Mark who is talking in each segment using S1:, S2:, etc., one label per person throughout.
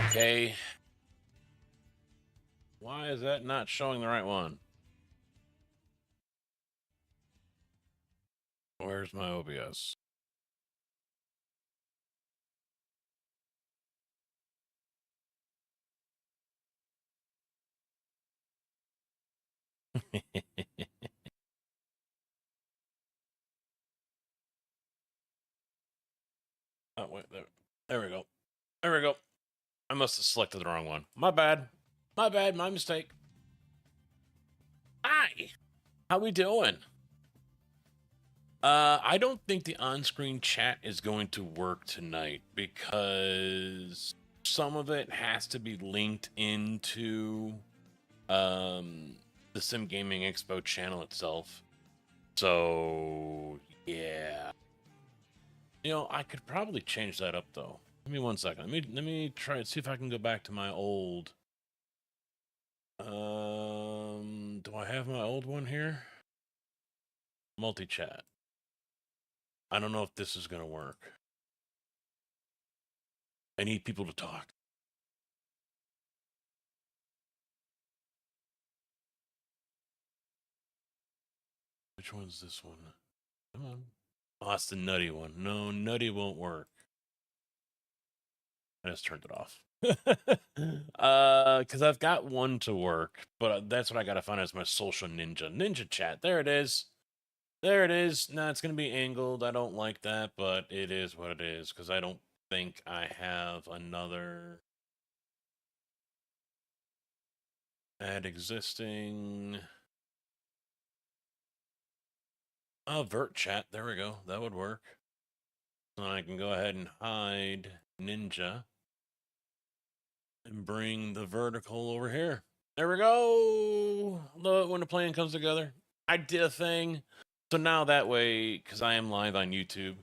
S1: Okay. Why is that not showing the right one? Where's my OBS? Oh, wait, there we go. There we go. I must have selected the wrong one. My bad. My bad. My mistake. Hi. How we doing? I don't think the on-screen chat is going to work tonight because some of it has to be linked into the Sim Gaming Expo channel itself. So yeah. You know, I could probably change that up though. Give me 1 second. Let me try and see if I can go back to my old. Do I have my old one here? Multi-chat. I don't know if this is gonna work. I need people to talk. Which one's this one? Come on. Oh, that's the nutty one. No, nutty won't work. I just turned it off. Because I've got one to work, but that's what I gotta find as my social ninja chat. There it is. There it is. Nah, it's gonna be angled. I don't like that, but it is what it is. Because I don't think I have another add existing. Vert chat. There we go. That would work. So I can go ahead and hide Ninja and bring the vertical over here. There we go. Love it when the plan comes together. I did a thing. So now that way, because I am live on YouTube,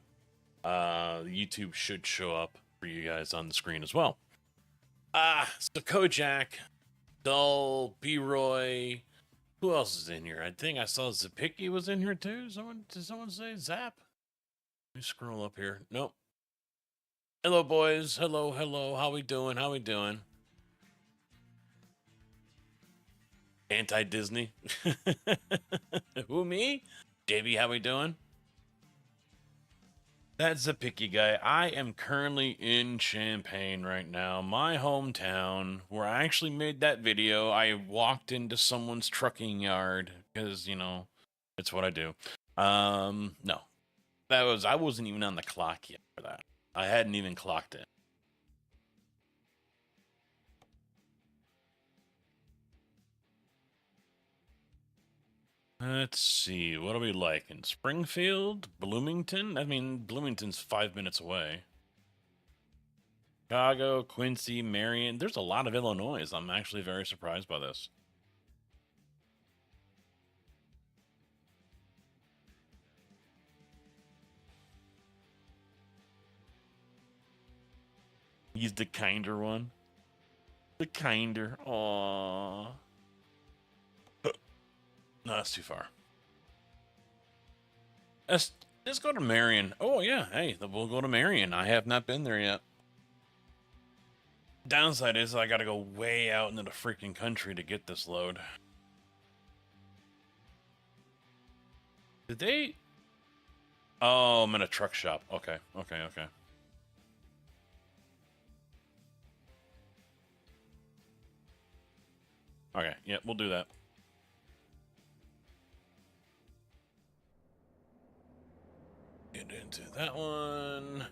S1: YouTube should show up for you guys on the screen as well. So Kojak, Dull, B-Roy, who else is in here? I think I saw Zapicki was in here too. Did someone say Zap? Let me scroll up here. Nope. Hello, boys. Hello, hello. How we doing? How we doing? Anti-Disney. Who, me? JB, how we doing? That's a picky guy. I am currently in Champaign right now, my hometown, where I actually made that video. I walked into someone's trucking yard because, you know, it's what I do. No. I wasn't even on the clock yet for that. I hadn't even clocked it. Let's see, what are we like in Springfield, Bloomington? I mean, Bloomington's 5 minutes away. Chicago, Quincy, Marion. There's a lot of Illinois. I'm actually very surprised by this. He's the kinder one. The kinder. Aww. No, that's too far. Let's go to Marion. Oh, yeah. Hey, we'll go to Marion. I have not been there yet. Downside is I gotta go way out into the freaking country to get this load. Did they? Oh, I'm in a truck shop. Okay, okay, okay. Okay, yeah, we'll do that. Get into that one.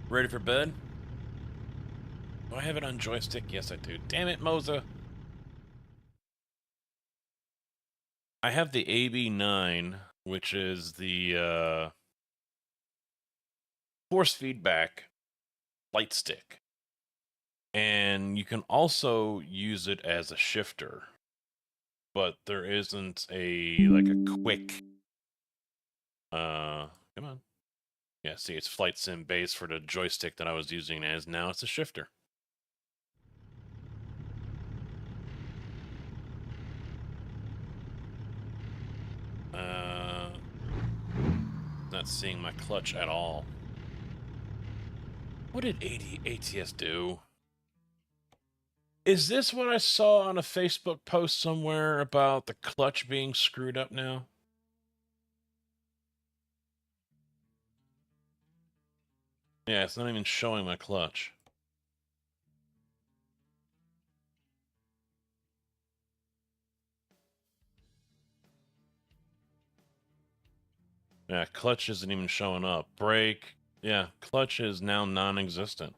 S1: Ready for bed? Do I have it on joystick? Yes, I do. Damn it, Moza. I have the AB9, which is the force feedback light stick. And you can also use it as a shifter. But there isn't like a quick come on. Yeah, see, it's flight sim base for the joystick that I was using as now it's a shifter. Not seeing my clutch at all. What did ATS do? Is this what I saw on a Facebook post somewhere about the clutch being screwed up now? Yeah, it's not even showing my clutch. Yeah, clutch isn't even showing up. Brake. Yeah, clutch is now non-existent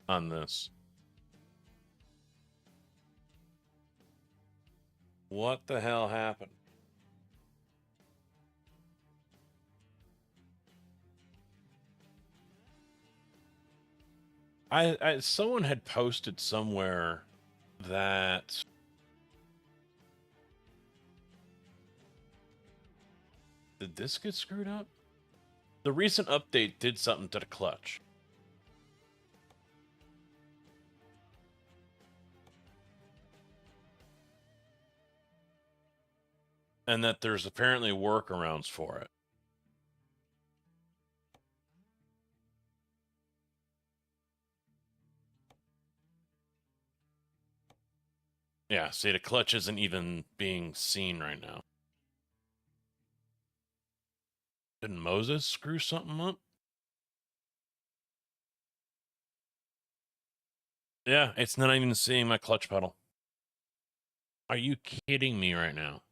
S1: on this. What the hell happened? Someone had posted somewhere that did this get screwed up? The recent update did something to the clutch. And that there's apparently workarounds for it. Yeah, see, the clutch isn't even being seen right now. Did Moses screw something up? Yeah, it's not even seeing my clutch pedal. Are you kidding me right now?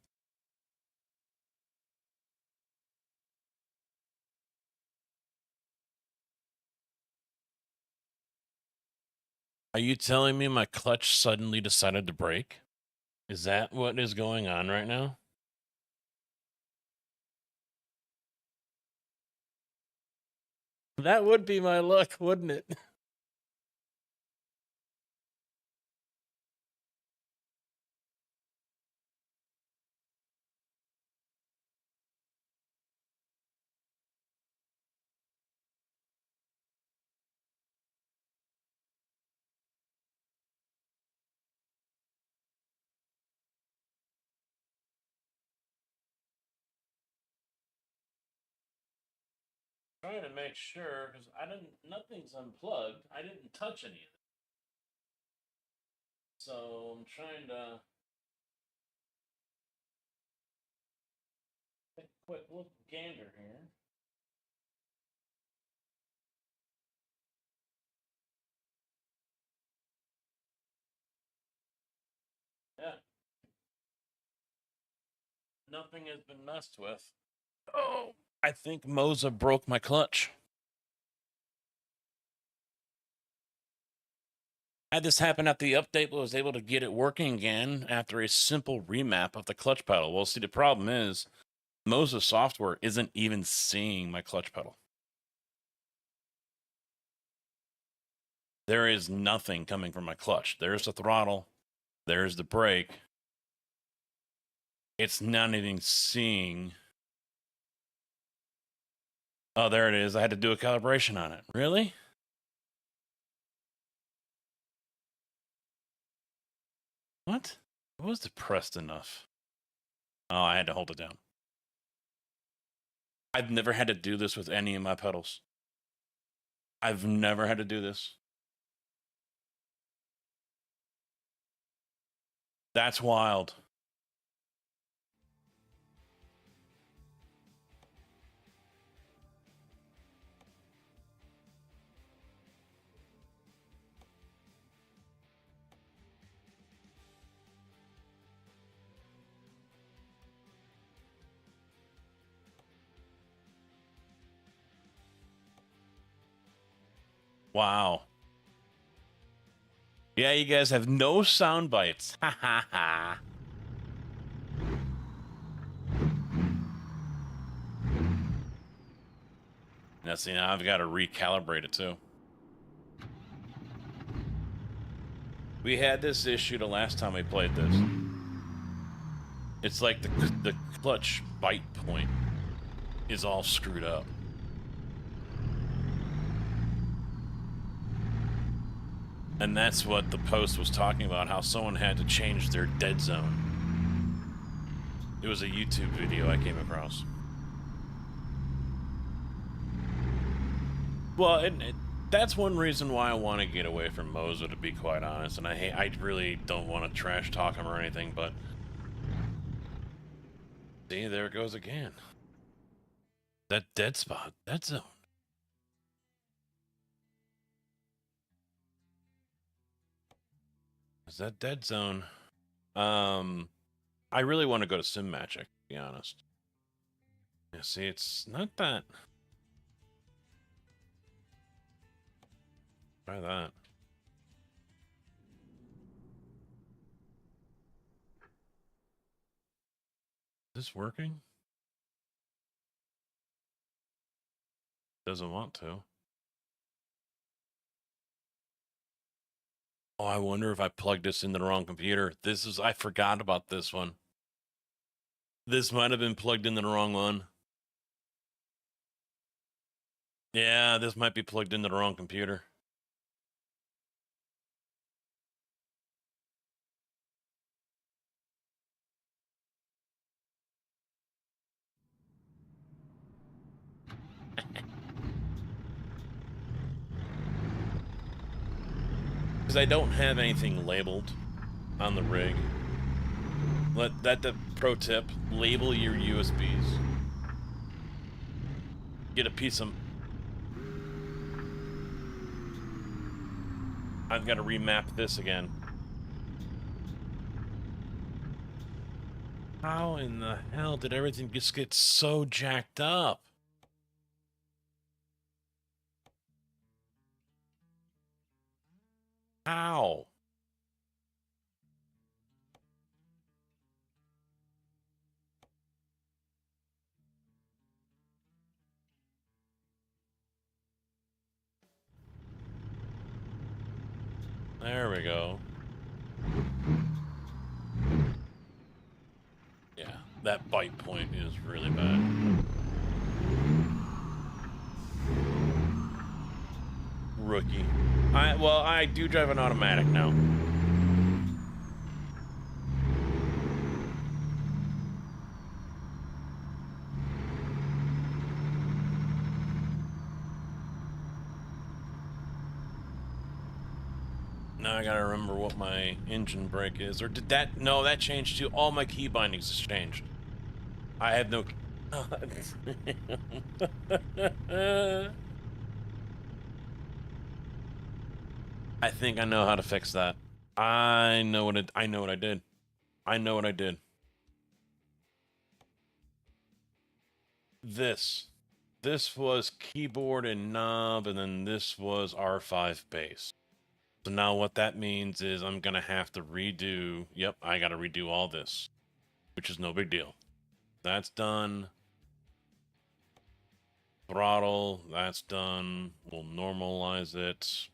S1: Are you telling me my clutch suddenly decided to break? Is that what is going on right now? That would be my luck, wouldn't it? Trying to make sure because nothing's unplugged. I didn't touch any of it. So I'm trying to take a quick look gander here. Yeah. Nothing has been messed with. Oh, I think Moza broke my clutch. Had this happen at the update, but was able to get it working again after a simple remap of the clutch pedal. Well, see, the problem is Moza software isn't even seeing my clutch pedal. There is nothing coming from my clutch. There's the throttle. There's the brake. It's not even seeing. Oh, there it is. I had to do a calibration on it. Really? What? It was depressed enough. Oh, I had to hold it down. I've never had to do this with any of my pedals. I've never had to do this. That's wild. Wow. Yeah, you guys have no sound bites. Ha ha ha. Now, see, now I've got to recalibrate it too. We had this issue the last time we played this. It's like the clutch bite point is all screwed up. And that's what the post was talking about, how someone had to change their dead zone. It was a YouTube video I came across. Well, that's one reason why I want to get away from Moza, to be quite honest. And I really don't want to trash talk him or anything, but see, there it goes again. That dead spot, dead zone. Is that dead zone? I really want to go to Sim Magic, to be honest. Yeah, see, it's not that. Try that. Is this working? Doesn't want to. Oh, I wonder if I plugged this into the wrong computer. I forgot about this one. This might have been plugged into the wrong one. Yeah, this might be plugged into the wrong computer. Because I don't have anything labeled on the rig. The pro tip, label your USBs. Get a piece of... I've got to remap this again. How in the hell did everything just get so jacked up? How? There we go. Yeah, that bite point is really bad. Rookie. I do drive an automatic now. Now I gotta remember what my engine brake is. Or did that... No, that changed too. All my key bindings has changed. I have no... I think I know how to fix that. I know what I did. I know what I did. This was keyboard and knob, and then this was R5 bass. So now what that means is I'm gonna have to redo... Yep, I gotta redo all this, which is no big deal. That's done. Throttle, that's done. We'll normalize it.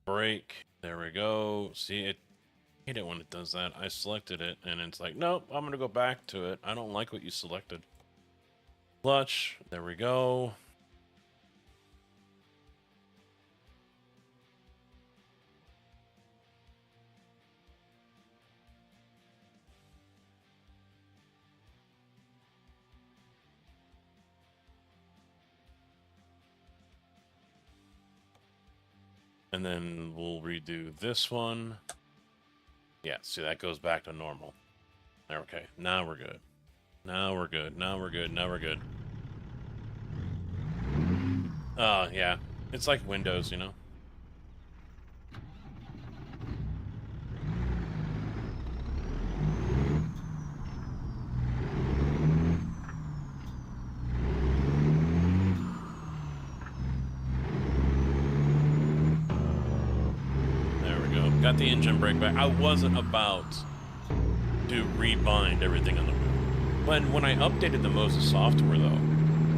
S1: Brake, there we go. See, I hate it when it does that. I selected it, and it's like, nope, I'm gonna go back to it. I don't like what you selected. Clutch, there we go. And then we'll redo this one. Yeah, see, that goes back to normal. Okay, now we're good. Now we're good. Now we're good. Now we're good. Yeah. It's like Windows, you know? There we go. Got the engine brake back. I wasn't about to rebind everything on the wheel. When I updated the Moses software, though,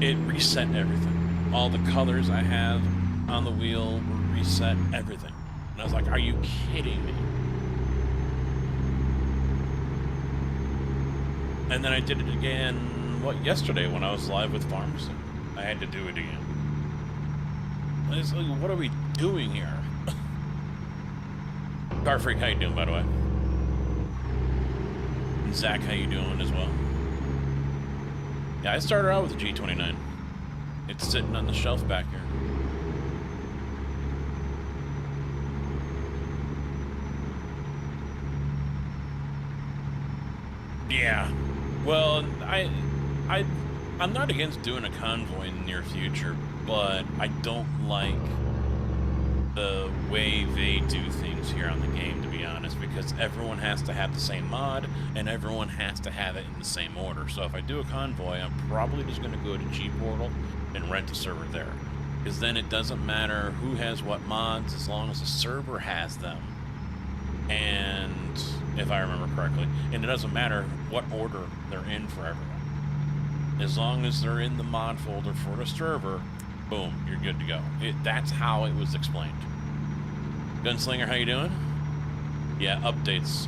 S1: it reset everything. All the colors I have on the wheel were reset, everything. And I was like, are you kidding me? And then I did it again, yesterday when I was live with Pharmacy. I had to do it again. I was like, what are we doing here? Car Freak, how you doing, by the way? And Zach, how you doing as well? Yeah, I started out with a G29. It's sitting on the shelf back here. Yeah. Well, I'm not against doing a convoy in the near future, but I don't like the way they do things here on the game, to be honest, because everyone has to have the same mod and everyone has to have it in the same order. So if I do a convoy, I'm probably just going to go to G-Portal and rent a server there, because then it doesn't matter who has what mods as long as the server has them, and if I remember correctly, and it doesn't matter what order they're in for everyone. As long as they're in the mod folder for the server, boom, you're good to go. That's how it was explained. Gunslinger, how you doing? Yeah, updates.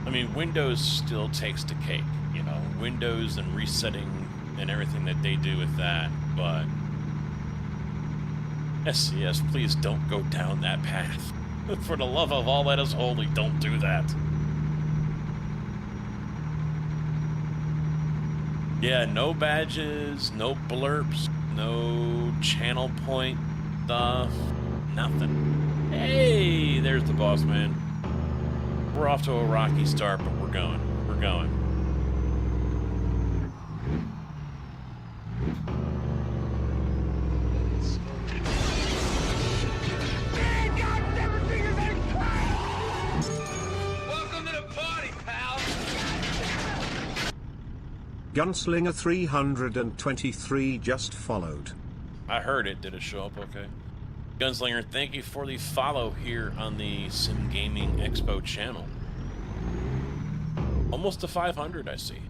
S1: I mean, Windows still takes the cake, you know, Windows and resetting and everything that they do with that, but SCS, please don't go down that path. For the love of all that is holy, don't do that. Yeah, no badges, no blurps, no channel point stuff, nothing. Hey, there's the boss man. We're off to a rocky start, but we're going. We're going.
S2: Gunslinger 323 just followed.
S1: I heard it. Did it show up okay? Gunslinger, thank you for the follow here on the Sim Gaming Expo channel. Almost to 500, I see.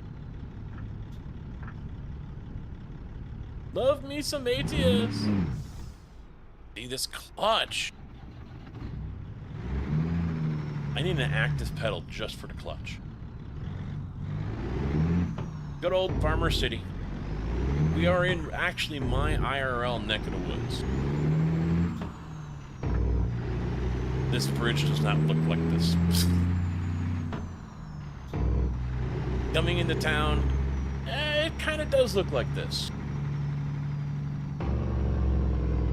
S1: Love me some ATS. See this clutch. I need an active pedal just for the clutch. Good old Farmer City. We are in actually my IRL neck of the woods. This bridge does not look like this. Coming into town, it kind of does look like this.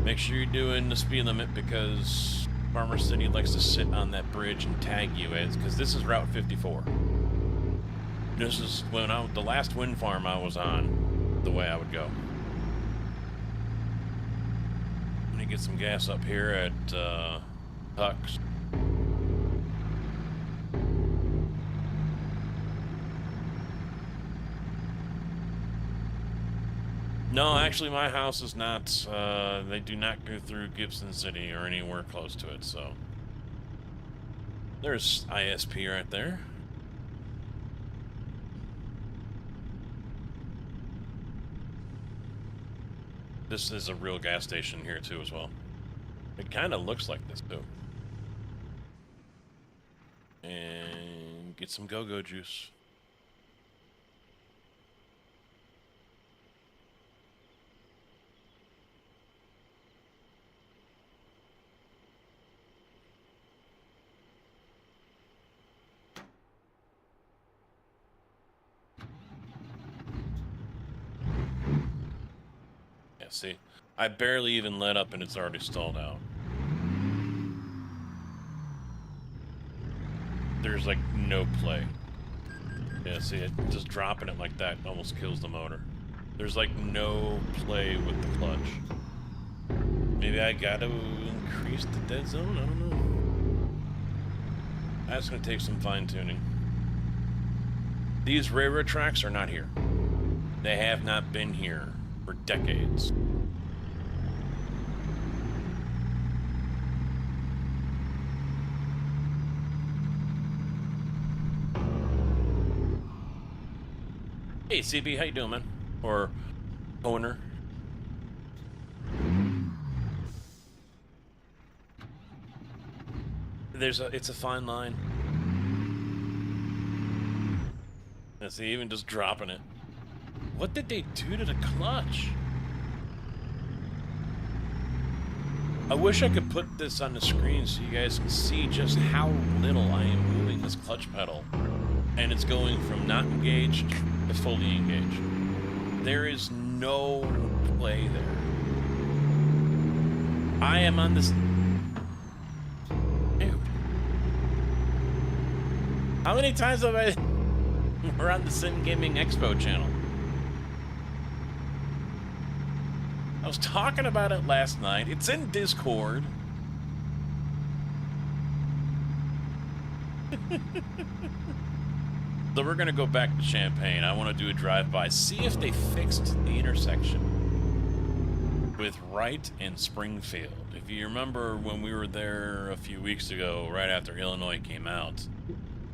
S1: Make sure you're doing the speed limit, because Farmer City likes to sit on that bridge and tag you as, because this is Route 54. This is when the last wind farm I was on, the way I would go. I'm gonna get some gas up here at Huck's. No, actually my house is not, they do not go through Gibson City or anywhere close to it, so. There's ISP right there. This is a real gas station here too as well. It kind of looks like this too. And get some go-go juice. Yeah, see, I barely even let up and it's already stalled out. There's like no play. Yeah, see, it just dropping it like that almost kills the motor. There's like no play with the clutch. Maybe I gotta increase the dead zone? I don't know. That's gonna take some fine tuning. These railroad tracks are not here. They have not been here for decades. Hey CB, how you doing, man? Or owner? It's a fine line. Let's see, even just dropping it. What did they do to the clutch? I wish I could put this on the screen so you guys can see just how little I am moving this clutch pedal. And it's going from not engaged to fully engaged. There is no play there. I am on this... Dude. How many times have I... We're on the Sim Gaming Expo channel. I was talking about it last night. It's in Discord. So we're going to go back to Champaign. I want to do a drive-by. See if they fixed the intersection with Wright and Springfield. If you remember when we were there a few weeks ago, right after Illinois came out,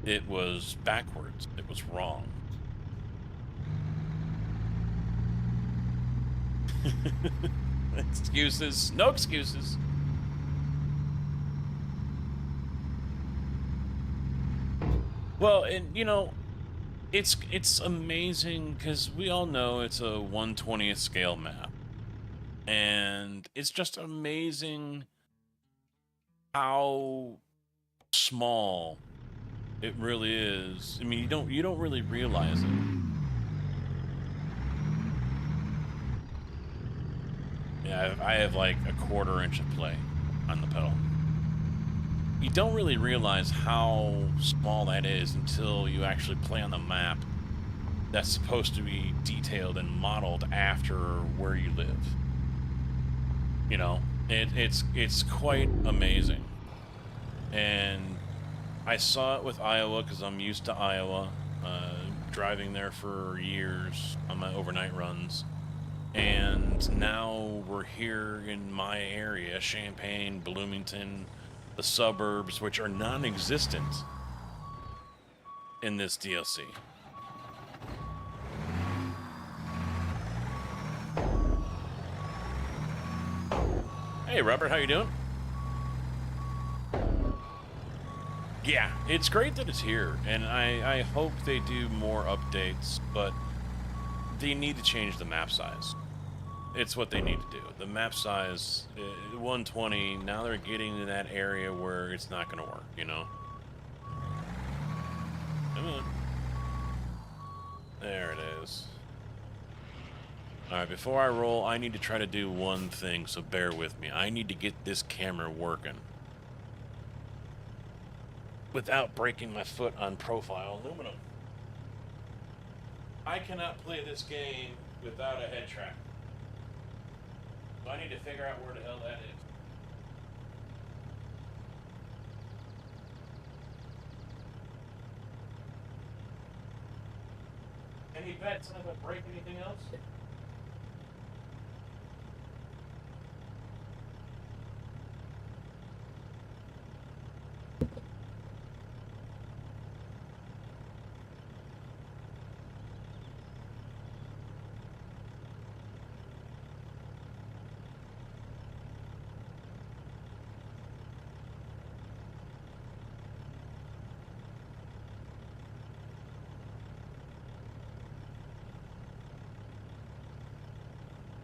S1: it was backwards. It was wrong. Excuses. No excuses. Well, and you know, it's amazing because we all know it's a 1/20th scale map. And it's just amazing how small it really is. I mean, you don't really realize it. Yeah, I have like a 1/4 inch of play on the pedal. You don't really realize how small that is until you actually play on the map that's supposed to be detailed and modeled after where you live. You know, it's quite amazing. And I saw it with Iowa because I'm used to Iowa, driving there for years on my overnight runs. And now we're here in my area, Champaign, Bloomington, the suburbs, which are non-existent in this DLC. Hey, Robert, how you doing? Yeah, it's great that it's here, and I hope they do more updates, but they need to change the map size. It's what they need to do. The map size, 120, now they're getting to that area where it's not going to work, you know? Come on. There it is. Alright, before I roll, I need to try to do one thing, so bear with me. I need to get this camera working without breaking my foot on profile aluminum. I cannot play this game without a head track. So I need to figure out where the hell that is. Any bets on if I break anything else?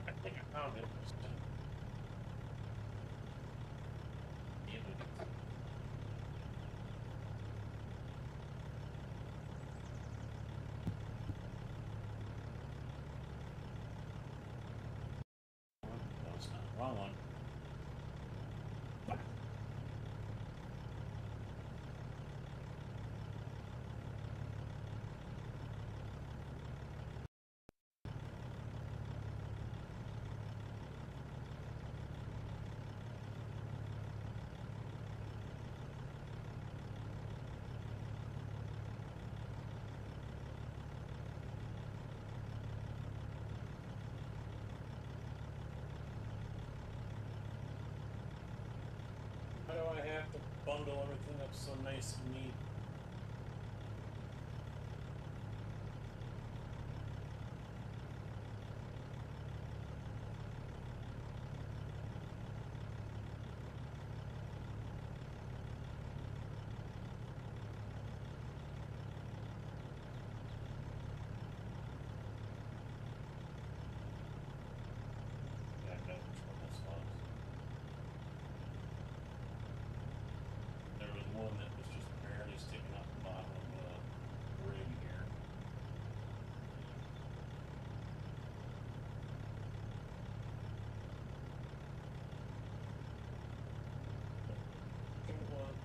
S1: I think I found it. No, it's not. Wrong one. Why do I have to bundle everything up so nice and neat? Yeah, I know which one this was. There was one that was just barely sticking out the bottom of the rig here. It was.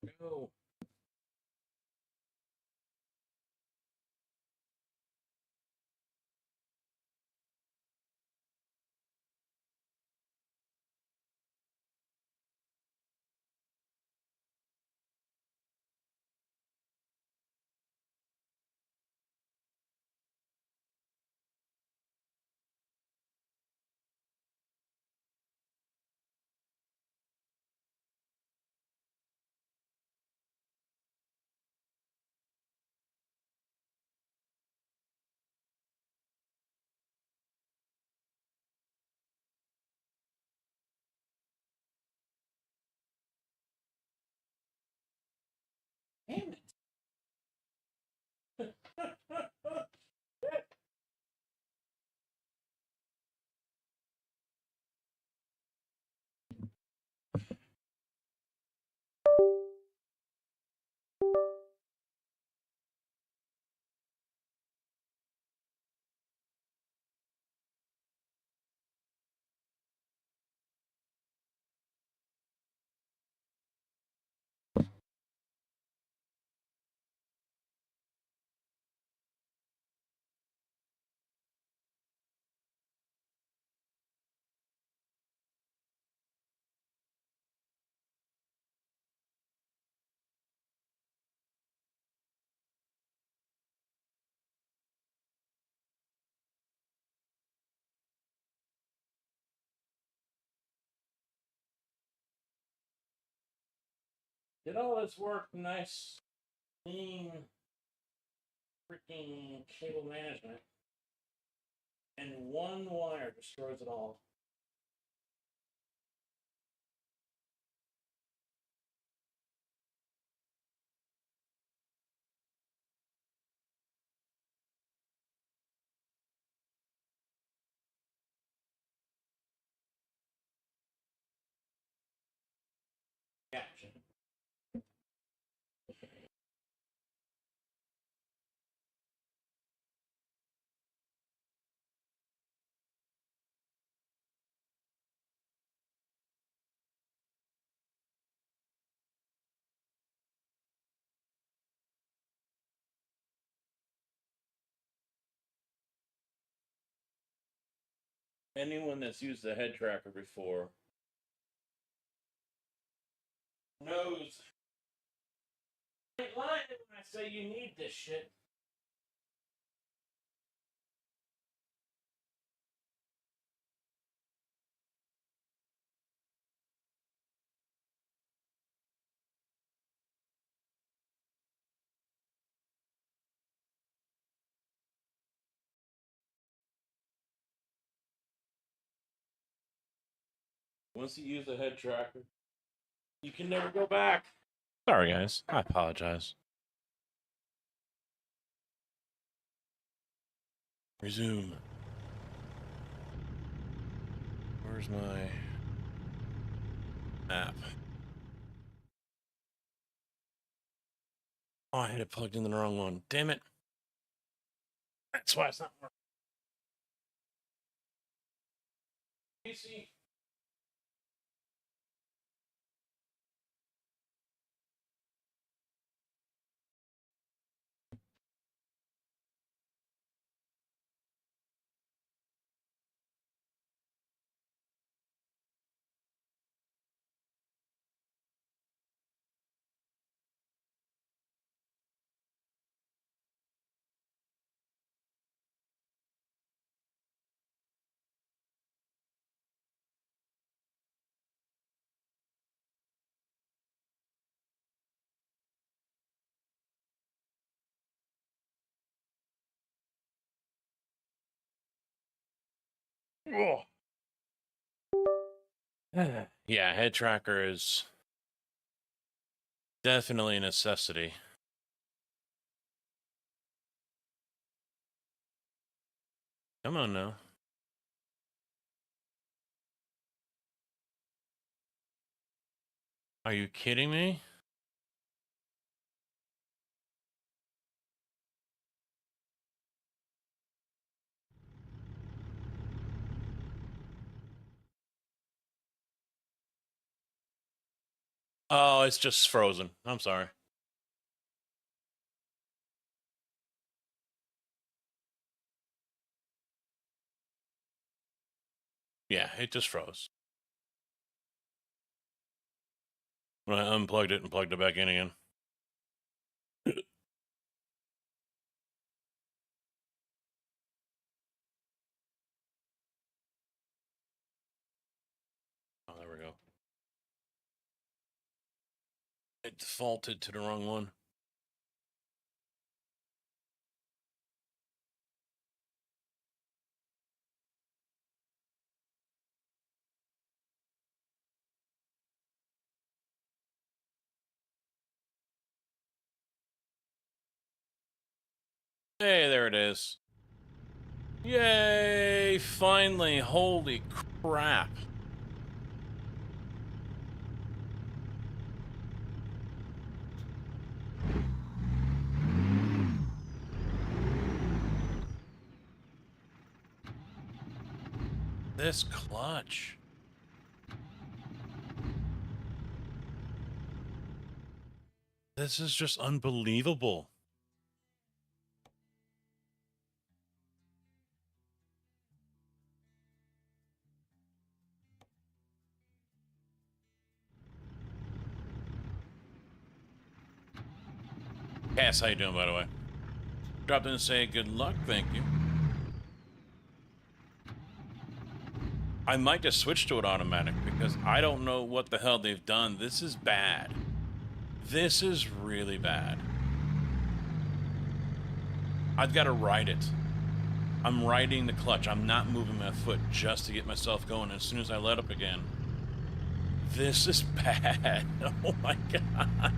S1: Go. Damn it. Did all this work nice, clean, freaking cable management, and one wire destroys it all. Gotcha. Anyone that's used the head tracker before knows I ain't lying when I say you need this shit. Once you use the head tracker, you can never go back. Sorry, guys. I apologize. Resume. Where's my app? Oh, I had it plugged in the wrong one. Damn it. That's why it's not working. PC. Oh. Yeah, head tracker is definitely a necessity. Come on now. Are you kidding me? Oh, it's just frozen. I'm sorry. Yeah, it just froze. When I unplugged it and plugged it back in again. Oh, there we go. It defaulted to the wrong one. Hey, there it is. Yay! Finally! Holy crap! This clutch. This is just unbelievable. Cass, how you doing, by the way? Dropped in and say good luck, thank you. I might just switch to it automatic because I don't know what the hell they've done. This is bad. This is really bad. I've got to ride it. I'm riding the clutch. I'm not moving my foot just to get myself going. As soon as I let up again, this is bad. Oh my god.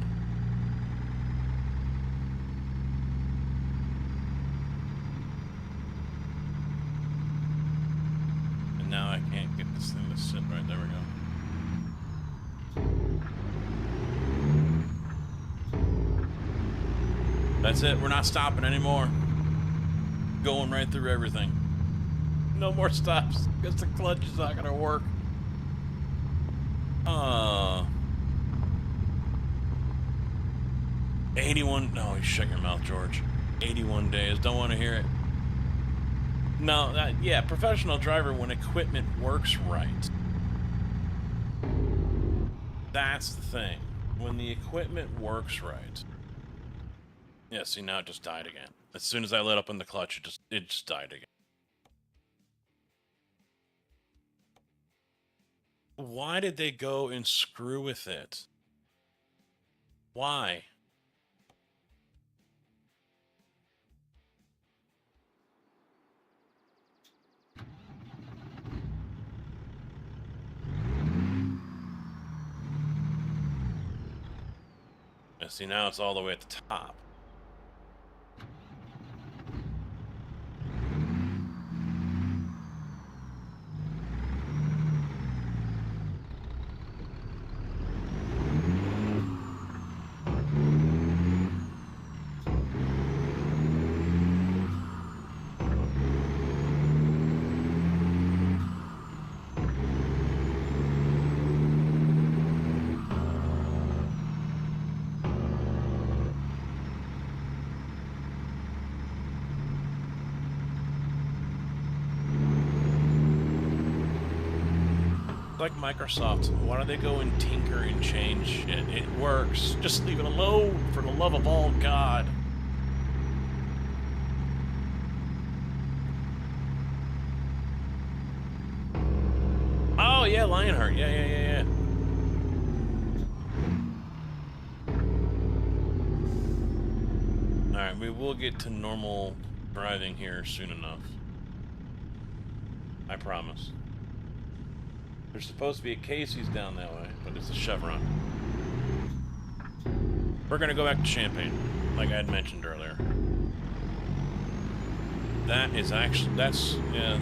S1: And now I can't get this thing to sit right. There we go. That's it. We're not stopping anymore. Going right through everything. No more stops because the clutch is not going to work. 81. No, you shut your mouth, George. 81 days. Don't want to hear it. No, yeah, professional driver when equipment works right. That's the thing. When the equipment works right. Yeah, see, now it just died again. As soon as I let up on the clutch, it just died again. Why did they go and screw with it? Why? Yeah, see, now it's all the way at the top. Like Microsoft, why do they go and tinker and change shit? It works. Just leave it alone, for the love of all God. Oh, yeah, Lionheart. Yeah. Alright, we will get to normal driving here soon enough. I promise. There's supposed to be a Casey's down that way, but it's a Chevron. We're gonna go back to Champagne, like I had mentioned earlier. That is actually, yeah.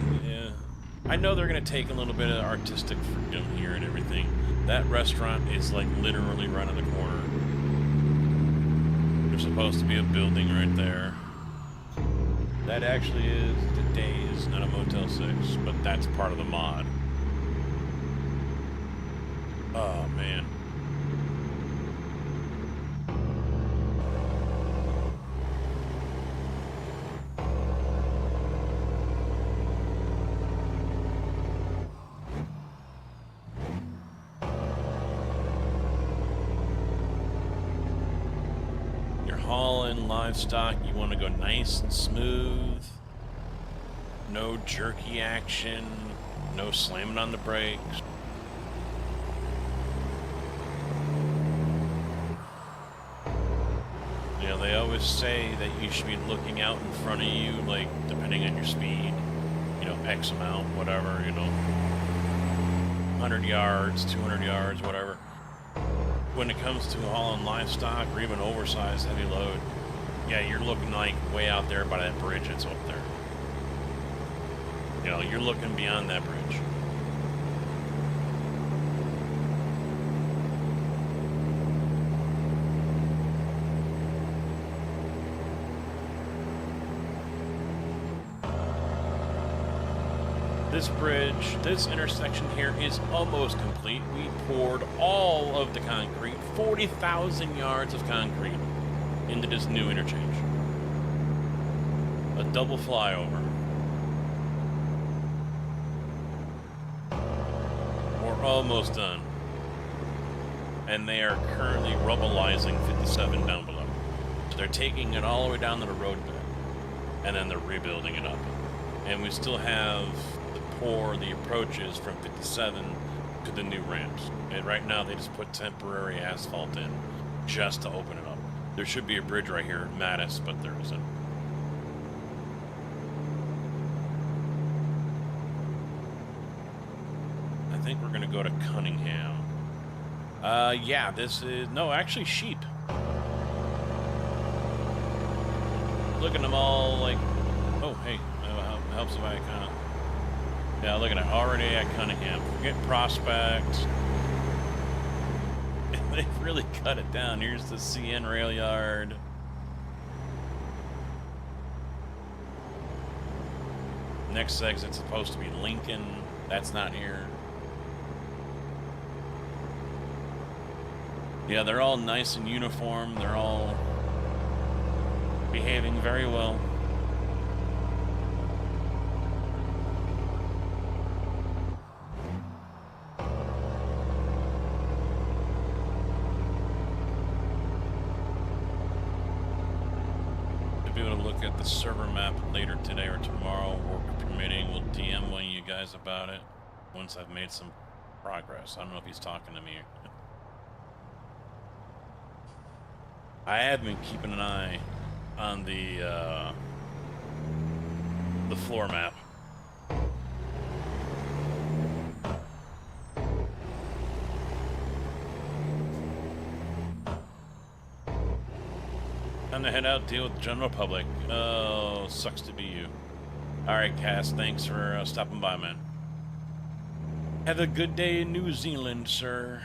S1: I know they're gonna take a little bit of artistic freedom here and everything. That restaurant is like literally right on the corner. There's supposed to be a building right there. That actually is the Days, not a Motel 6, but that's part of the mod. Oh, man. in livestock, you want to go nice and smooth. No jerky action. No slamming on the brakes. You know, they always say that you should be looking out in front of you, like, depending on your speed, you know, X amount, whatever, you know, 100 yards, 200 yards, whatever. When it comes to hauling livestock or even oversized heavy load, yeah, you're looking like way out there by that bridge that's up there. You know, you're looking beyond that bridge. This bridge, this intersection here is almost complete. We poured all of the concrete, 40,000 yards of concrete into this new interchange. A double flyover. We're almost done. And they are currently rubbleizing 57 down below. So they're taking it all the way down to the road bed, and then they're rebuilding it up. And we still have to pour the approaches from 57 to the new ramps. And right now they just put temporary asphalt in just to open it up. There should be a bridge right here at Mattis, but there isn't. I think we're gonna go to Cunningham. Yeah, this is, no, actually sheep. Look at them all like, oh, hey, helps if I kind of, yeah, look at it, already at Cunningham. Forget Prospect. They've really cut it down. Here's the CN rail yard. Next exit's supposed to be Lincoln. That's not here. Yeah, they're all nice and uniform. They're all behaving very well. To be able to look at the server map later today or tomorrow, work permitting, we'll DM one of you guys about it once I've made some progress. I don't know if he's talking to me. I have been keeping an eye on the floor map. Time to head out, deal with the general public. Oh, sucks to be you. Alright, Cass, thanks for stopping by, man. Have a good day in New Zealand, sir.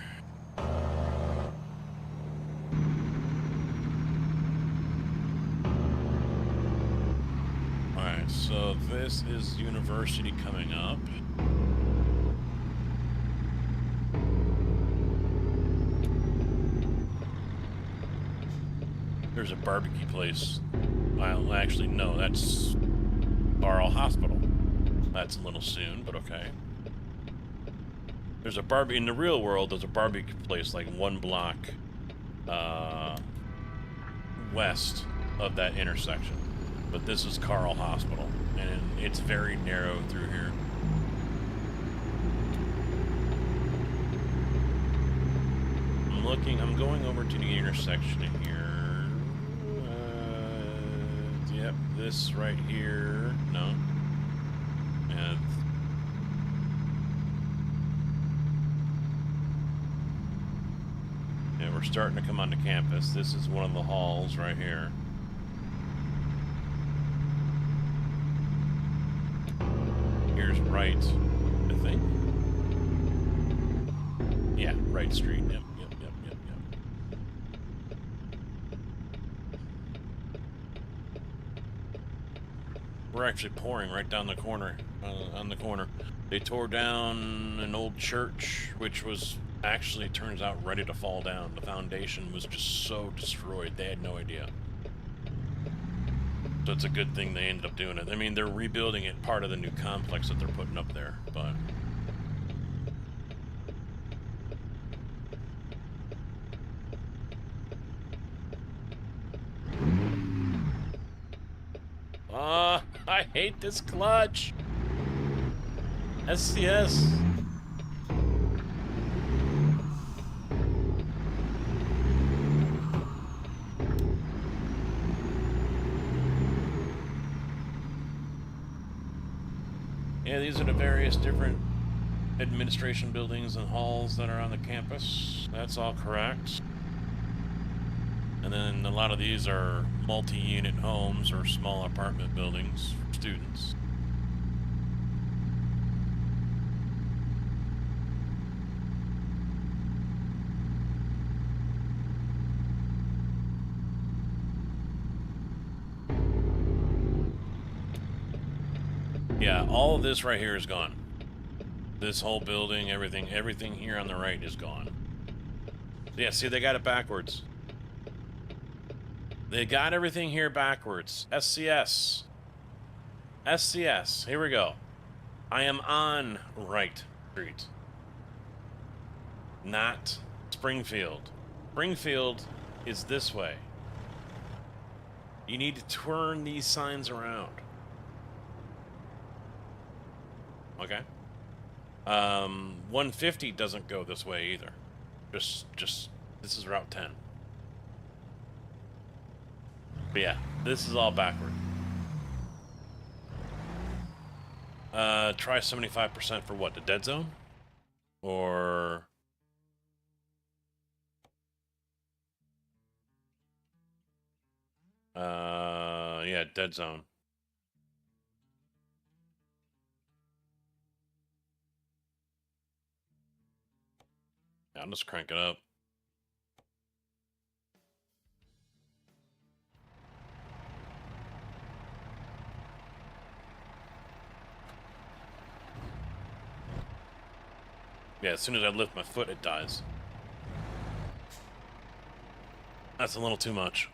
S1: Alright, so this is University coming up. There's a barbecue place. Well, actually, no, that's Carl Hospital. That's a little soon, but okay. There's a barbecue in the real world. There's a barbecue place like one block west of that intersection. But this is Carl Hospital, and it's very narrow through here. I'm going over to the intersection here. Yep, this right here. No. And yeah, we're starting to come onto campus. This is one of the halls right here. Here's Wright, I think. Yeah, Wright Street. Yep. We're actually pouring right down the corner, on the corner. They tore down an old church, which was actually, turns out, ready to fall down. The foundation was just so destroyed, they had no idea. So it's a good thing they ended up doing it. I mean, they're rebuilding it, part of the new complex that they're putting up there, but... hate this clutch. SCS. Yeah, these are the various different administration buildings and halls that are on the campus. That's all correct. And then a lot of these are multi-unit homes or small apartment buildings for students. Yeah, all of this right here is gone. This whole building, everything here on the right is gone. Yeah, see, they got it backwards. They got everything here backwards. SCS. SCS. Here we go. I am on Wright Street. Not Springfield. Springfield is this way. You need to turn these signs around. Okay. 150 doesn't go this way either. Just this is Route 10. But yeah, this is all backward. Try 75% for what? The dead zone? Or yeah, dead zone. Yeah, I'll just crank it up. Yeah, as soon as I lift my foot, it dies. That's a little too much.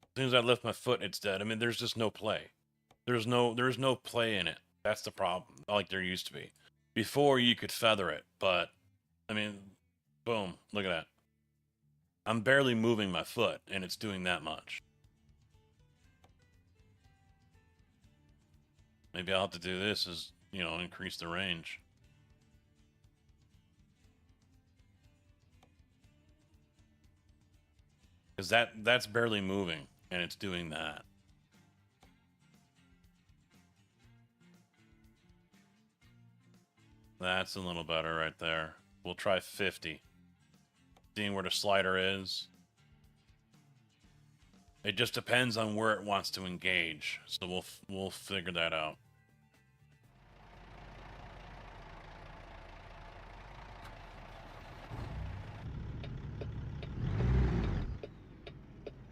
S1: As soon as I lift my foot, it's dead. I mean, there's just no play. There's no play in it. That's the problem. Like there used to be. Before you could feather it, but I mean, boom, look at that. I'm barely moving my foot, and it's doing that much. Maybe I'll have to do this as, you know, increase the range. Because that's barely moving, and it's doing that. That's a little better right there. We'll try 50. Seeing where the slider is. It just depends on where it wants to engage. So we'll figure that out.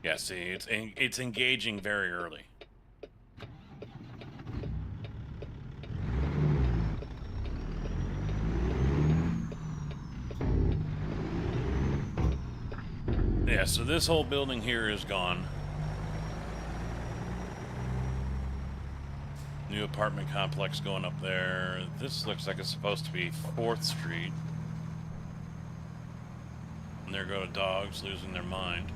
S1: Yeah, see, it's engaging very early. Yeah, so this whole building here is gone. New apartment complex going up there. This looks like it's supposed to be 4th Street. And there go dogs losing their mind.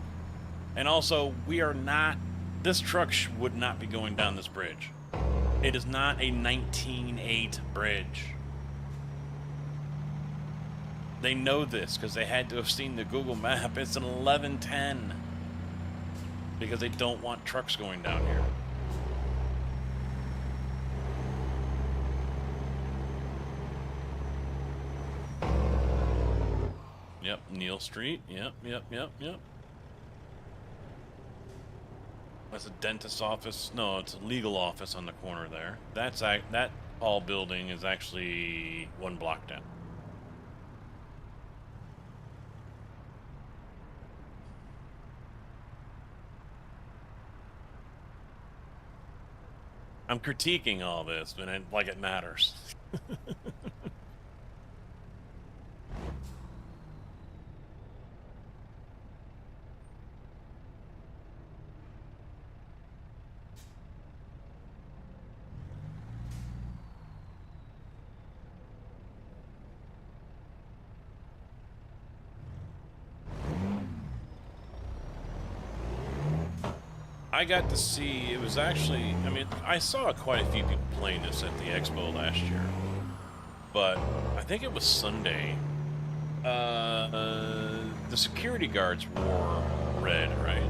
S1: And also, we are not... This truck would not be going down this bridge. It is not a 1908 bridge. They know this because they had to have seen the Google map. It's an 1110. Because they don't want trucks going down here. Yep, Neal Street. Yep. That's a dentist's office. No, it's a legal office on the corner there. That tall building is actually 1 block down. I'm critiquing all this, but like it matters. I got to see, it was actually, I mean, I saw quite a few people playing this at the expo last year, but I think it was Sunday. The security guards wore red, right?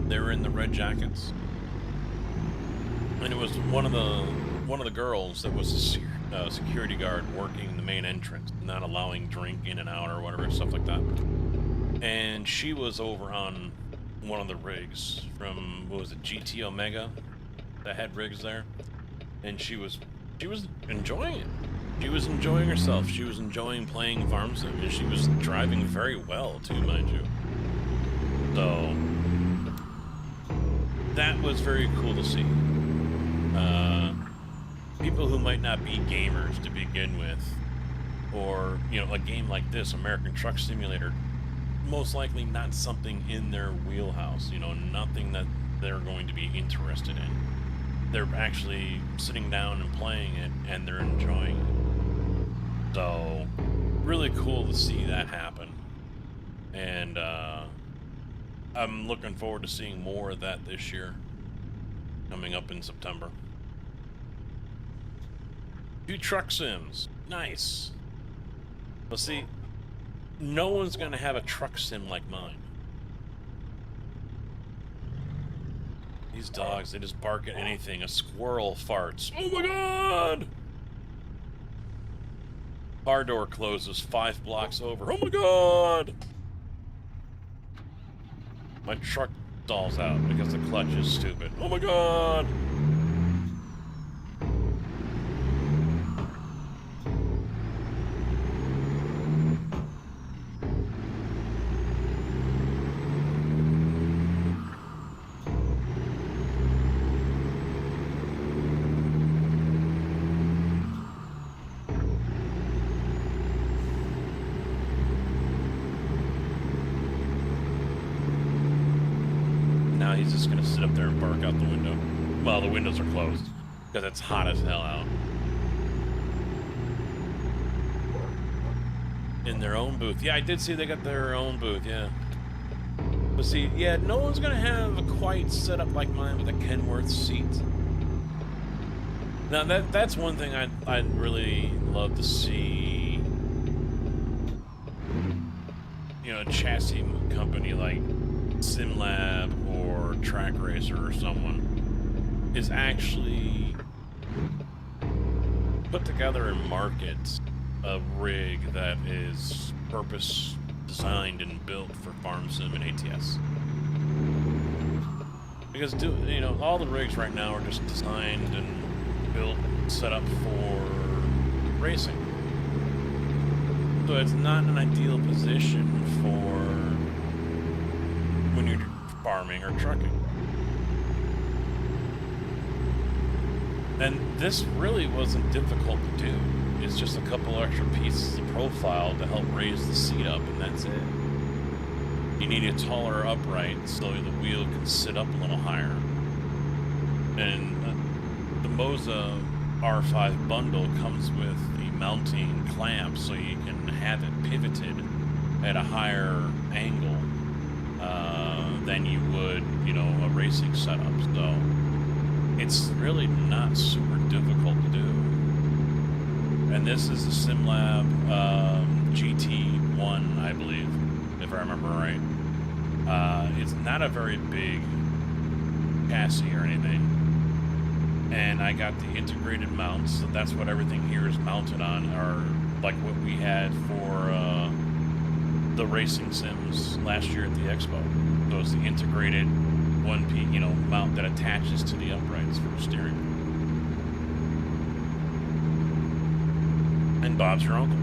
S1: They were in the red jackets, and it was one of the girls that was a security guard working the main entrance, not allowing drink in and out or whatever, stuff like that. And she was over on one of the rigs from, what was it, GT Omega, that had rigs there, and she was enjoying it. She was enjoying herself. She was enjoying playing Farm Sim, and she was driving very well too, mind you. So that was very cool to see. People who might not be gamers to begin with, or a game like this, American Truck Simulator, most likely not something in their wheelhouse. Nothing that they're going to be interested in. They're actually sitting down and playing it, and they're enjoying it. So, really cool to see that happen. And I'm looking forward to seeing more of that this year, coming up in September. 2 truck sims. Nice. Well, see, no one's going to have a truck sim like mine. These dogs, they just bark at anything. A squirrel farts. Oh my god! Car door closes 5 blocks over. Oh my god! My truck stalls out because the clutch is stupid. Oh my god! Now he's just gonna sit up there and bark out the window. Well, the windows are closed because it's hot as hell out. In their own booth. Yeah, I did see they got their own booth, yeah. But see, yeah, no one's gonna have a quite setup like mine with a Kenworth seat. Now that's one thing I'd really love to see. A chassis company like SimLab or Track Racer or someone is actually put together and market a rig that is purpose designed and built for Farm Sim and ATS. Because all the rigs right now are just designed and built, set up for racing. So it's not an ideal position for when you're farming or trucking. And this really wasn't difficult to do. It's just a couple extra pieces of profile to help raise the seat up, and that's it. You need a taller upright so the wheel can sit up a little higher. And the Moza R5 bundle comes with the mounting clamp so you can have it pivoted at a higher angle than you would, a racing setup. So it's really not super difficult to do. And this is the SimLab GT1, I believe, if I remember right. It's not a very big chassis or anything. And I got the integrated mounts, so that's what everything here is mounted on, or like what we had for the racing sims last year at the expo. So it's the integrated mount that attaches to the uprights for the steering. And Bob's your uncle.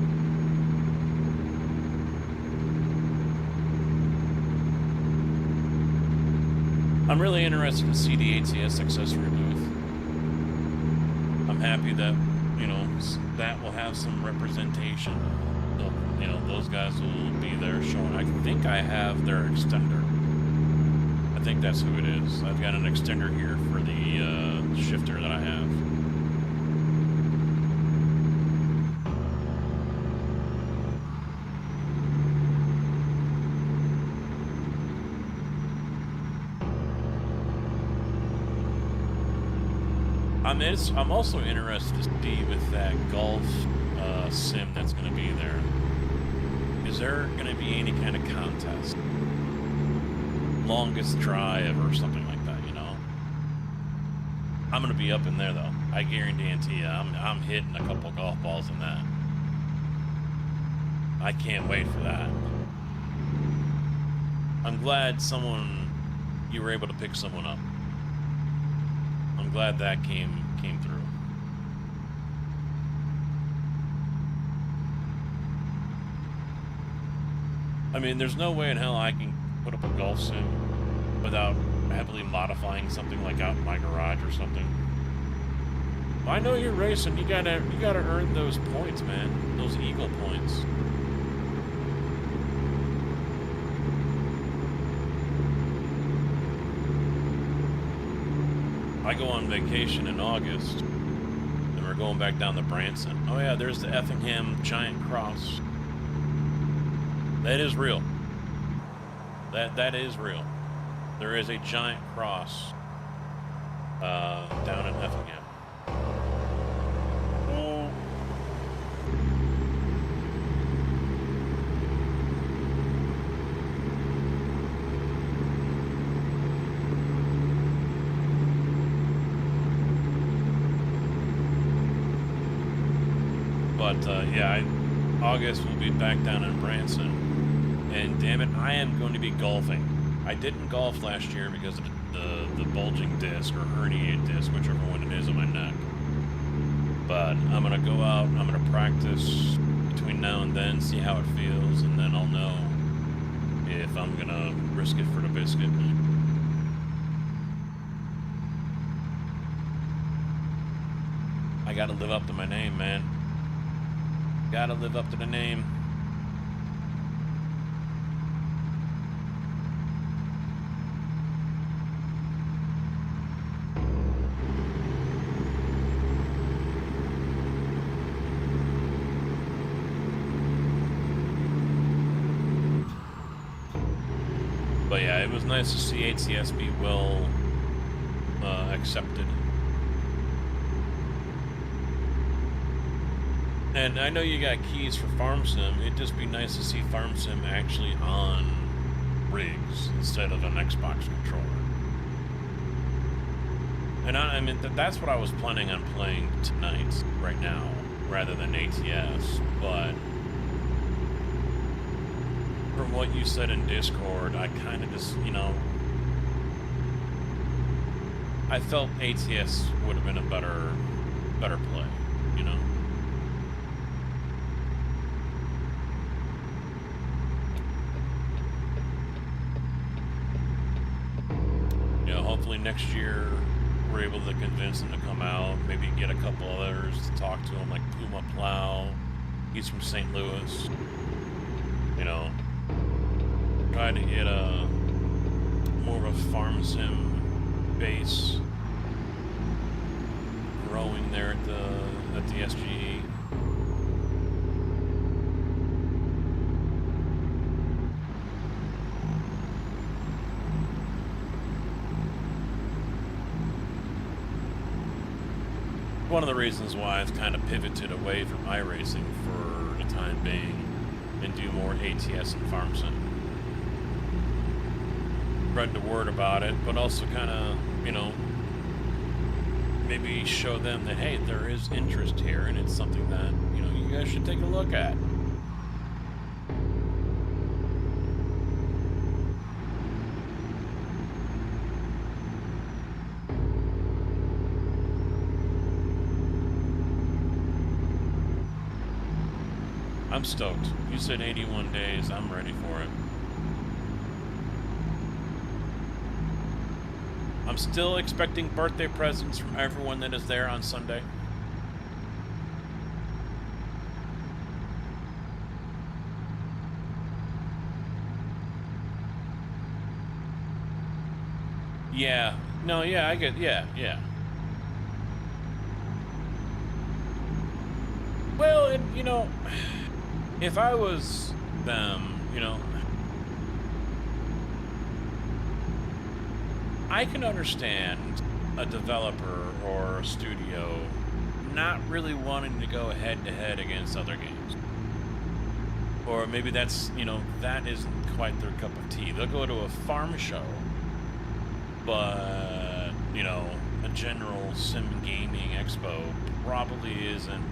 S1: I'm really interested to see the ATS accessory booth. I'm happy that, that will have some representation. So, those guys will be there showing. I think I have their extender. I think that's who it is. I've got an extender here for the shifter that I have. I'm also interested to see with that golf sim that's going to be there. Is there going to be any kind of contest? Longest drive or something like that, you know? I'm going to be up in there, though. I guarantee you, I'm hitting a couple golf balls in that. I can't wait for that. I'm glad you were able to pick someone up. I'm glad that came through. I mean, there's no way in hell I can put up a golf sim without heavily modifying something like out in my garage or something. I know you're racing. You gotta earn those points, man. Those Eagle points. I go on vacation in August, and we're going back down to Branson. Oh yeah, there's the Effingham Giant Cross. That is real. That is real. There is a giant cross down in Effingham. Oh. But yeah, August we'll be back down in Branson. And damn it, I am going to be golfing. I didn't golf last year because of the bulging disc or herniated disc, whichever one it is on my neck. But I'm going to go out, I'm going to practice between now and then, see how it feels, and then I'll know if I'm going to risk it for the biscuit. I got to live up to my name, man. Got to live up to the name. But yeah, it was nice to see ATS be well accepted. And I know you got keys for Farm Sim. It'd just be nice to see Farm Sim actually on rigs instead of an Xbox controller. And I mean, that's what I was planning on playing tonight, right now, rather than ATS. But from what you said in Discord, I kind of just, you know, I felt ATS would have been a better play, you know? You know, hopefully next year we're able to convince them to come out, maybe get a couple others to talk to them, like Puma Plow. He's from St. Louis. You know, try to get a more of a Farm Sim base growing there at the SGE. One of the reasons why I've kind of pivoted away from iRacing for the time being and do more ATS and Farm Sim. Spread the word about it, but also kind of, you know, maybe show them that, hey, there is interest here and it's something that, you know, you guys should take a look at. I'm stoked. You said 81 days. I'm ready for it. I'm still expecting birthday presents from everyone that is there on Sunday. Yeah. No, yeah, I get, yeah. Well, and, you know, if I was them, you know, I can understand a developer or a studio not really wanting to go head-to-head against other games. Or maybe that's, you know, that isn't quite their cup of tea. They'll go to a farm show, but, you know, a general sim gaming expo probably isn't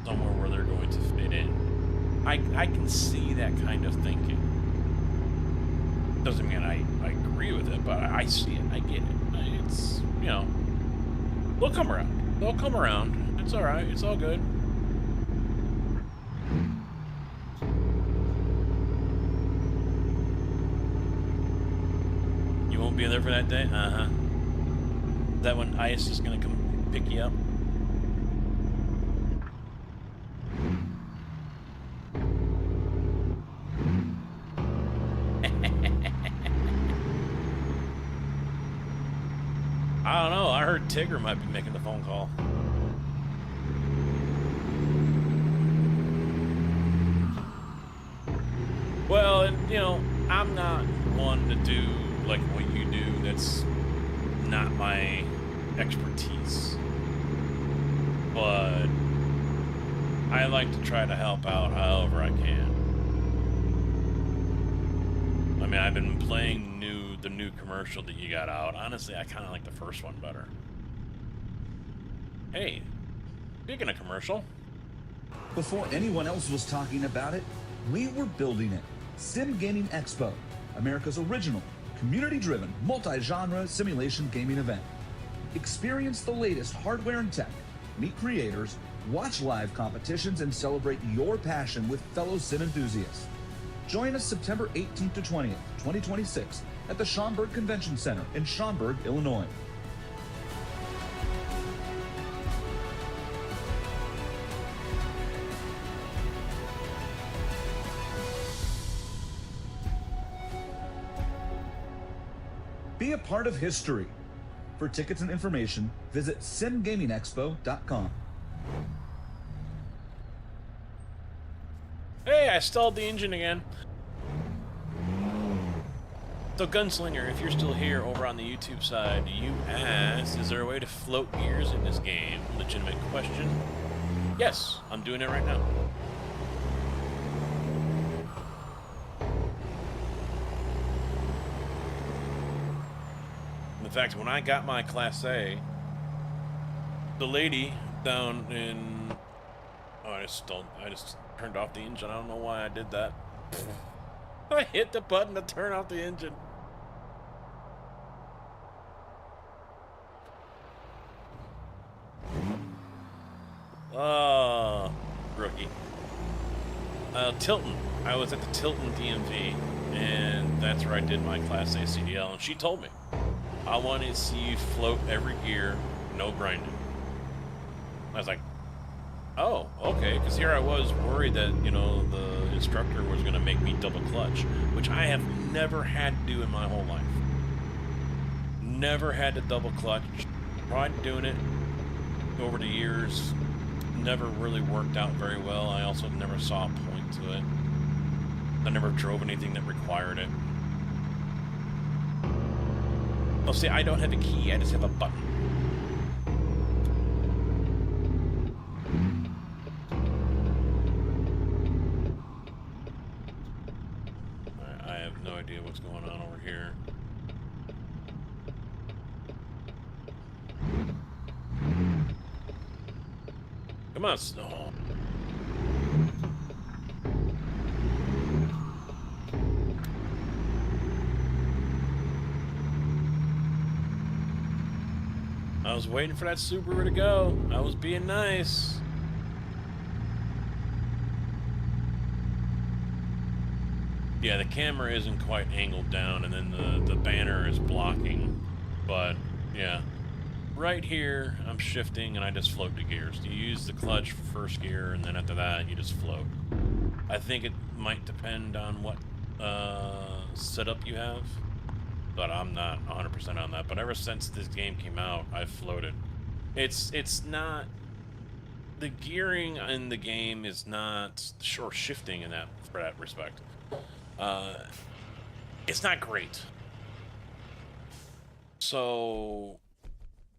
S1: somewhere where they're going to fit in. I can see that kind of thinking. Doesn't mean I agree with it, but I see it. I get it. It's, you know, they'll come around. They'll come around. It's all right. It's all good. You won't be there for that day? Uh-huh. That when Ice is going to come pick you up? I don't know. I heard Tigger might be making the phone call. Well, and, you know, I'm not one to do like what you do. That's not my expertise. But I like to try to help out however I can. I mean, I've been playing the new commercial that you got out. Honestly, I kind of like the first one better. Hey, speaking of commercial.
S3: Before anyone else was talking about it, we were building it. Sim Gaming Expo, America's original, community-driven, multi-genre simulation gaming event. Experience the latest hardware and tech, meet creators, watch live competitions, and celebrate your passion with fellow sim enthusiasts. Join us September 18th to 20th, 2026 at the Schaumburg Convention Center in Schaumburg, Illinois. Be a part of history. For tickets and information, visit simgamingexpo.com.
S1: Hey, I stalled the engine again. So, Gunslinger, if you're still here over on the YouTube side, you asked, is there a way to float gears in this game? Legitimate question. Yes, I'm doing it right now. In fact, when I got my Class A, the lady down in... Oh, I just turned off the engine. I don't know why I did that. I hit the button to turn off the engine. Oh, rookie. Tilton. I was at the Tilton DMV, and that's where I did my Class A CDL, and she told me, I want to see you float every gear, no grinding. I was like, oh, okay, because here I was worried that, you know, the instructor was going to make me double clutch, which I have never had to do in my whole life. Never had to double clutch. Tried doing it over the years. Never really worked out very well. I also never saw a point to it. I never drove anything that required it. Oh, see, I don't have a key. I just have a button. I have no idea what's going on over here. Come on, Snow. I was waiting for that Subaru to go. I was being nice. Yeah, the camera isn't quite angled down, and then the banner is blocking. But, yeah. Right here, I'm shifting, and I just float the gears. You use the clutch for first gear, and then after that, you just float. I think it might depend on what setup you have, but I'm not 100% on that. But ever since this game came out, I've floated. It's not... The gearing in the game is not... Sure, shifting in that for that respect. It's not great. So...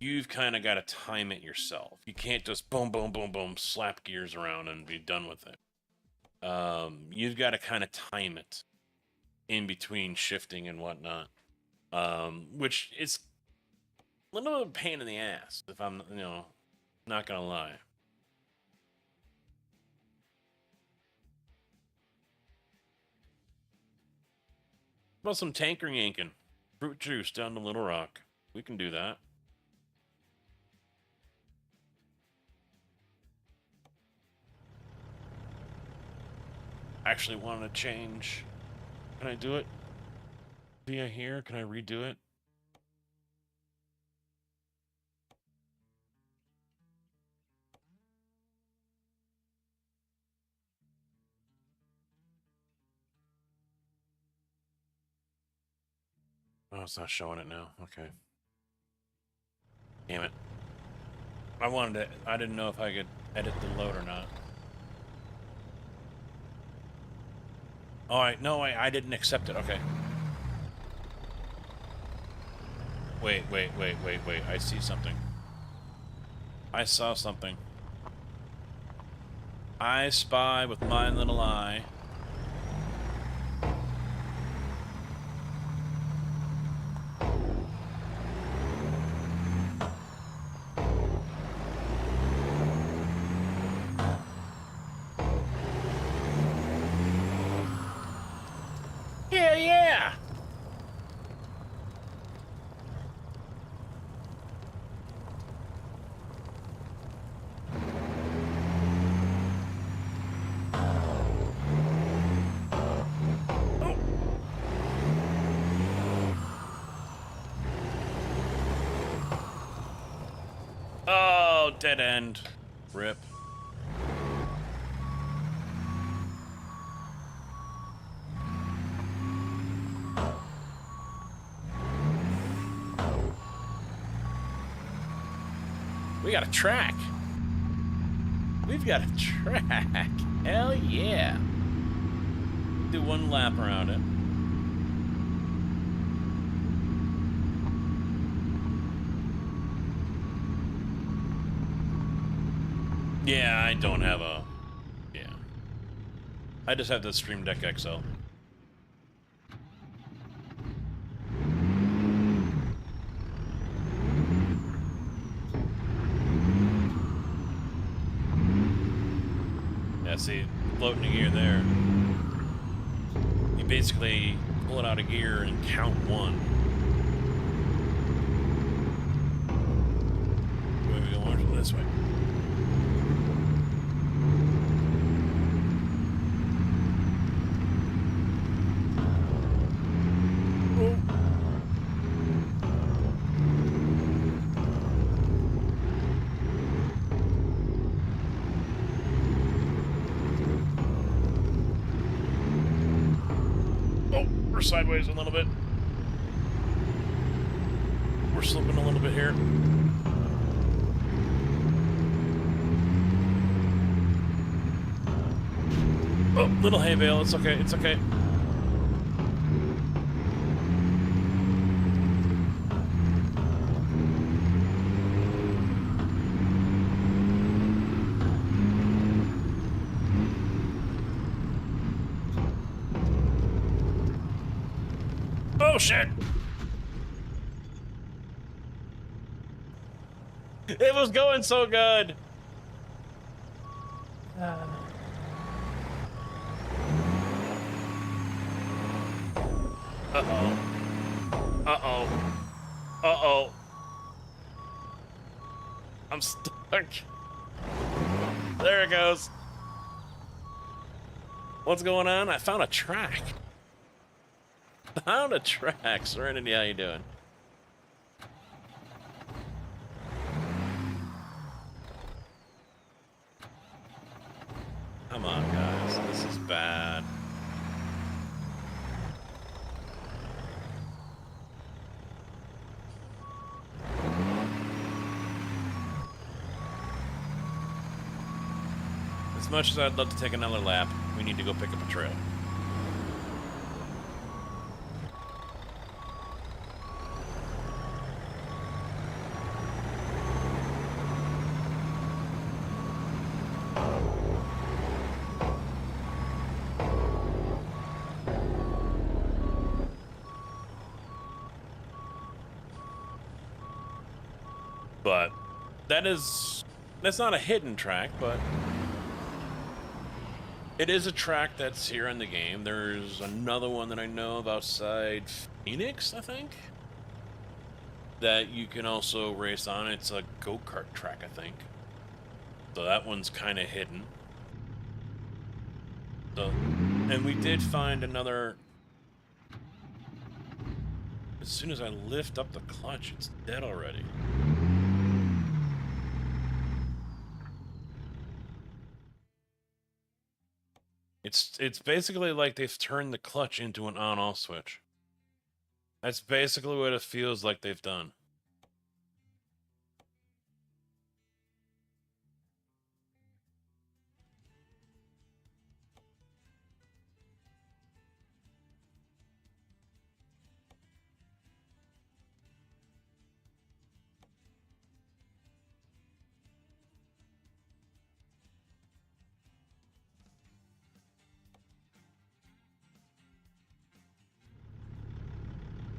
S1: you've kind of got to time it yourself. You can't just boom, boom, boom, boom, slap gears around and be done with it. You've got to kind of time it in between shifting and whatnot, which is a little bit of a pain in the ass, if I'm, not gonna lie. How about some tanker yanking? Fruit juice down to Little Rock. We can do that. Actually wanted to change. Can I do it via here? Can I redo it? Oh, it's not showing it now. Okay. Damn it. I didn't know if I could edit the load or not. Alright, no, I didn't accept it. Okay. Wait. I see something. I saw something. I spy with my little eye. Hell yeah! Oh, dead end. Rip. We got a track. We've got a track. Hell yeah. Do one lap around it. Yeah, I don't have a... Yeah. I just have the Stream Deck XL. Yeah, see, floating a gear there. You basically pull it out of gear and count one. Where we go? This way. Sideways a little bit. We're slipping a little bit here. Oh, little hay bale. It's okay. It's okay. Oh, shit! It was going so good! Uh-oh. Uh-oh. Uh-oh. I'm stuck. There it goes. What's going on? I found a track. Found a track. Serenity, how you doing? Come on, guys. This is bad. As much as I'd love to take another lap, we need to go pick up a trail. But that's not a hidden track, but it is a track that's here in the game. There's another one that I know of outside Phoenix, I think, that you can also race on. It's a go-kart track, I think. So that one's kind of hidden. So, and we did find another. As soon as I lift up the clutch, it's dead already. It's basically like they've turned the clutch into an on-off switch. That's basically what it feels like they've done.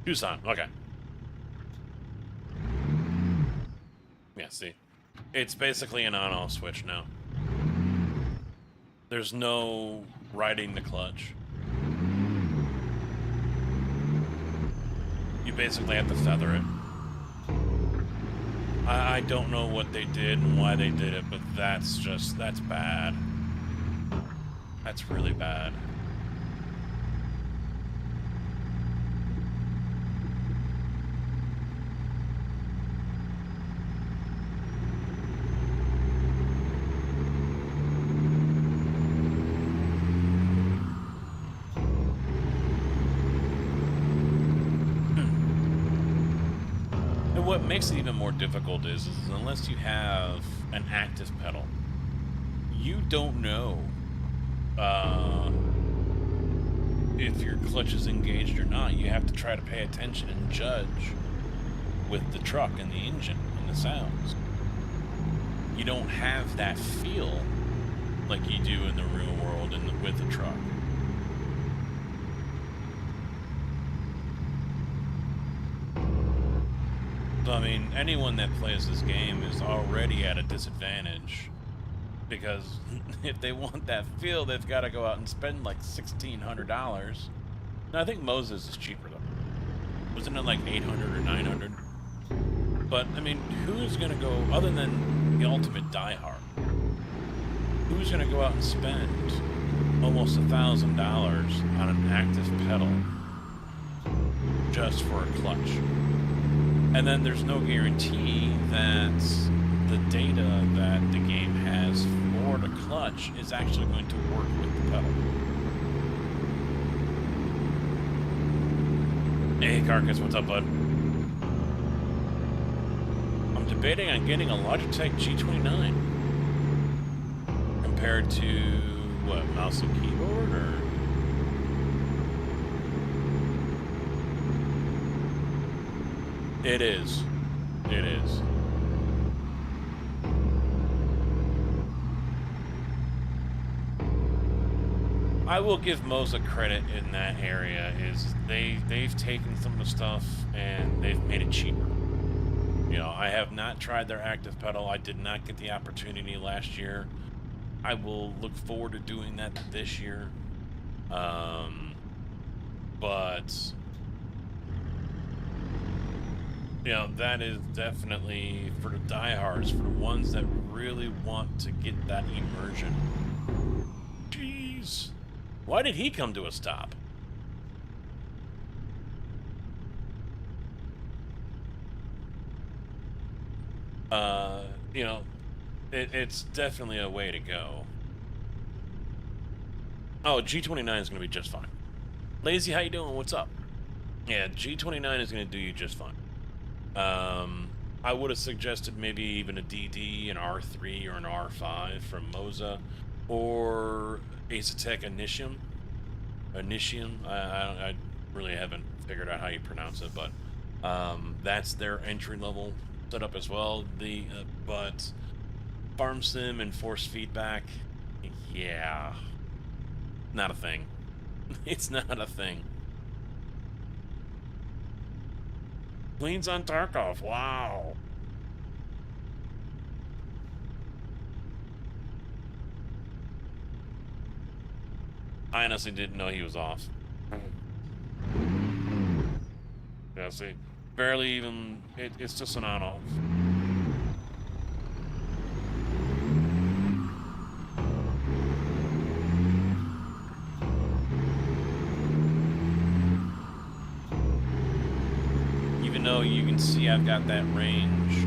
S1: Tucson, okay. Yeah, see. It's basically an on-off switch now. There's no riding the clutch. You basically have to feather it. I don't know what they did and why they did it, but that's bad. That's really bad. What makes it even more difficult is unless you have an active pedal, you don't know if your clutch is engaged or not. You have to try to pay attention and judge with the truck and the engine and the sounds. You don't have that feel like you do in the real world and with the truck. So, I mean, anyone that plays this game is already at a disadvantage because if they want that feel, they've got to go out and spend like $1,600. Now, I think Moses is cheaper though. Wasn't it like 800 or 900? But I mean, who's gonna go other than the ultimate diehard? Who's gonna go out and spend almost $1,000 on an active pedal just for a clutch? And then there's no guarantee that the data that the game has for the clutch is actually going to work with the pedal. Hey, Carcass, what's up, bud? I'm debating on getting a Logitech G29 compared to, what, mouse and keyboard, or... It is. It is. I will give Moza credit in that area. Is they've taken some of the stuff and they've made it cheaper. You know, I have not tried their active pedal. I did not get the opportunity last year. I will look forward to doing that this year. But you know, that is definitely for the diehards, for the ones that really want to get that immersion. Jeez. Why did he come to a stop? You know, it's definitely a way to go. Oh, G29 is going to be just fine. Lazy, how you doing? What's up? Yeah, G29 is going to do you just fine. I would have suggested maybe even a DD, an R3, or an R5 from Moza, or Asetek Initium. I really haven't figured out how you pronounce it, but that's their entry level setup as well. But Farm Sim and Force Feedback, yeah, not a thing. It's not a thing. Cleans on Tarkov, wow. I honestly didn't know he was off. Yeah, see, barely even, it's just an on-off. Even though you can see I've got that range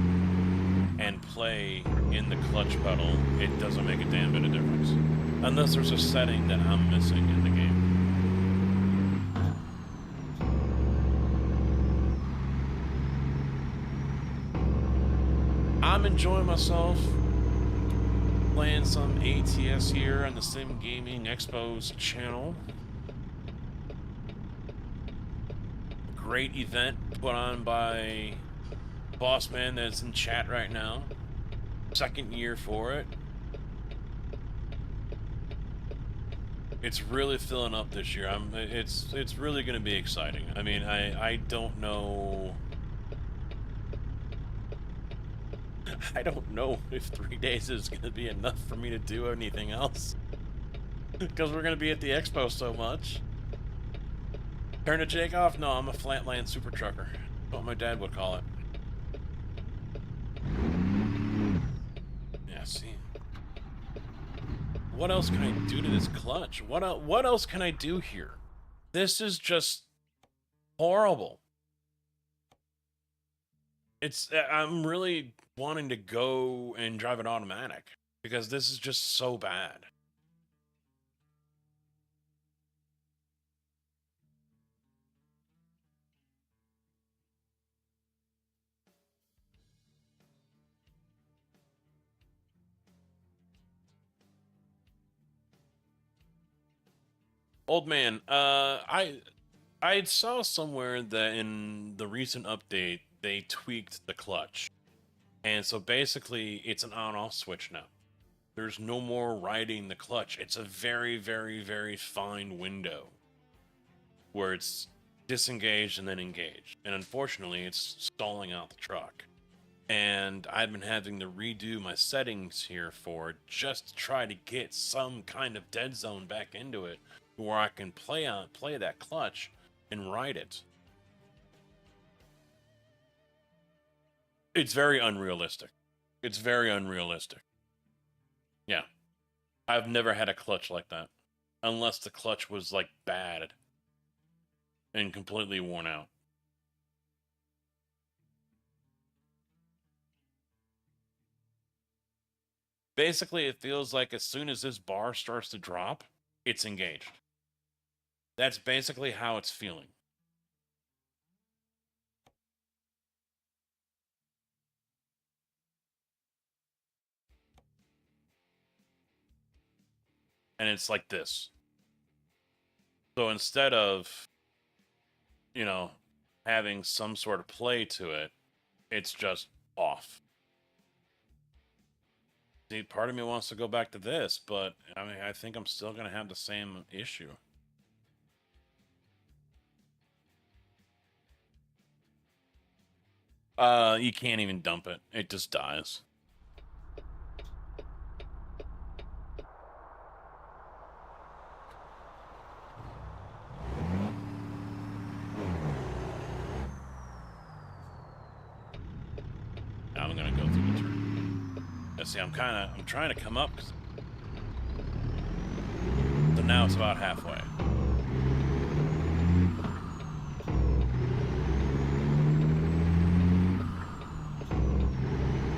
S1: and play in the clutch pedal, it doesn't make a damn bit of difference. Unless there's a setting that I'm missing in the game. I'm enjoying myself playing some ATS here on the Sim Gaming Expo's channel. Great event put on by Bossman that's in chat right now. Second year for it. It's really filling up this year. It's really going to be exciting. I mean, I don't know. I don't know if 3 days is going to be enough for me to do anything else. Because we're going to be at the expo so much. Turn to Jake off? No, I'm a flatland super trucker. What my dad would call it. Yeah, see. What else can I do to this clutch? What else can I do here? This is just horrible. I'm really wanting to go and drive it automatic because this is just so bad. Old man, I saw somewhere that in the recent update they tweaked the clutch. And so basically it's an on-off switch now. There's no more riding the clutch. It's a very, very, very fine window where it's disengaged and then engaged. And unfortunately, it's stalling out the truck. And I've been having to redo my settings here for it just to try to get some kind of dead zone back into it where I can play that clutch and ride it. It's very unrealistic. It's very unrealistic. Yeah. I've never had a clutch like that. Unless the clutch was, like, bad. And completely worn out. Basically, it feels like as soon as this bar starts to drop, it's engaged. That's basically how it's feeling. And it's like this. So instead of, you know, having some sort of play to it, it's just off. See, part of me wants to go back to this, but I mean, I think I'm still going to have the same issue. You can't even dump it. It just dies. Now I'm gonna go through the turn. Let's see, I'm trying to come up. So now it's about halfway.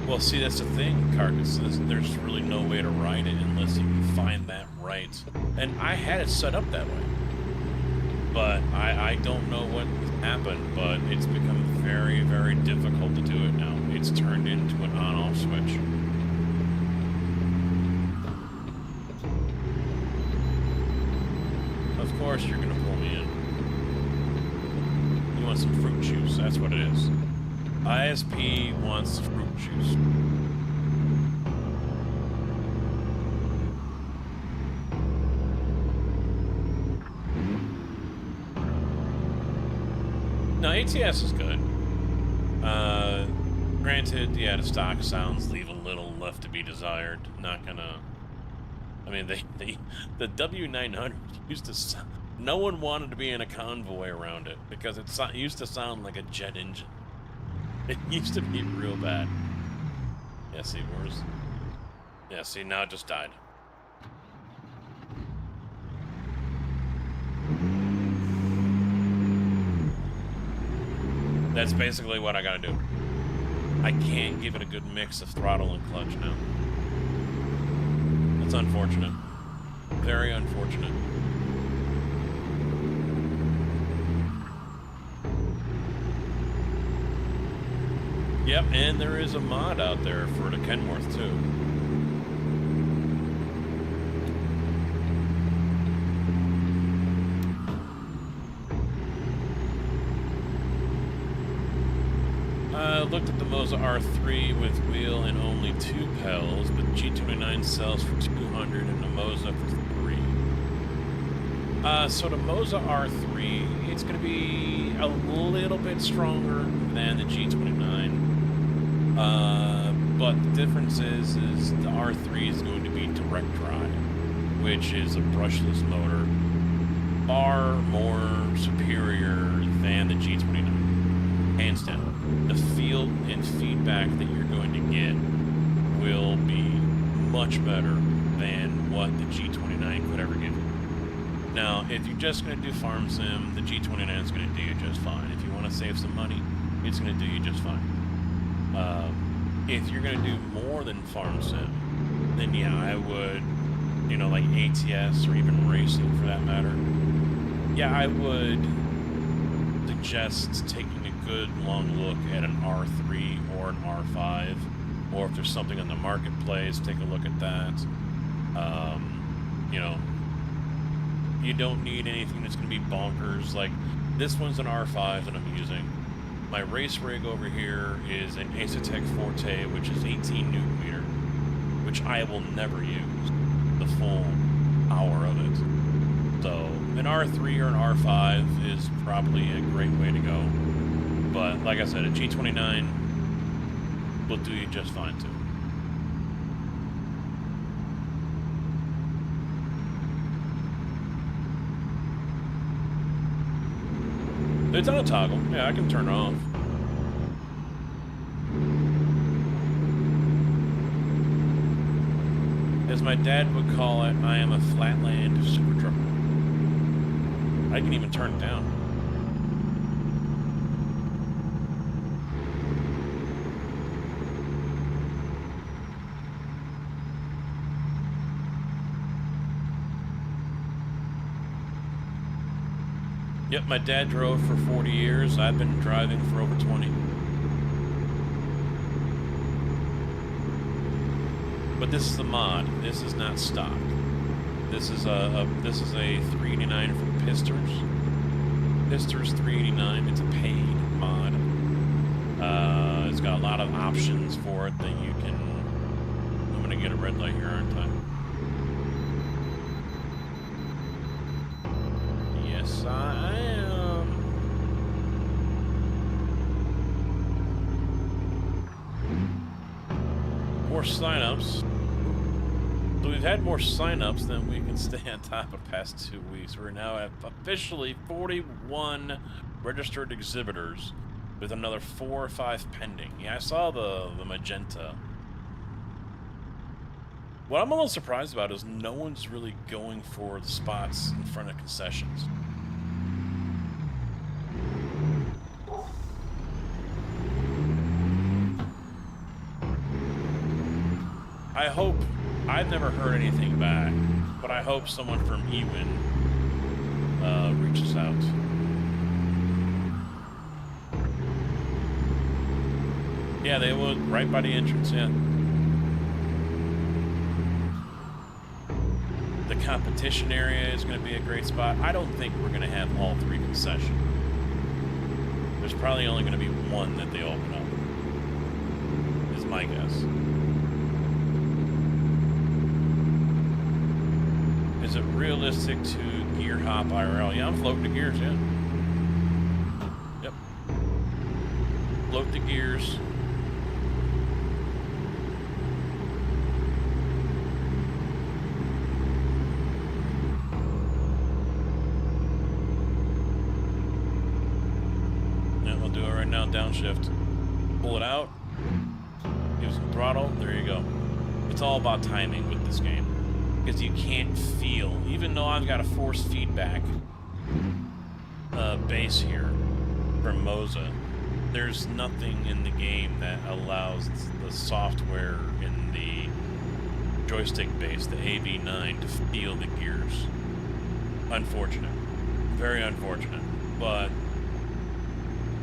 S1: Well, see, that's the thing, Carcass. There's really no way to ride it unless you can find that right. And I had it set up that way. But I don't know what happened, but it's become very, very difficult to do it now. It's turned into an on-off switch. Of course you're gonna pull me in. You want some fruit juice, that's what it is. ISP wants fruit juice. No, ATS is good. Granted, yeah, the stock sounds leave a little left to be desired. Not gonna I mean, the W900 used to. No one wanted to be in a convoy around it because it used to sound like a jet engine. It used to be real bad. Yeah, see, where's... Yeah, see, now it just died. That's basically what I gotta do. I can't give it a good mix of throttle and clutch now. That's unfortunate. Very unfortunate. Yep, and there is a mod out there for the Kenworth, too. I looked at the Moza R3 with wheel and only 2 pels, but G29 sells for 200 and the Moza for 3. So the Moza R3, it's going to be a little bit stronger than the G29. But the difference is the R3 is going to be direct drive, which is a brushless motor, far more superior than the G29, hands down. The feel and feedback that you're going to get will be much better than what the G29 could ever give you. Now, if you're just going to do farm sim, the G29 is going to do you just fine. If you want to save some money, it's going to do you just fine. If you're going to do more than farm sim, then yeah, I would, you know, like ATS or even racing for that matter. Yeah, I would suggest taking a good long look at an R3 or an R5, or if there's something in the marketplace, take a look at that. You know, you don't need anything that's going to be bonkers. Like, this one's an R5 that I'm using. My race rig over here is an Acertec Forte, which is 18 Newton meter, which I will never use the full hour of it. So an R3 or an R5 is probably a great way to go. But like I said, a G29 will do you just fine too. It's on a toggle. Yeah, I can turn it off. As my dad would call it, I am a flatland super trucker. I can even turn it down. Yep, my dad drove for 40 years. I've been driving for over 20. But this is a mod. This is not stock. This is a 389 from Pisters. Pisters 389. It's a paid mod. It's got a lot of options for it that you can. I'm gonna get a red light here, aren't I? Yes, I am. More signups. So we've had more signups than we can stay on top of past 2 weeks. We're now at officially 41 registered exhibitors with another 4 or 5 pending. Yeah, I saw the magenta. What I'm a little surprised about is no one's really going for the spots in front of concessions. I hope, I've never heard anything back, but I hope someone from Ewin reaches out. Yeah, they will, right by the entrance, yeah. The competition area is going to be a great spot. I don't think we're going to have all 3 concessions. There's probably only going to be one that they open up, is my guess. Is it realistic to gear hop IRL? Yeah, I'm floating the gears, yeah. Yep. Float the gears. Yeah, we'll do it right now. Downshift. Pull it out. Give some throttle. There you go. It's all about timing with this game. Because you can't feel, even though I've got a force feedback base here from Moza, there's nothing in the game that allows the software in the joystick base, the AV9, to feel the gears. Unfortunate. Very unfortunate. But,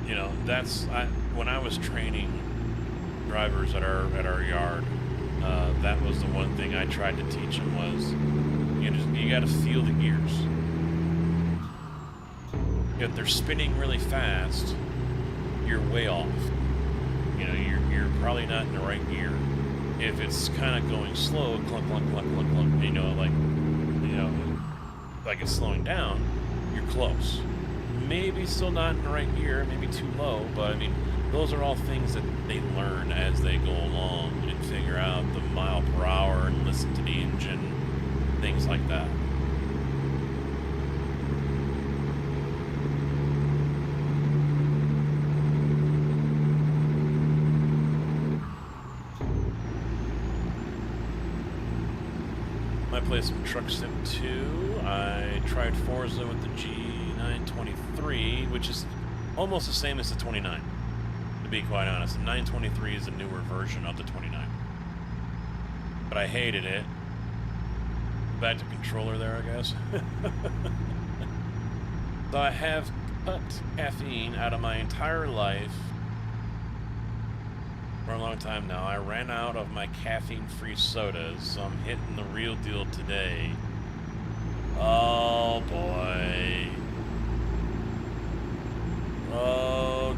S1: you know, that's, when I was training drivers at our yard, that was the one thing I tried to teach them was, you got to feel the gears. If they're spinning really fast, you're way off. You know, you're probably not in the right gear. If it's kind of going slow, clunk, clunk, clunk, clunk, clunk, like it's slowing down, you're close. Maybe still not in the right gear, maybe too low, but I mean, those are all things that they learn as they go along and figure out the mile per hour and listen to the engine, things like that. I played some Truck Sim 2. I tried Forza with the G923, which is almost the same as the 29. To be quite honest, the 923 is a newer version of the 29. But I hated it. Back to controller there, I guess. So I have cut caffeine out of my entire life for a long time now. I ran out of my caffeine-free sodas, so I'm hitting the real deal today. Oh, boy. Oh,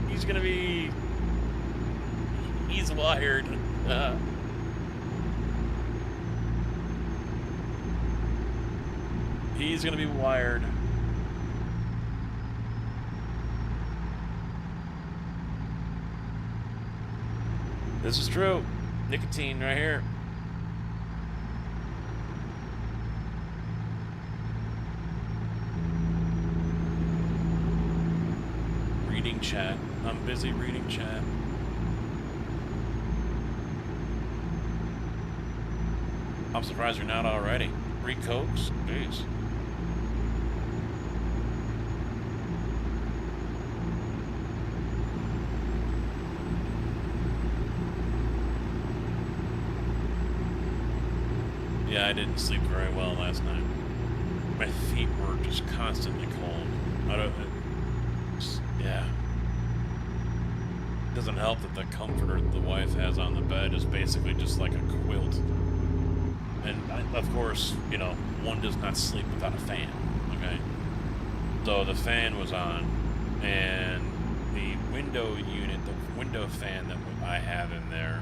S1: he's gonna be... He's wired. He's gonna be wired. This is true. Nicotine right here. Reading chat. I'm busy reading chat. I'm surprised you're not already. 3 Cokes? Jeez. Yeah, I didn't sleep very well last night. My feet were just constantly cold. Yeah. It doesn't help that the comforter the wife has on the bed is basically just like a quilt. And of course, you know, one does not sleep without a fan, okay? So the fan was on, and the window unit, the window fan that I have in there,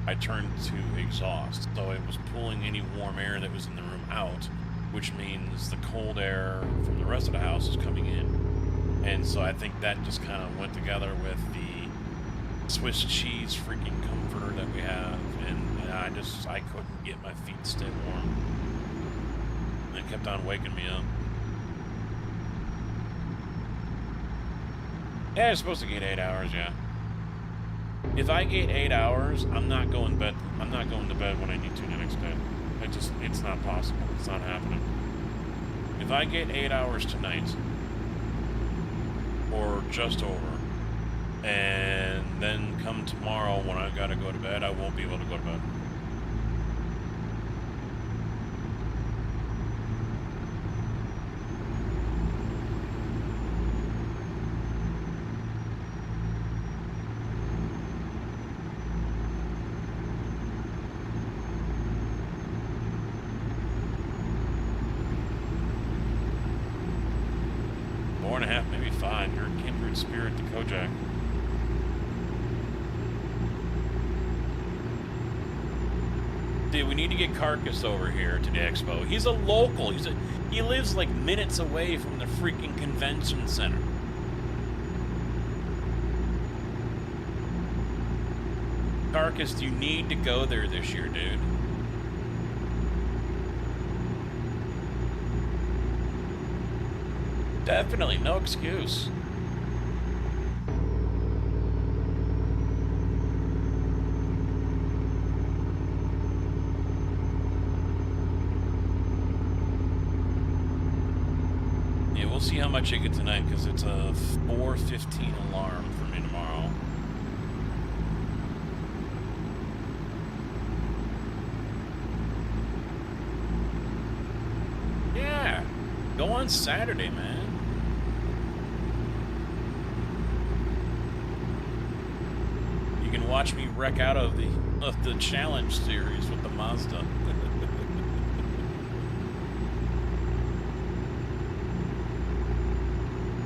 S1: I turned to exhaust, so it was pulling any warm air that was in the room out, which means the cold air from the rest of the house is coming in. And so I think that just kind of went together with the Swiss cheese freaking comforter that we have, and I couldn't get my feet to stay warm. And it kept on waking me up. Yeah, you're supposed to get 8 hours, yeah. If I get 8 hours, I'm not going to bed when I need to the next day. It's not possible. It's not happening. If I get 8 hours tonight, or just over, and then come tomorrow when I gotta go to bed, I won't be able to go to bed. Maybe 5. You're a kindred spirit to Kojak. Dude, we need to get Carcass over here to the expo. He's a local. He lives like minutes away from the freaking convention center. Carcass, you need to go there this year, dude. Definitely, no excuse. Yeah, we'll see how much I get tonight, because it's a 4:15 alarm for me tomorrow. Yeah, go on Saturday, man. You can watch me wreck out of the challenge series with the Mazda.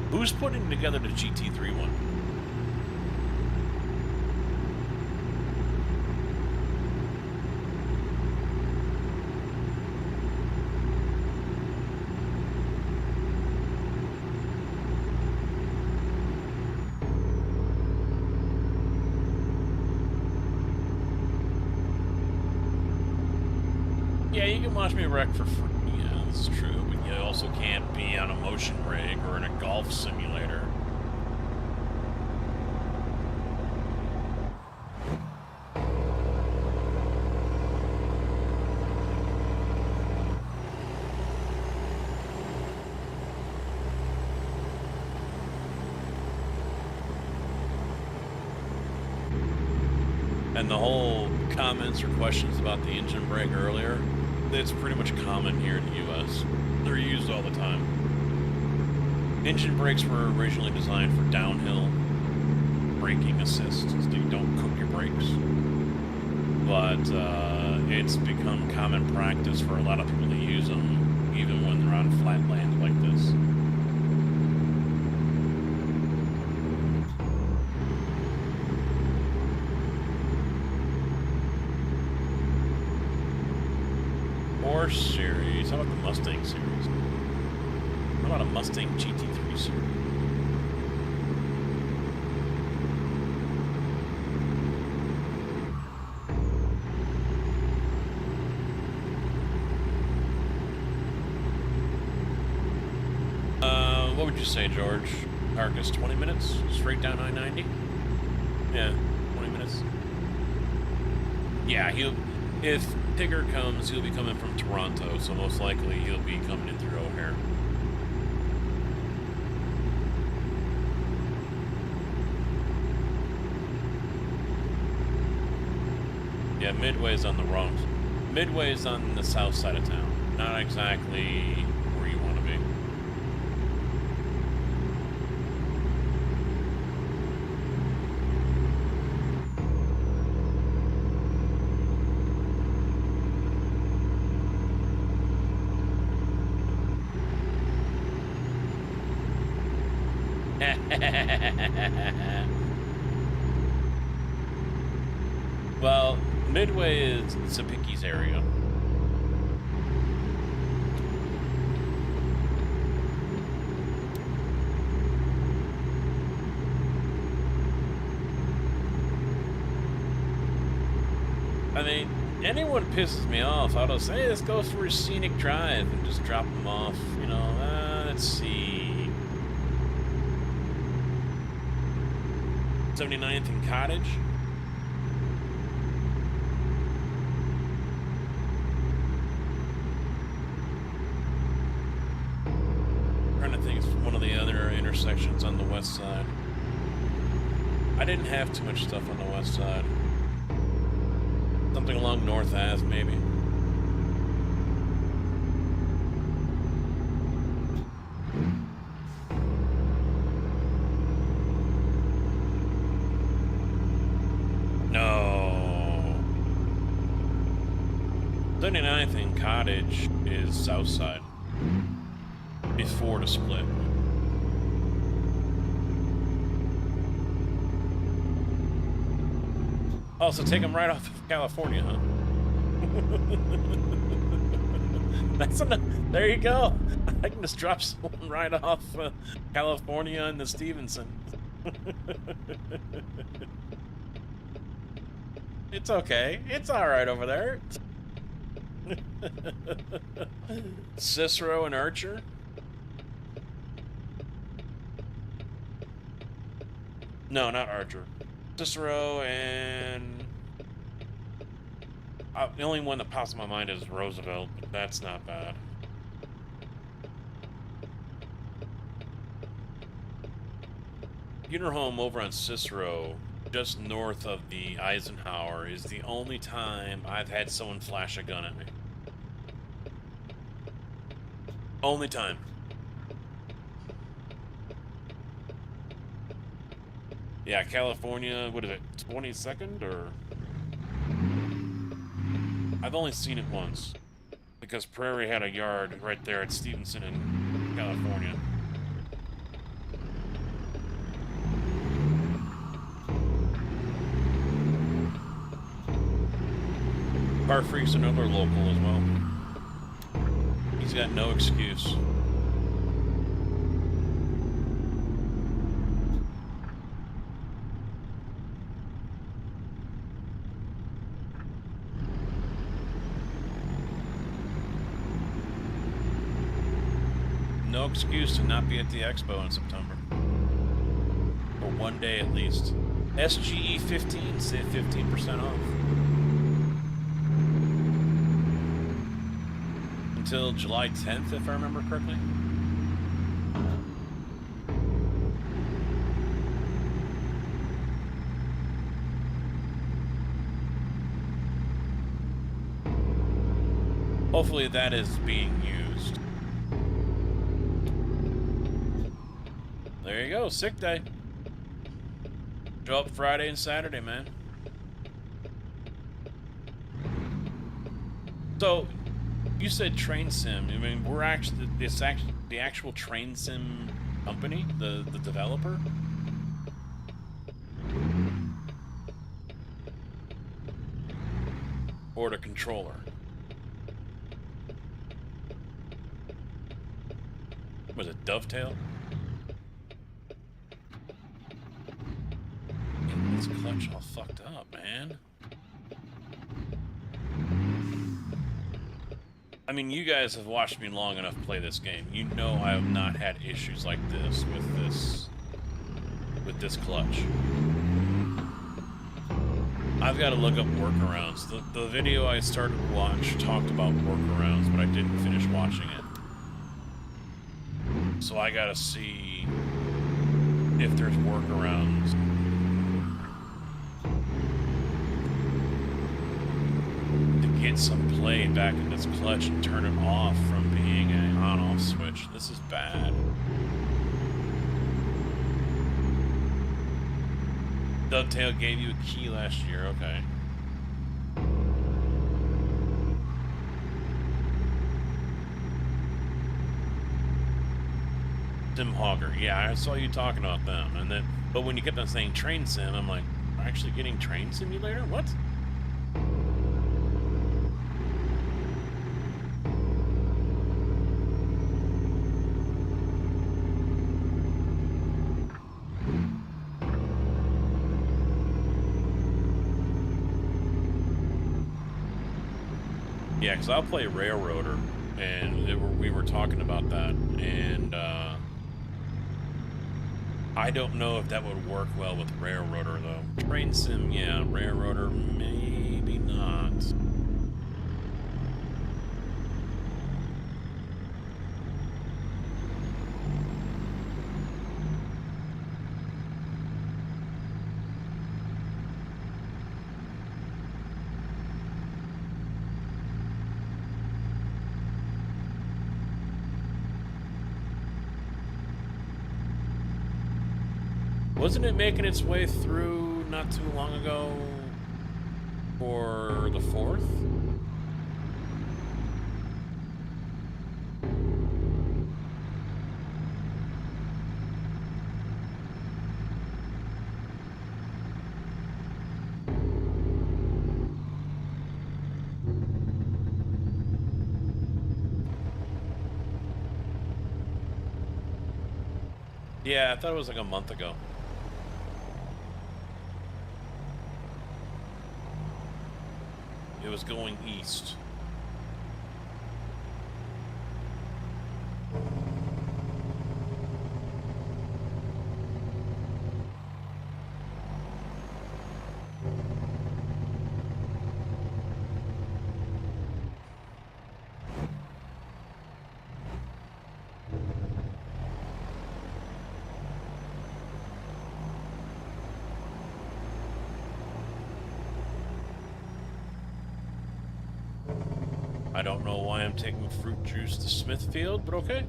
S1: Who's putting together the GT3 one? Yeah, you can watch me wreck for free. Yeah, that's true. But you also can't be on a motion rig or in a golf simulator. And the whole comments or questions about the engine brake earlier, it's pretty much common here in the US. They're used all the time. Engine brakes were originally designed for downhill braking assist, so you don't cook your brakes. But it's become common practice for a lot of people to use them, even when they're on flat land like this. Porsche series. How about the Mustang series? How about a Mustang GT3 series? What would you say, George? Carcass, 20 minutes? Straight down I-90? Yeah, 20 minutes. Yeah, if Tigger comes, he'll be coming from Toronto, so most likely he'll be coming in through O'Hare. Yeah, Midway's on the wrong. Midway's on the south side of town. Not exactly where you want to be. Well, Midway is Zapicki's area. I mean, anyone pisses me off, I'll just say, hey, let's go for a scenic drive and just drop them off, you know, let's see. 79th and Cottage. Trying to think of one of the other intersections on the west side. I didn't have too much stuff on the west side. Something along North Ave, maybe. No. 79th and Cottage is south side. Before the split. Oh, so take them right off of California, huh? That's enough. There you go. I can just drop someone right off California and the Stevenson. It's okay. It's all right over there. Cicero and Archer. No, not Archer. Cicero and... the only one that pops in my mind is Roosevelt, but that's not bad. funeral home over on Cicero, just north of the Eisenhower, is the only time I've had someone flash a gun at me. Only time. Yeah, California, what is it, 22nd, or? I've only seen it once, because Prairie had a yard right there at Stevenson in California. Car Freak's another local as well. He's got no excuse. No excuse to not be at the expo in September. For one day at least. SGE 15, save 15% off. Until July 10th, if I remember correctly. Hopefully that is being used. There you go, sick day. Show up Friday and Saturday, man. So, you said Train Sim. I mean, it's actually the actual Train Sim company, the developer. Or the controller. Was it Dovetail? This clutch all fucked up, man. I mean, you guys have watched me long enough play this game. You know I have not had issues like this with this clutch. I've got to look up workarounds. The video I started to watch talked about workarounds, but I didn't finish watching it. So I gotta see if there's workarounds. To get some play back in this clutch and turn it off from being an on-off switch. This is bad. Dovetail gave you a key last year, okay. Sim Hogger, yeah, I saw you talking about them, and then, but when you kept on saying Train Sim, I'm like, we're actually getting Train Simulator? What? Yeah, because I'll play Railroader, and we were talking about that, and I don't know if that would work well with Railroader, though. Train Sim, yeah. Railroader, maybe not. Wasn't it making its way through not too long ago for the 4th? Yeah, I thought it was like a month ago. It was going east. I don't know why I'm taking fruit juice to Smithfield, but okay.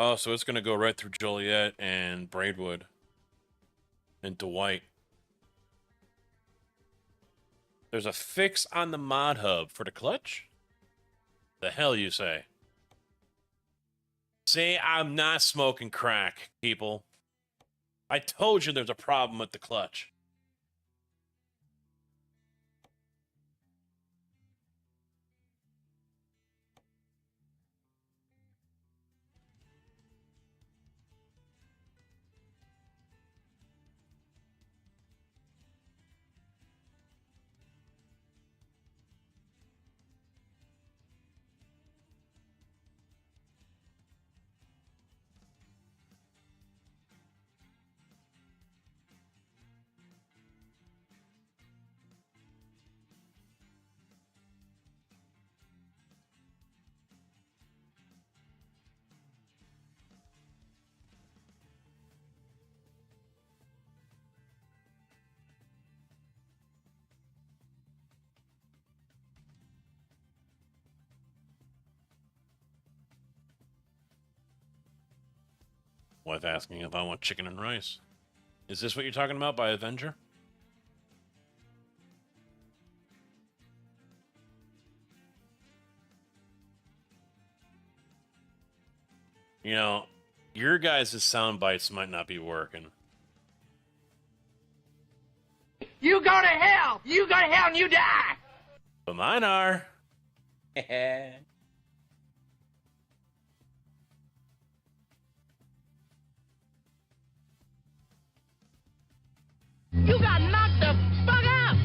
S1: Oh, so it's going to go right through Joliet and Braidwood and Dwight. There's a fix on the mod hub for the clutch? The hell you say? See, I'm not smoking crack, people. I told you there's a problem with the clutch. Wife asking if I want chicken and rice. Is this what you're talking about by Avenger? You know, your guys' sound bites might not be working.
S4: You go to hell! You go to hell and you die!
S1: But mine are.
S4: You got knocked the fuck out!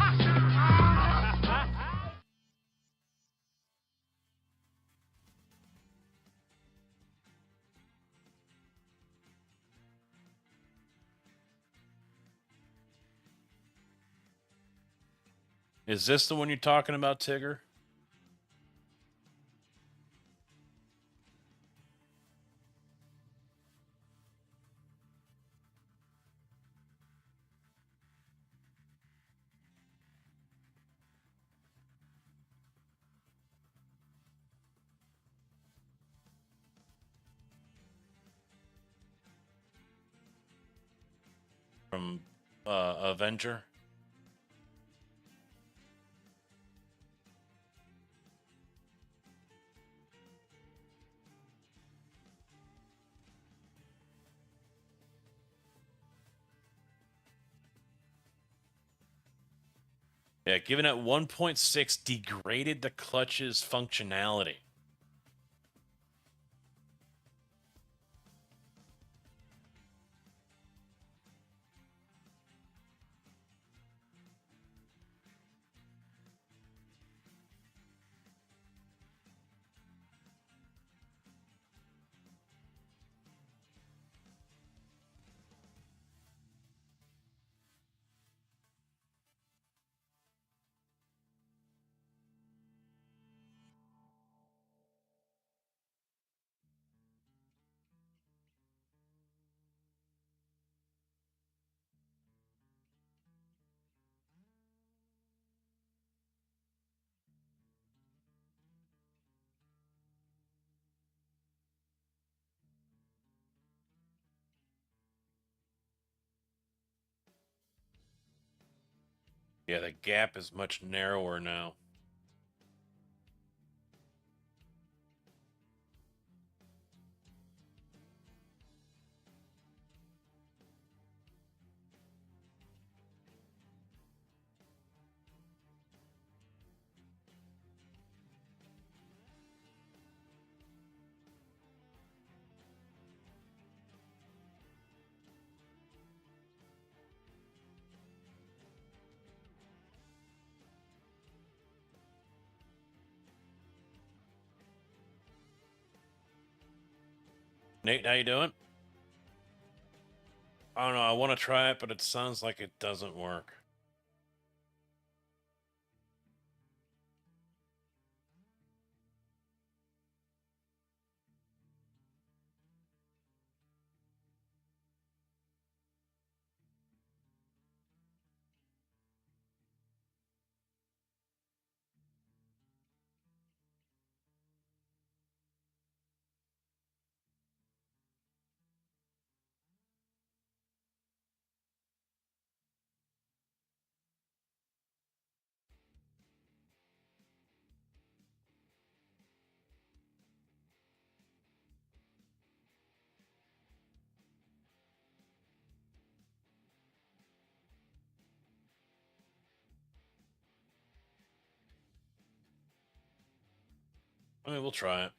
S1: Is this the one you're talking about, Tigger? From Avenger? Yeah, given at 1.6 degraded the clutch's functionality. Yeah, the gap is much narrower now. Nate, how you doing? I don't know. I want to try it, but it sounds like it doesn't work. I mean, we'll try it.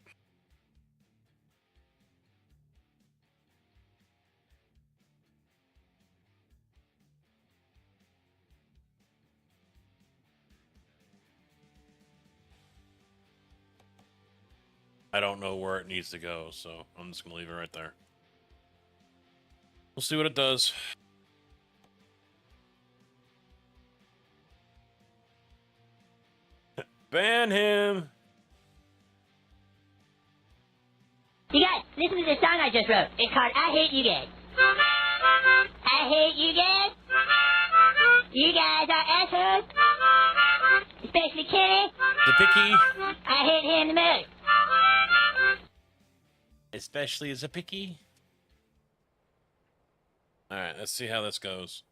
S1: I don't know where it needs to go, so I'm just gonna leave it right there. We'll see what it does. Ban him!
S5: You guys, listen to this song I just wrote. It's called I Hate You Guys. I hate you guys. You guys are assholes. Especially Kenny.
S1: The picky.
S5: I hate him the most.
S1: Especially as a picky. Alright, let's see how this goes.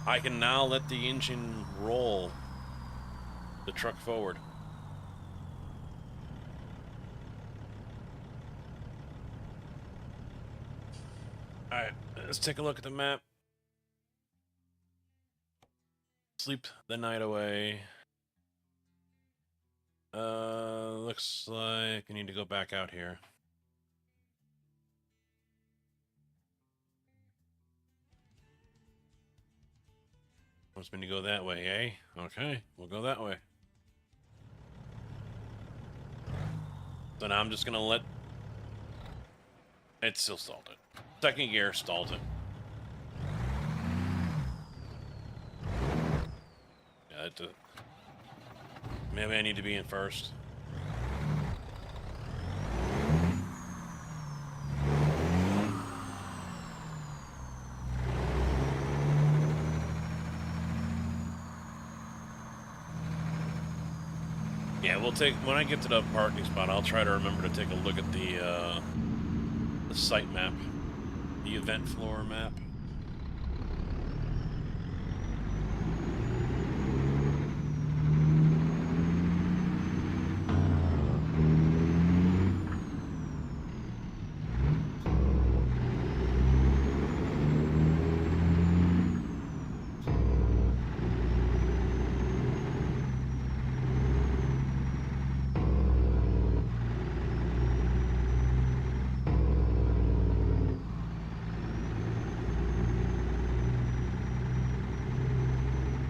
S1: I can now let the engine roll the truck forward. Alright, let's take a look at the map. Sleep the night away. Looks like I need to go back out here. Wants me to go that way, eh? Okay, we'll go that way. So now I'm just gonna let... It still stalled it. Second gear stalled it. Yeah, maybe I need to be in first. Yeah, we'll take... When I get to the parking spot, I'll try to remember to take a look at the site map. The event floor map.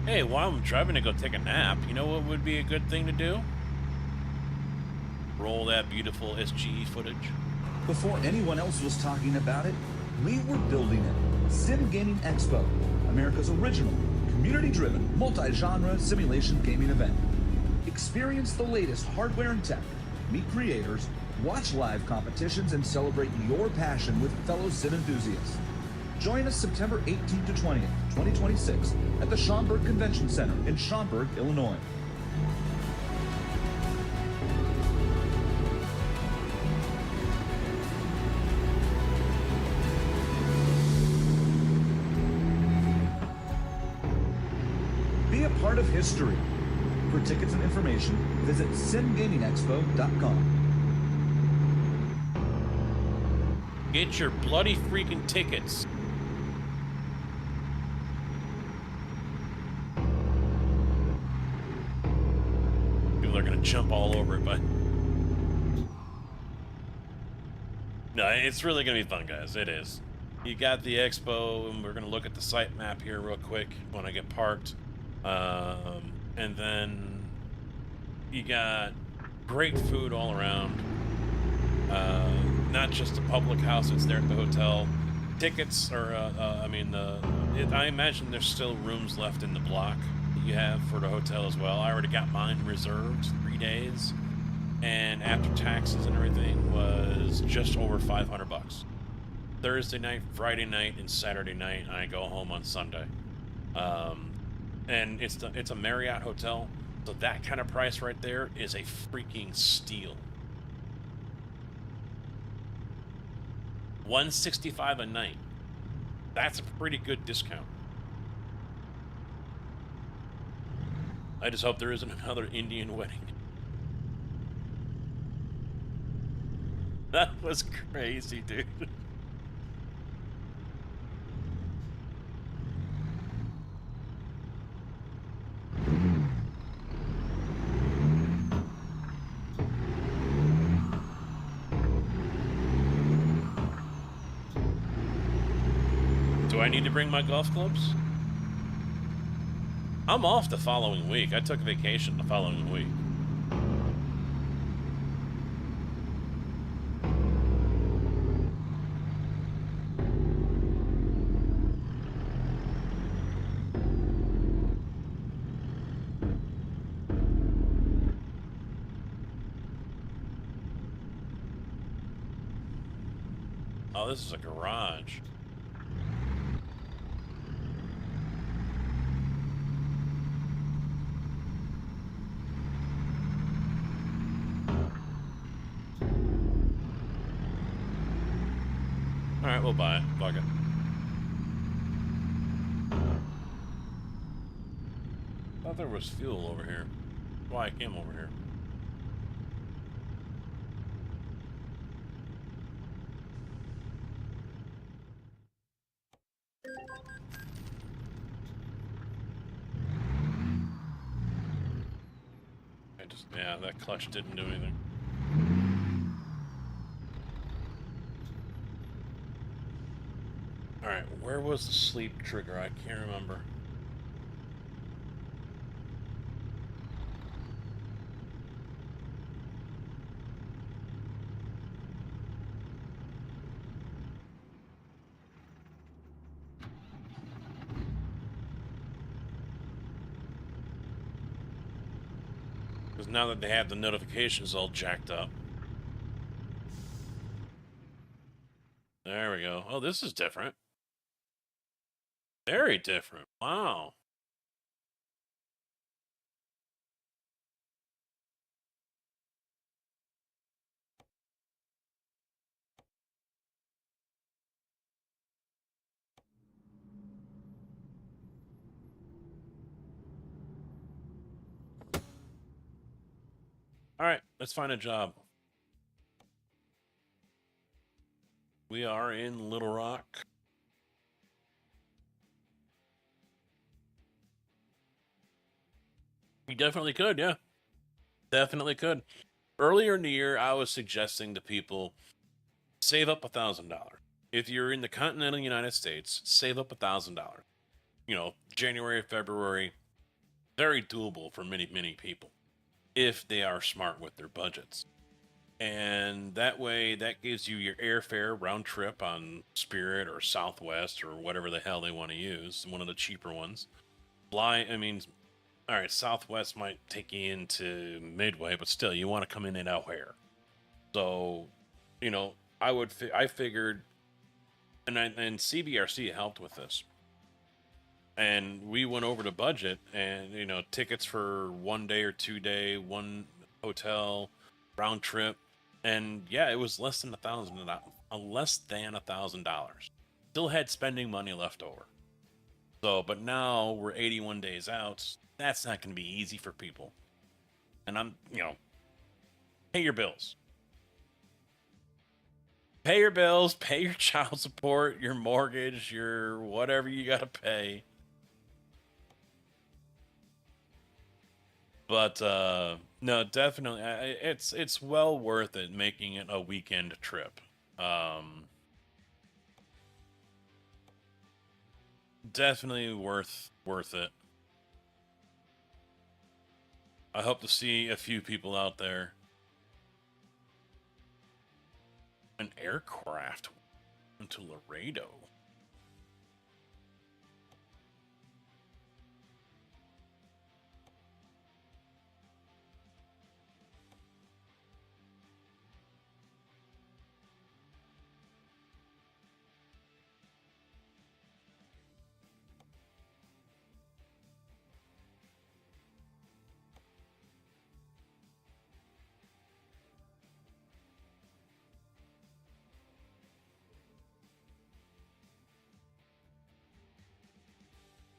S1: Hey, while I'm driving to go take a nap, you know what would be a good thing to do? Roll that beautiful SGE footage.
S3: Before anyone else was talking about it, we were building it. Sim Gaming Expo, America's original, community-driven, multi-genre simulation gaming event. Experience the latest hardware and tech, meet creators, watch live competitions, and celebrate your passion with fellow sim enthusiasts. Join us September 18th to 20th, 2026 at the Schaumburg Convention Center in Schaumburg, Illinois. Be a part of history. For tickets and information, visit simgamingexpo.com.
S1: Get your bloody freaking tickets. People are gonna jump all over it, but no, it's really gonna be fun, guys. It is. you got the expo, and we're gonna look at the site map here real quick when I get parked. And then you got great food all around. Not just the public house that's there at the hotel. Tickets are, I imagine there's still rooms left in the block that you have for the hotel as well. I already got mine reserved 3 days, and after taxes and everything was just over $500. Thursday night, Friday night, and Saturday night. I go home on Sunday. And it's a Marriott hotel, so that kind of price right there is a freaking steal. $165 a night. That's a pretty good discount. I just hope there isn't another Indian wedding. That was crazy, dude. Do I need to bring my golf clubs? I'm off the following week. I took vacation the following week. Oh, this is a garage. Alright, we'll buy it. Fuck it. I thought there was fuel over here. That's why I came over here. Yeah, that clutch didn't do anything. Alright, where was the sleep trigger? I can't remember. Because now that they have the notifications all jacked up. There we go. Oh, this is different. Very different. Wow. Alright, let's find a job. We are in Little Rock. You definitely could, yeah. Definitely could. Earlier in the year, I was suggesting to people, save up $1,000. If you're in the continental United States, save up $1,000. You know, January, February, very doable for many, many people if they are smart with their budgets. And that way, that gives you your airfare round trip on Spirit or Southwest or whatever the hell they want to use, one of the cheaper ones. All right, Southwest might take you into Midway, but still, you want to come in at O'Hare. So, you know, I figured, and CBRC helped with this. And we went over the budget, and you know, tickets for 1 day or 2 day, one hotel, round trip, and yeah, it was less than $1,000. Still had spending money left over. So, but now we're 81 days out. That's not going to be easy for people. And pay your bills. Pay your bills, pay your child support, your mortgage, your whatever you got to pay. But no, definitely, it's well worth it making it a weekend trip. definitely worth it. I hope to see a few people out there. An aircraft into Laredo.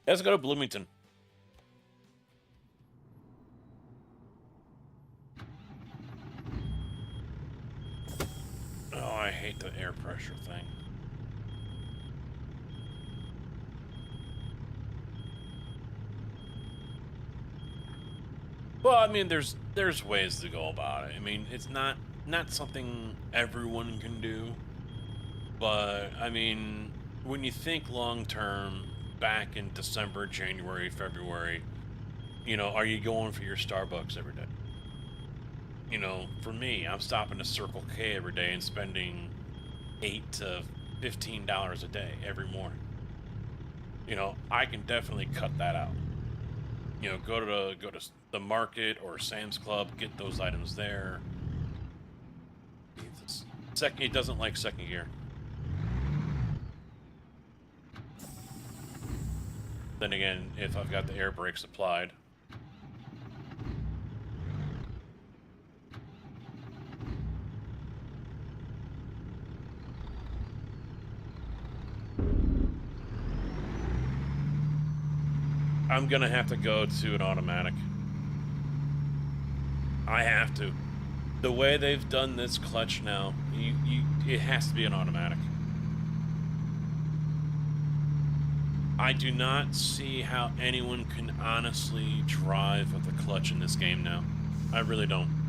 S1: Let's go to Bloomington. Oh, I hate the air pressure thing. Well, I mean, there's ways to go about it. I mean, it's not something everyone can do, but I mean, when you think long term, back in December, January, February, you know, are you going for your Starbucks every day? You know, for me, I'm stopping to Circle K every day and spending $8 to $15 a day every morning. You know, I can definitely cut that out. You know, go to the market or Sam's Club, get those items there. It doesn't like second gear. Then again, if I've got the air brakes applied. I'm gonna have to go to an automatic. I have to. The way they've done this clutch now, it has to be an automatic. I do not see how anyone can honestly drive with a clutch in this game now. I really don't.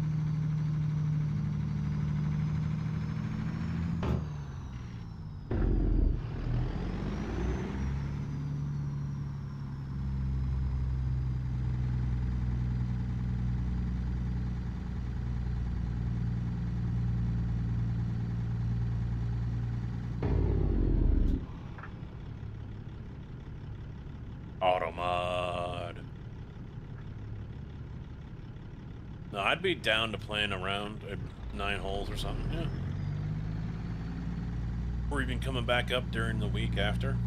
S1: Automod. No, I'd be down to playing around at 9 holes or something, yeah. Or even coming back up during the week after.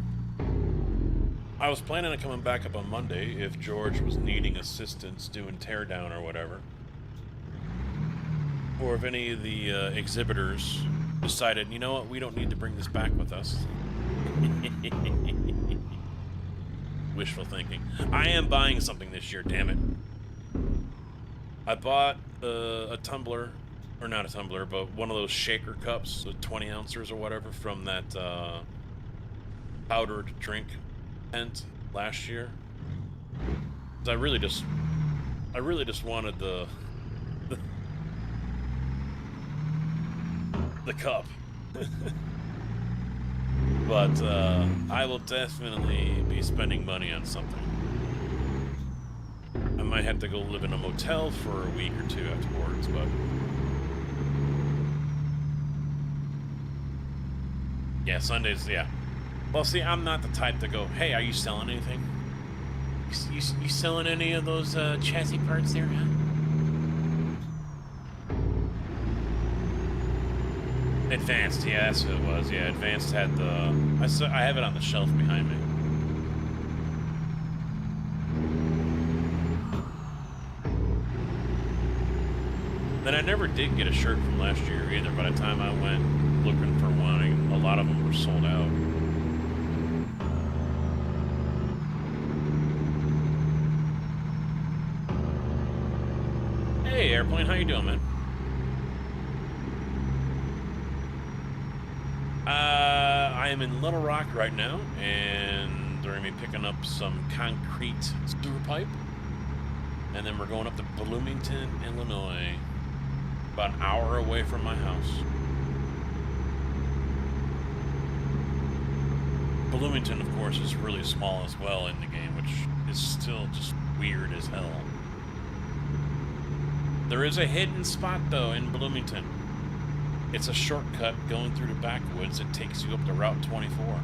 S1: I was planning on coming back up on Monday if George was needing assistance doing teardown or whatever. Or if any of the exhibitors decided, you know what, we don't need to bring this back with us. Wishful thinking. I am buying something this year, damn it. I bought a tumbler, or not a tumbler, but one of those shaker cups, the 20 ounces or whatever, from that powdered drink tent last year. I really just wanted the cup. But I will definitely be spending money on something. I might have to go live in a motel for a week or two afterwards, but yeah, Sundays, yeah. Well, see, I'm not the type to go, hey, are you selling anything? You selling any of those chassis parts there, huh? Advanced, yeah, that's what it was. Yeah, Advanced had the... I have it on the shelf behind me. Then I never did get a shirt from last year either. By the time I went looking for one, a lot of them were sold out. Hey, Airplane, how you doing, man? I am in Little Rock right now, and they're going to be picking up some concrete sewer pipe. And then we're going up to Bloomington, Illinois, about an hour away from my house. Bloomington, of course, is really small as well in the game, which is still just weird as hell. There is a hidden spot, though, in Bloomington. It's a shortcut going through the backwoods that takes you up to Route 24.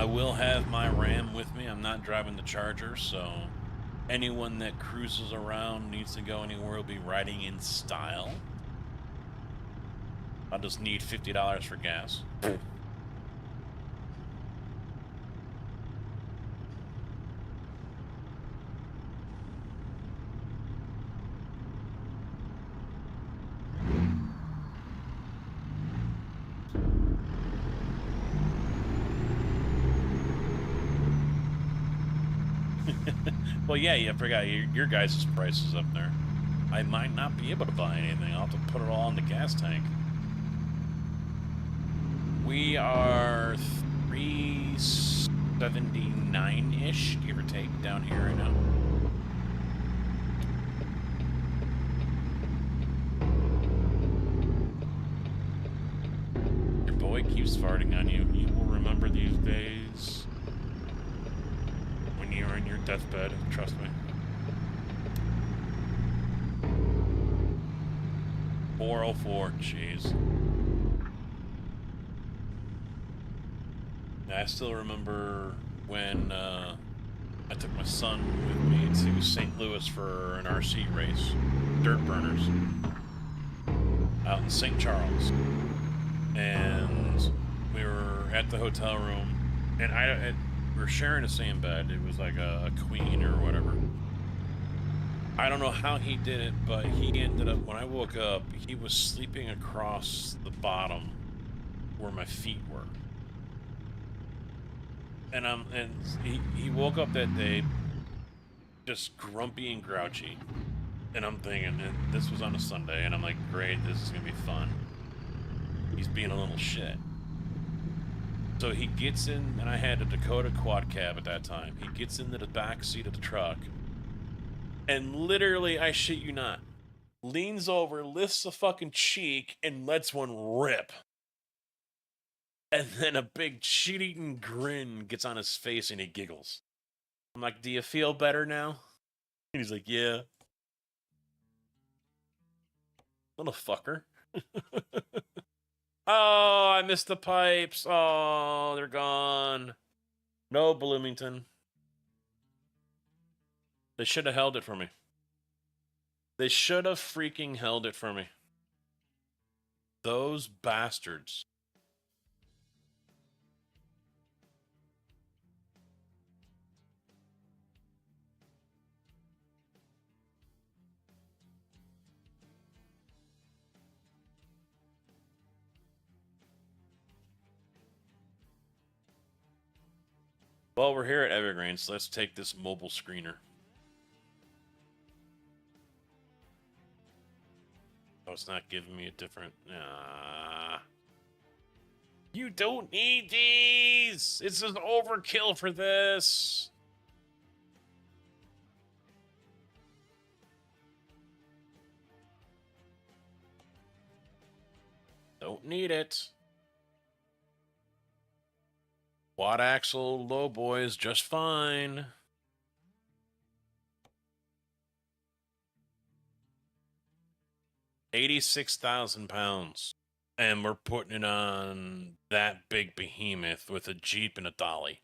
S1: I will have my Ram with me. I'm not driving the Charger, so anyone that cruises around needs to go anywhere will be riding in style. I'll just need $50 for gas. Well, yeah, I forgot your guys' price is up there. I might not be able to buy anything. I'll have to put it all in the gas tank. We are 379-ish, give or take, down here right now. Your boy keeps farting on you. You will remember these days. When you're in your deathbed, trust me. 404, jeez. I still remember when I took my son with me to St. Louis for an RC race, Dirt Burners, out in St. Charles. And we were at the hotel room, and we were sharing the same bed. It was like a queen or whatever. I don't know how he did it, but he ended up, when I woke up, he was sleeping across the bottom where my feet were. And he woke up that day just grumpy and grouchy. And I'm thinking, and this was on a Sunday, and I'm like, great, this is gonna be fun. He's being a little shit. So he gets in, and I had a Dakota quad cab at that time. He gets into the back seat of the truck, and literally, I shit you not, leans over, lifts a fucking cheek, and lets one rip. And then a big shit-eating grin gets on his face, and he giggles. I'm like, do you feel better now? And he's like, yeah. Little fucker. Oh, I missed the pipes. Oh, they're gone. No, Bloomington. They should have held it for me. They should have freaking held it for me. Those bastards. Well, we're here at Evergreen, so let's take this mobile screener. Oh, it's not giving me a different... You don't need these! It's an overkill for this! Don't need it. Quad axle low boy is just fine. £86,000. And we're putting it on that big behemoth with a Jeep and a dolly.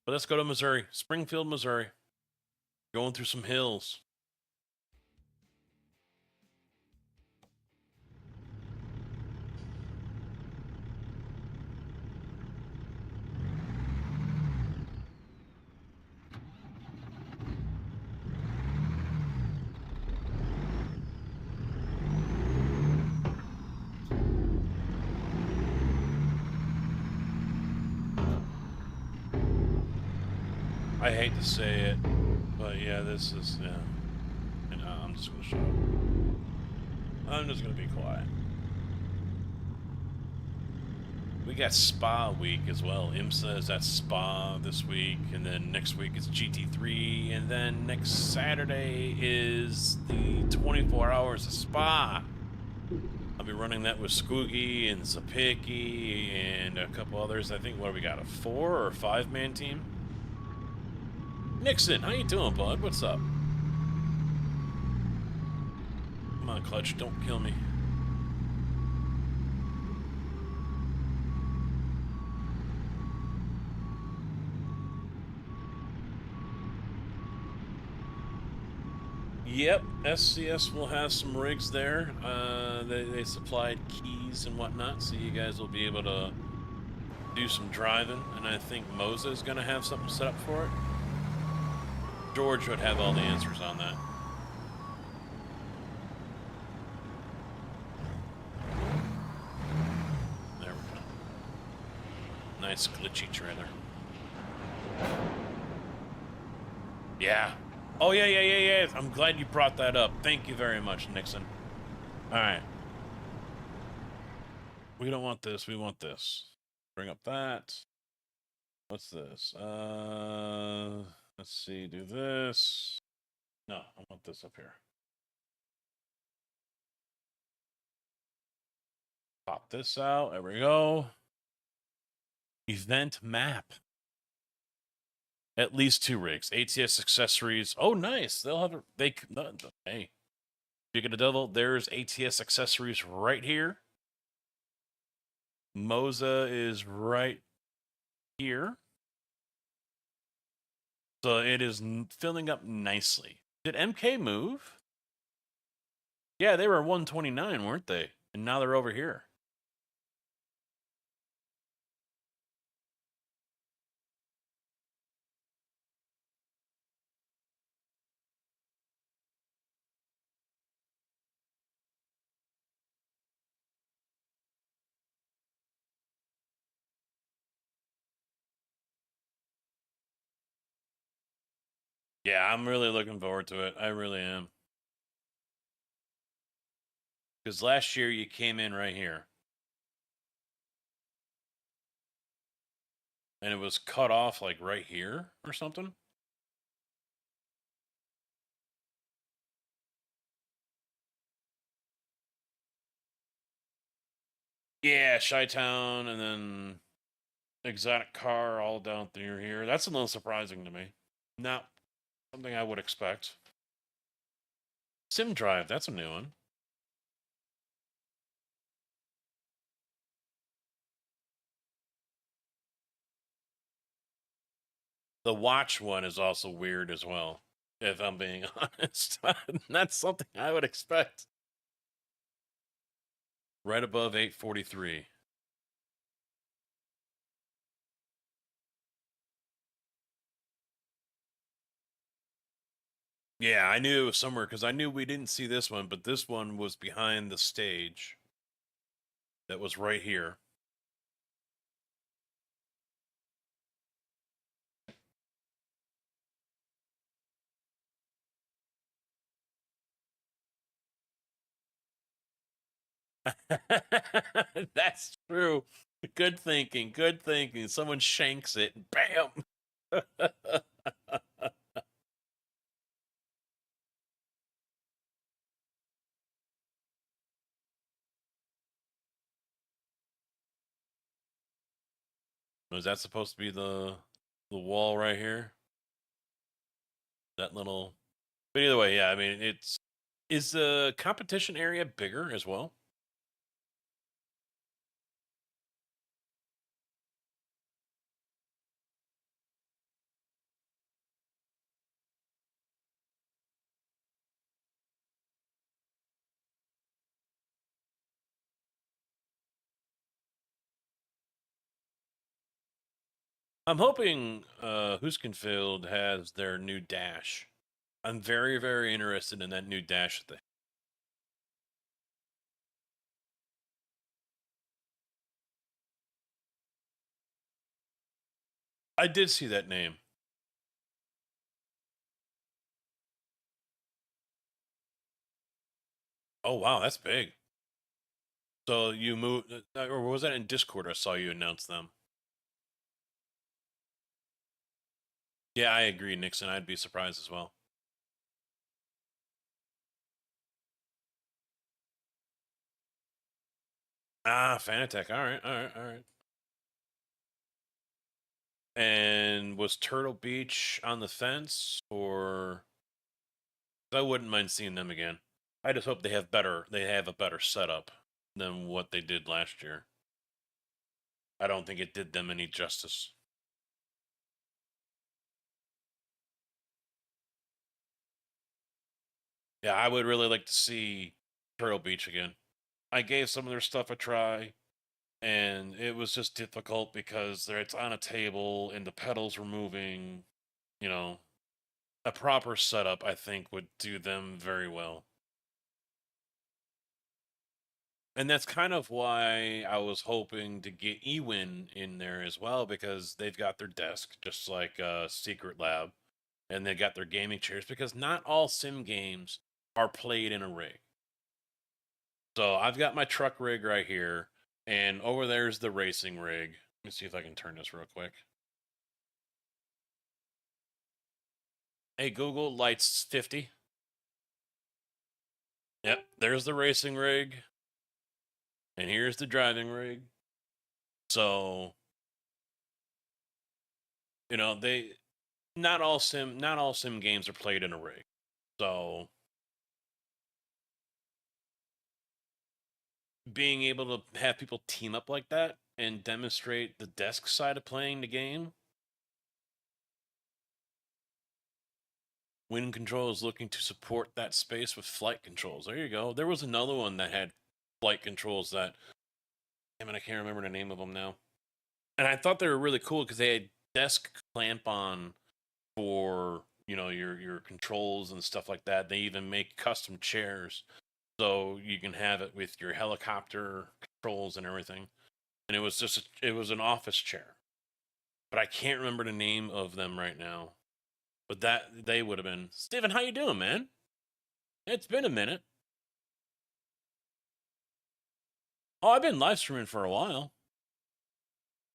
S1: But let's go to Missouri. Springfield, Missouri. Going through some hills. I hate to say it, but yeah, this is, yeah. And I'm just gonna shut up. I'm just gonna be quiet. We got Spa week as well. IMSA is at Spa this week, and then next week is GT3, and then next Saturday is the 24 hours of Spa. I'll be running that with Skoogie and Zapicki and a couple others. I think, what do we got, a 4 or 5-man team? Nixon, how you doing, bud? What's up? Come on, Clutch, don't kill me. Yep, SCS will have some rigs there. They supplied keys and whatnot, so you guys will be able to do some driving. And I think Moza is going to have something set up for it. George would have all the answers on that. There we go. Nice glitchy trailer. Yeah. Oh, yeah. I'm glad you brought that up. Thank you very much, Nixon. All right. We don't want this. We want this. Bring up that. What's this? Let's see. Do this. No, I want this up here. Pop this out. There we go. Event map. At least 2 rigs. ATS accessories. Oh, nice. They'll have hey. You get a devil. There's ATS accessories right here. Moza is right here. So it is filling up nicely. Did MK move? Yeah, they were 129, weren't they? And now they're over here. Yeah, I'm really looking forward to it. I really am. Because last year you came in right here. And it was cut off like right here or something. Yeah, Chi-Town and then exotic car all down through here. That's a little surprising to me. Not something I would expect. Sim Drive, that's a new one. The watch one is also weird as well, if I'm being honest. That's something I would expect. Right above 843. Yeah, I knew it was somewhere because I knew we didn't see this one, but this one was behind the stage. That was right here. That's true. Good thinking. Good thinking. Someone shanks it. Bam. Was that supposed to be the wall right here? That little. But either way, yeah. I mean, is the competition area bigger as well? I'm hoping Huskenfield has their new dash. I'm very, very interested in that new dash thing. I did see that name. Oh wow, that's big. So you moved, or was that in Discord? I saw you announce them. Yeah, I agree, Nixon. I'd be surprised as well. Ah, Fanatec. All right, all right, all right. And was Turtle Beach on the fence, or I wouldn't mind seeing them again. I just hope they have a better setup than what they did last year. I don't think it did them any justice. Yeah, I would really like to see Turtle Beach again. I gave some of their stuff a try, and it was just difficult because it's on a table and the pedals were moving. You know, a proper setup, I think, would do them very well. And that's kind of why I was hoping to get Ewin in there as well, because they've got their desk, just like Secret Lab, and they got their gaming chairs, because not all sim games are played in a rig. So I've got my truck rig right here, and over there's the racing rig. Let me see if I can turn this real quick. Hey, Google, lights 50. Yep, there's the racing rig, and here's the driving rig. So, you know, not all sim games are played in a rig. So being able to have people team up like that and demonstrate the desk side of playing the game. Wind Control is looking to support that space with flight controls. There you go. There was another one that had flight controls that, I mean, I can't remember the name of them now. And I thought they were really cool because they had desk clamp on for, you know, your controls and stuff like that. They even make custom chairs so you can have it with your helicopter controls and everything. And it was just it was an office chair, but I can't remember the name of them right now. But that they would have been. Steven, how you doing, man? It's been a minute. Oh, I've been live streaming for a while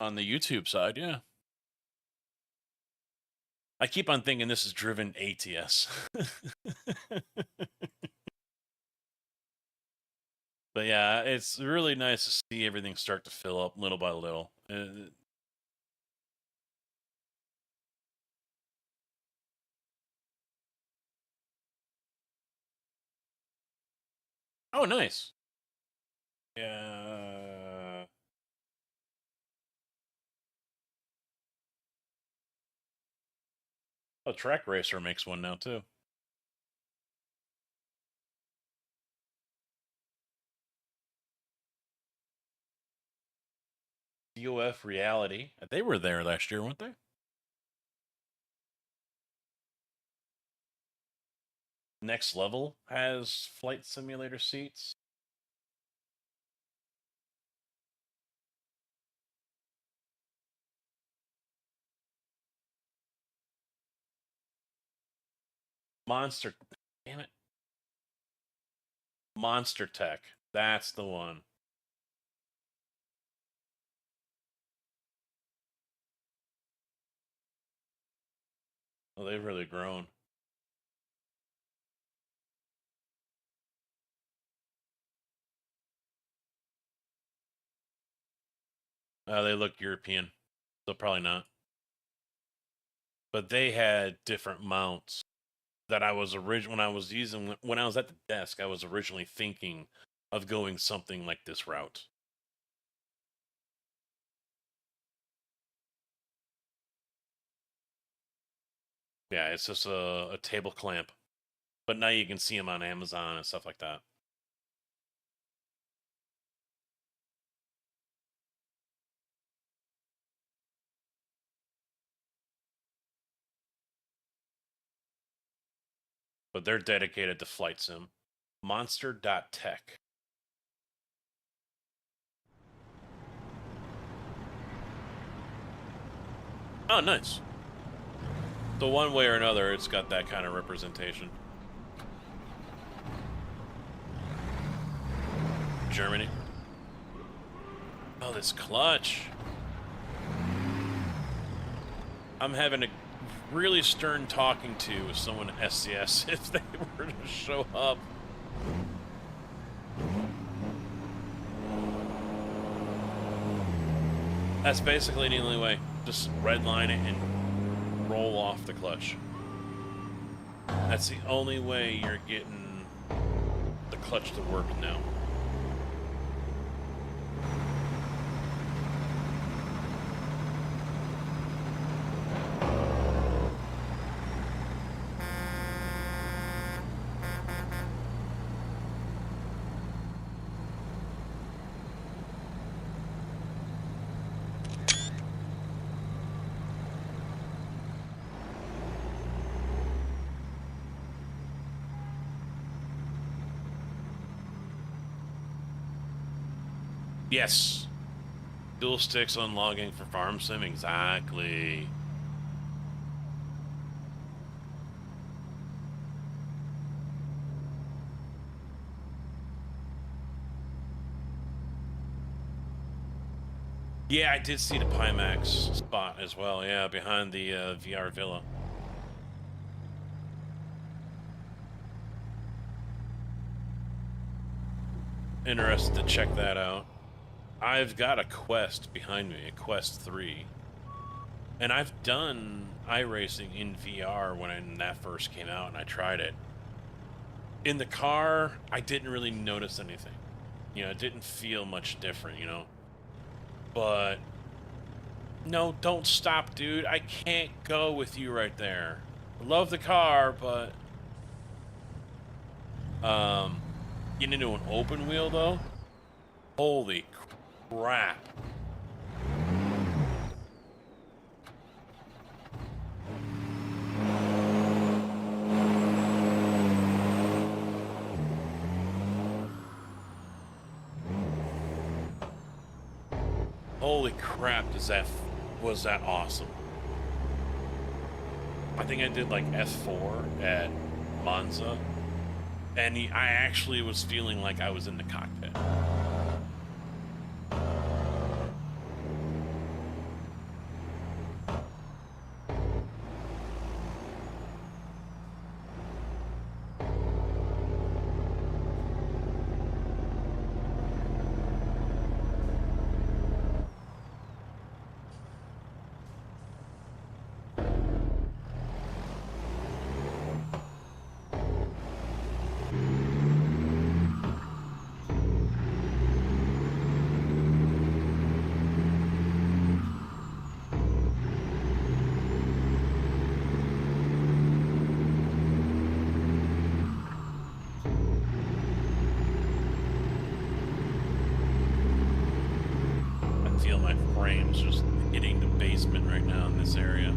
S1: on the YouTube side. Yeah, I keep on thinking this is driven ATS. But yeah, it's really nice to see everything start to fill up little by little. Oh, nice. Yeah. Oh, Track Racer makes one now too. DOF Reality. They were there last year, weren't they? Next Level has flight simulator seats. Monster. Damn it. Monster Tech. That's the one. Oh, they've really grown. They look European, so probably not. But they had different mounts that I was when I was at the desk. I was originally thinking of going something like this route. Yeah, it's just a table clamp, but now you can see them on Amazon and stuff like that. But they're dedicated to flight sim. Monster.tech. Oh, nice. So one way or another, it's got that kind of representation. Germany. Oh, this clutch. I'm having a really stern talking to with someone at SCS if they were to show up. That's basically the only way. Just redline it and roll off the clutch. That's the only way you're getting the clutch to work now. Yes. Dual sticks on logging for farm sim, exactly. Yeah, I did see the Pimax spot as well, yeah, behind the VR Villa. Interested to check that out. I've got a Quest behind me, a Quest 3. And I've done iRacing in VR when that first came out and I tried it. In the car, I didn't really notice anything. You know, it didn't feel much different, you know. But, no, don't stop, dude. I can't go with you right there. I love the car, but... getting into an open wheel, though? Holy crap. Holy crap, was that awesome. I think I did like F4 at Monza, and I actually was feeling like I was in the cockpit. Just hitting the basement right now in this area.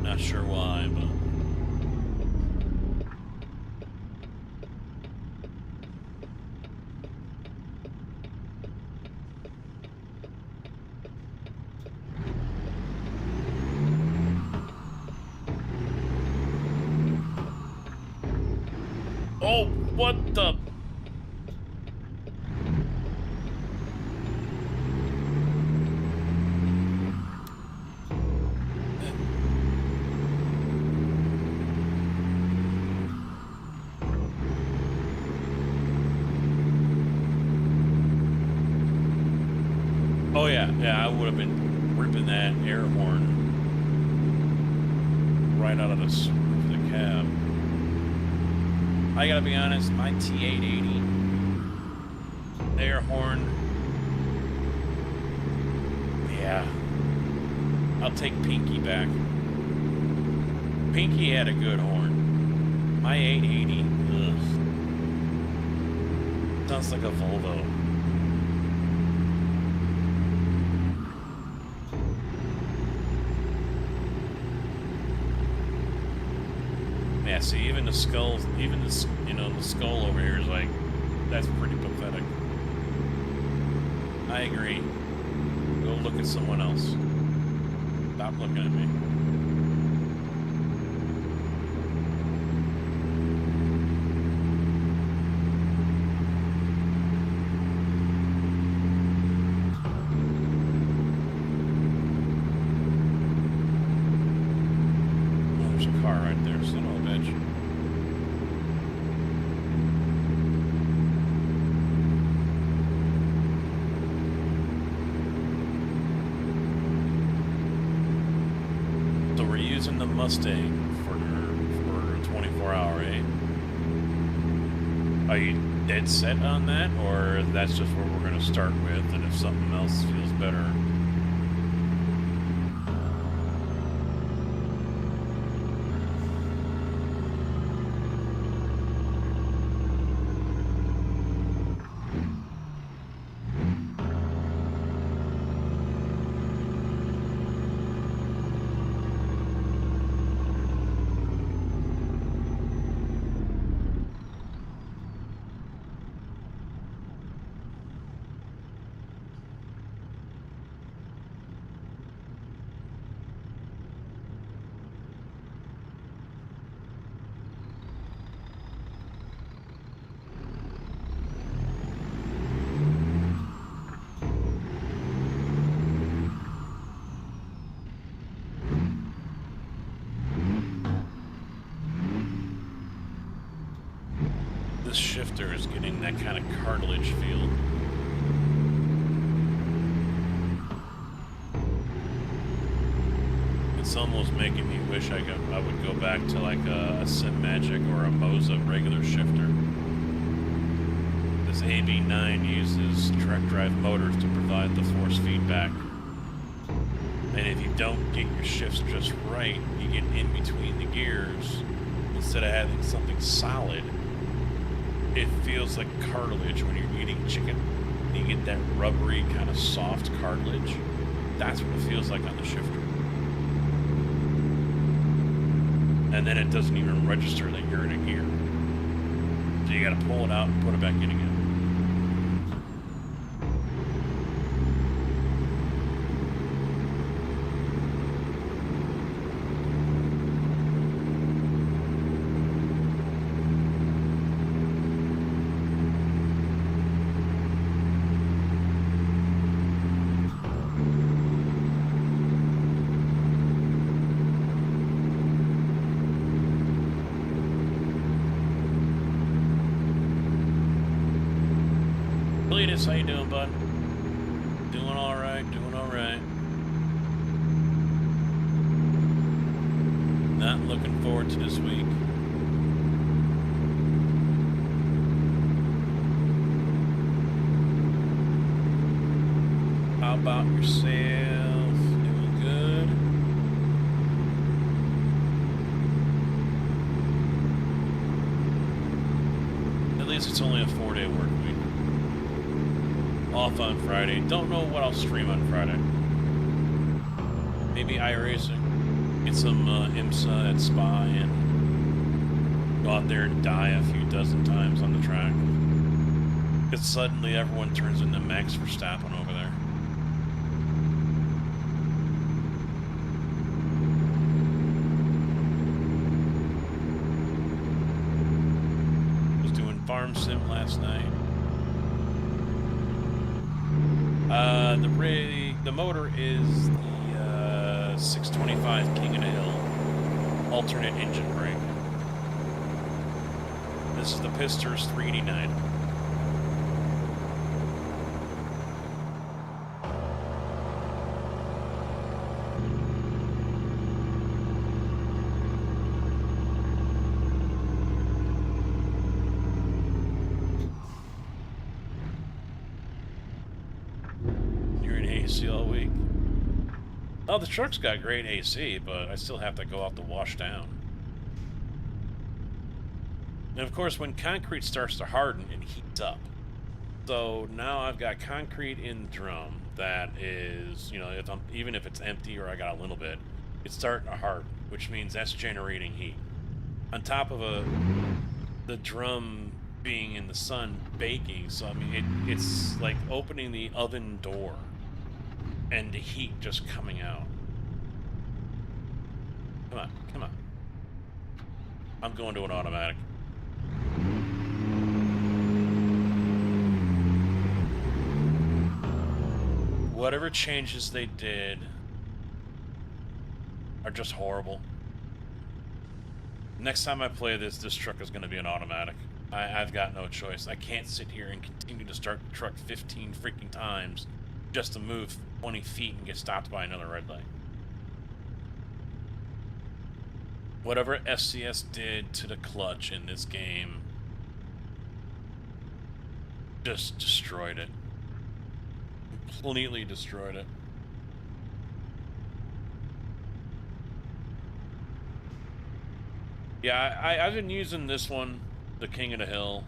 S1: Not sure why, but... Oh, what the... Oh yeah, I would have been ripping that air horn right out of the roof of the cab. I gotta be honest, my T880 air horn, yeah, I'll take Pinky back. Pinky had a good horn. My 880, ugh, sounds like a Volvo. Yeah, see, even the skull, even the, you know, the skull over here is like, that's pretty pathetic. I agree. Go look at someone else. Stop looking at me. son of a bitch. So we're using the Mustang for 24 hour, eh? Are you dead set on that, or that's just what we're going to start with, and if something else feels better? This shifter is getting that kind of cartilage feel. It's almost making me wish I would go back to like a Sim Magic or a Moza regular shifter. This AB9 uses direct drive motors to provide the force feedback. And if you don't get your shifts just right, you get in between the gears, instead of having something solid, it feels like cartilage when you're eating chicken. You get that rubbery, kind of soft cartilage. That's what it feels like on the shifter. And then it doesn't even register that you're in a gear. So you gotta pull it out and put it back in again. Cletus, how you doing, bud? Doing all right, doing all right. Not looking forward to this week. How about yourself? Doing good? At least it's only a 4-day work week. Off on Friday. Don't know what I'll stream on Friday. Maybe iRacing. Get some IMSA at Spa and go out there and die a few dozen times on the track. Because suddenly everyone turns into Max Verstappen over there. Was doing Farm Sim last night. The motor is the 625 King of the Hill alternate engine brake. This is the Pisters 389. AC all week. Oh, the truck's got great AC, but I still have to go out to wash down. And of course, when concrete starts to harden, it heats up. So now I've got concrete in the drum that is, you know, even if it's empty or I got a little bit, it's starting to harden, which means that's generating heat. On top of the drum being in the sun baking, so I mean, it's like opening the oven door. And the heat just coming out. Come on, come on. I'm going to an automatic. Whatever changes they did are just horrible. Next time I play this truck is going to be an automatic. I've got no choice. I can't sit here and continue to start the truck 15 freaking times just to move 20 feet and get stopped by another red light. Whatever SCS did to the clutch in this game just destroyed it. Completely destroyed it. Yeah, I've been using this one, the King of the Hill,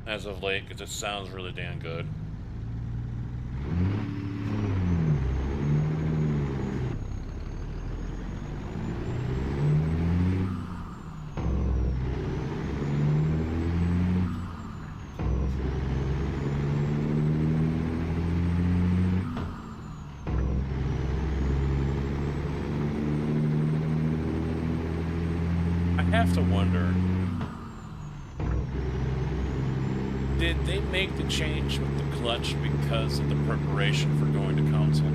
S1: as of late, because it sounds really damn good. I have to wonder, did they make the change with the clutch because of the preparation for going to council?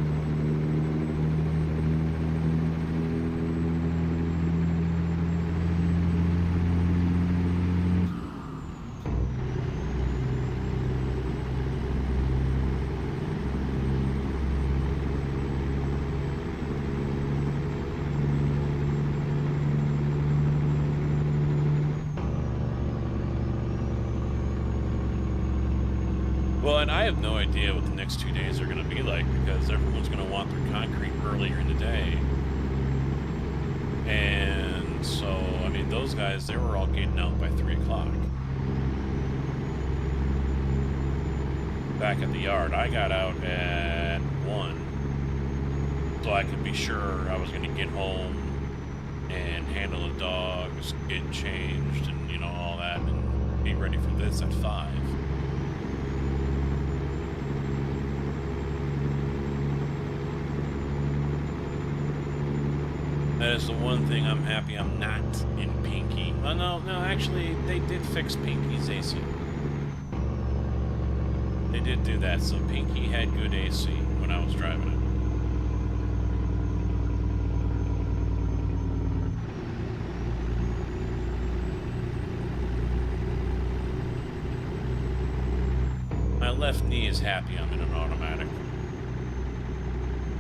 S1: Well, and I have no idea what the next 2 days are going to be like, because everyone's going to want their concrete earlier in the day. And so, I mean, those guys, they were all getting out by 3 o'clock. Back at the yard, I got out at 1. So I could be sure I was going to get home and handle the dogs, get changed, and, you know, all that, and be ready for this at 5. That is the one thing I'm happy I'm not in Pinky. Well, no, actually, they did fix Pinky's AC. They did do that, so Pinky had good AC when I was driving it. My left knee is happy I'm in an automatic.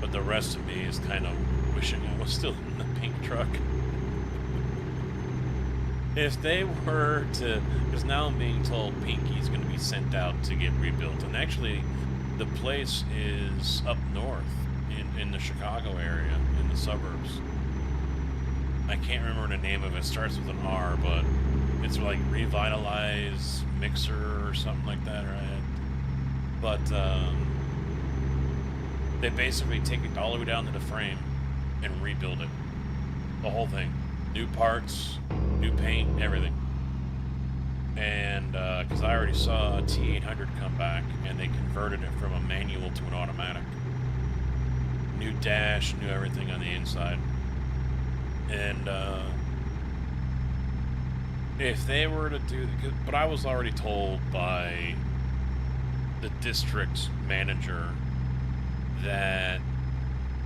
S1: But the rest of me is kind of wishing I was still in the pink truck. If they were to, because now I'm being told Pinky's going to be sent out to get rebuilt, and actually the place is up north in the Chicago area, in the suburbs. I can't remember the name of it. It starts with an R, but it's like Revitalize Mixer or something like that, right? But they basically take it all the way down to the frame and rebuild it. The whole thing. New parts, new paint, everything. And, because I already saw a T800 come back, and they converted it from a manual to an automatic. New dash, new everything on the inside. And, if they were to do... But I was already told by the district manager that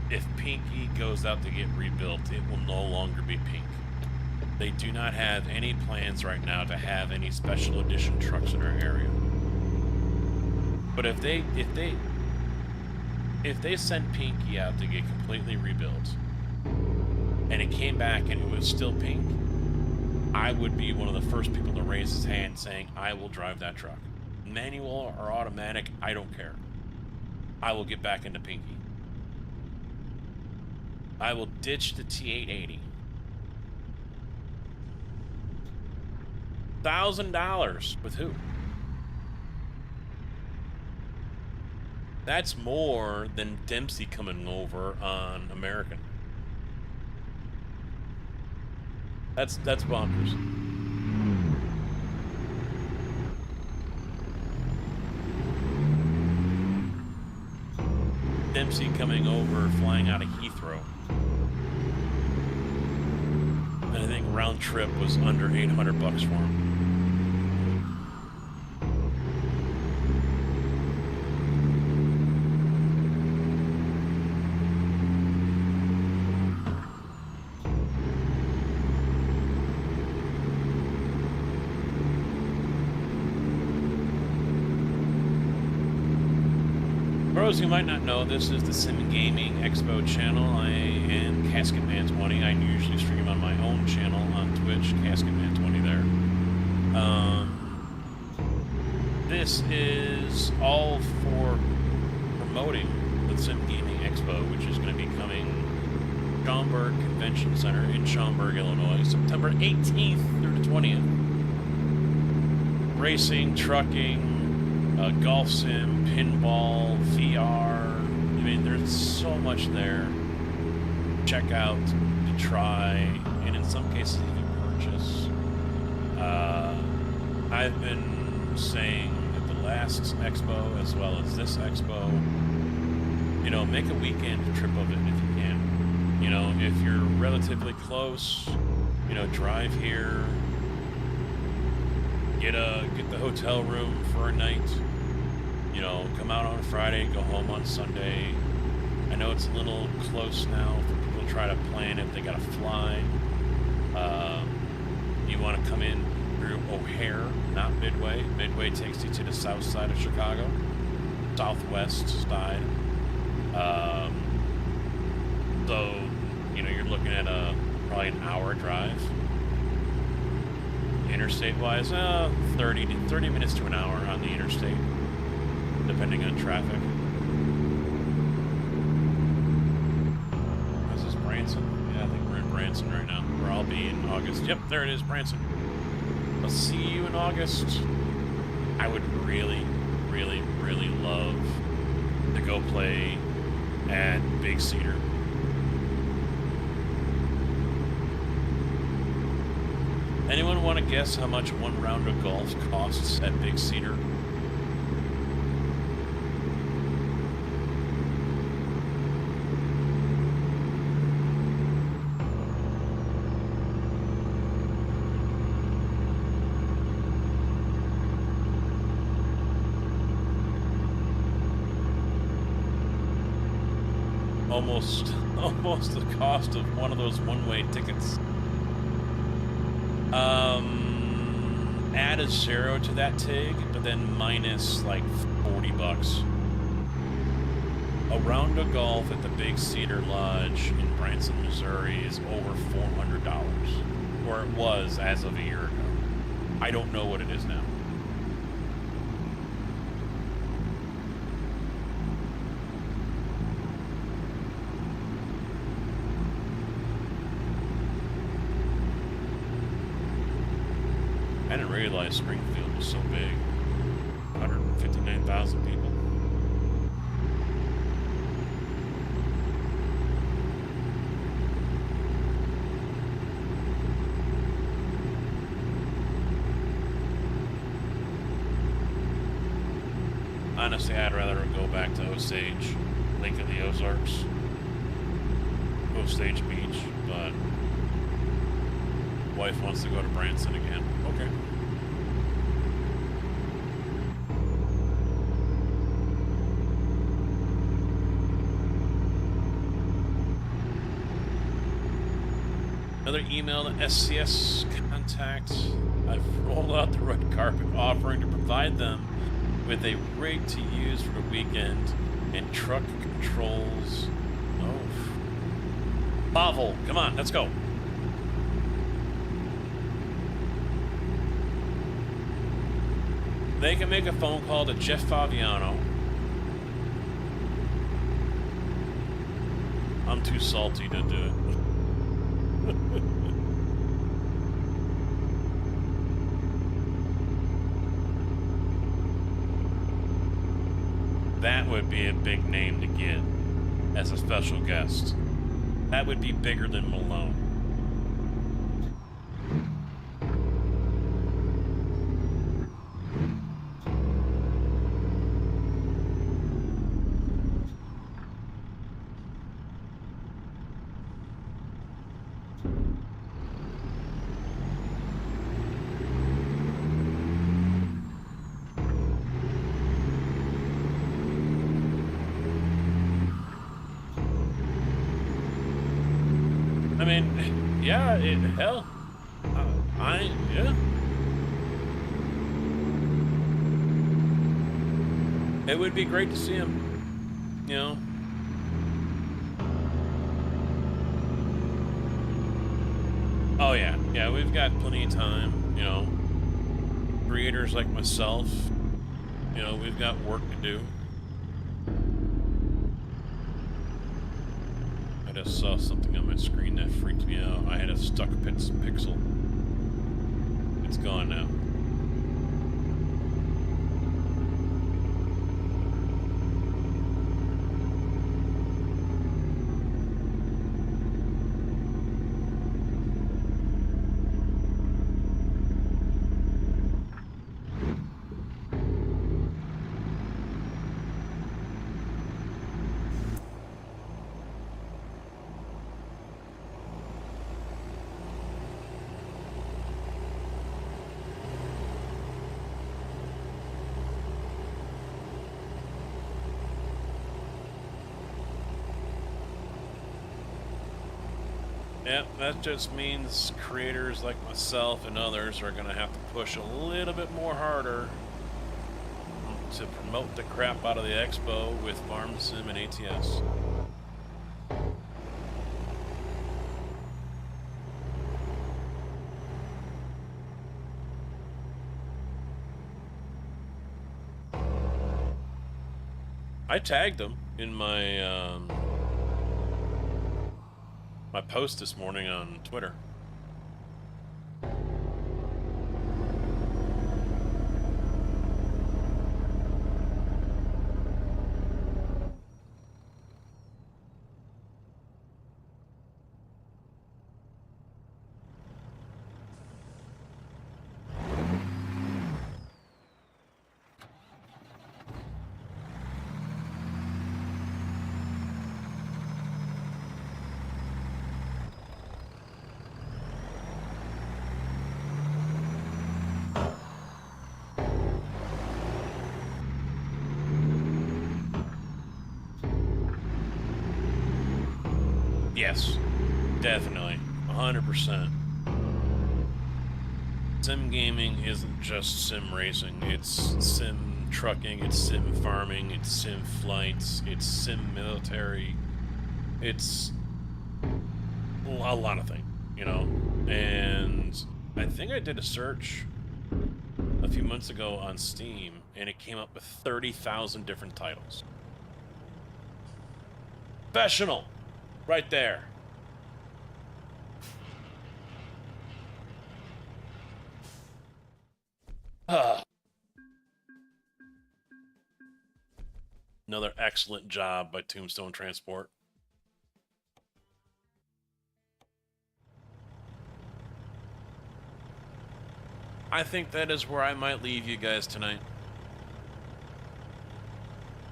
S1: if Pinky goes out to get rebuilt, it will no longer be pink. They do not have any plans right now to have any special edition trucks in our area. But if they sent Pinky out to get completely rebuilt, and it came back and it was still pink, I would be one of the first people to raise his hand saying, I will drive that truck. Manual or automatic, I don't care. I will get back into Pinky. I will ditch the T880. $1,000 with who? That's more than Dempsey coming over on American. That's bonkers. Dempsey coming over, flying out of Heathrow. And I think round trip was under $800 for him. those who might not know, this is the Sim Gaming Expo channel. I am CasketMan20. I usually stream on my own channel on Twitch, CasketMan20 there. This is all for promoting the Sim Gaming Expo, which is going to be coming Schaumburg Convention Center in Schaumburg, Illinois, September 18th through the 20th. Racing, trucking, golf sim, pinball, VR. I mean, there's so much there. Check out, to try, and in some cases even purchase. I've been saying at the last expo as well as this expo, you know, make a weekend trip of it if you can. You know, if you're relatively close, you know, drive here, get the hotel room for a night, you know, come out on Friday, go home on Sunday. I know it's a little close now for people to try to plan if they gotta fly. You want to come in through O'Hare, not Midway. Midway takes you to the south side of Chicago, southwest side. So, you know, you're looking at probably an hour drive. Interstate-wise, 30 minutes to an hour on the interstate, depending on traffic. Is this Branson? Yeah, I think we're in Branson right now, where I'll be in August. Yep, there it is, Branson. I'll see you in August. I would really, really, really love to go play at Big Cedar. Anyone want to guess how much one round of golf costs at Big Cedar? Almost the cost of one of those one-way tickets. Add a zero to that TIG, but then minus like $40. A round of golf at the Big Cedar Lodge in Branson, Missouri is over $400, or it was as of a year ago. I don't know what it is now. I didn't realize Springfield was so big. 159,000 people. Honestly, I'd rather go back to Osage, Lake of the Ozarks, Osage Beach, but wife wants to go to Branson again. Okay. Another email to SCS contact. I've rolled out the red carpet offering to provide them with a rig to use for the weekend and truck controls. Oh. Pavel, come on, let's go. They can make a phone call to Jeff Faviano. I'm too salty to do it. That would be a big name to get as a special guest. That would be bigger than Malone. I mean, yeah, hell, yeah. It would be great to see him. you know. Oh yeah, yeah, we've got plenty of time, you know. Creators like myself, you know, we've got work to do. I just saw something on my screen that freaked me out. I had a stuck pixel. It's gone now. Yeah, that just means creators like myself and others are going to have to push a little bit more harder to promote the crap out of the expo with Farm Sim and ATS. I tagged them in my my post this morning on Twitter. Yes, definitely, 100%. Sim gaming isn't just sim racing, it's sim trucking, it's sim farming, it's sim flights, it's sim military, it's a lot of things, you know. And I think I did a search a few months ago on Steam, and it came up with 30,000 different titles. Professional! Right there. Another excellent job by Tombstone Transport. I think that is where I might leave you guys tonight.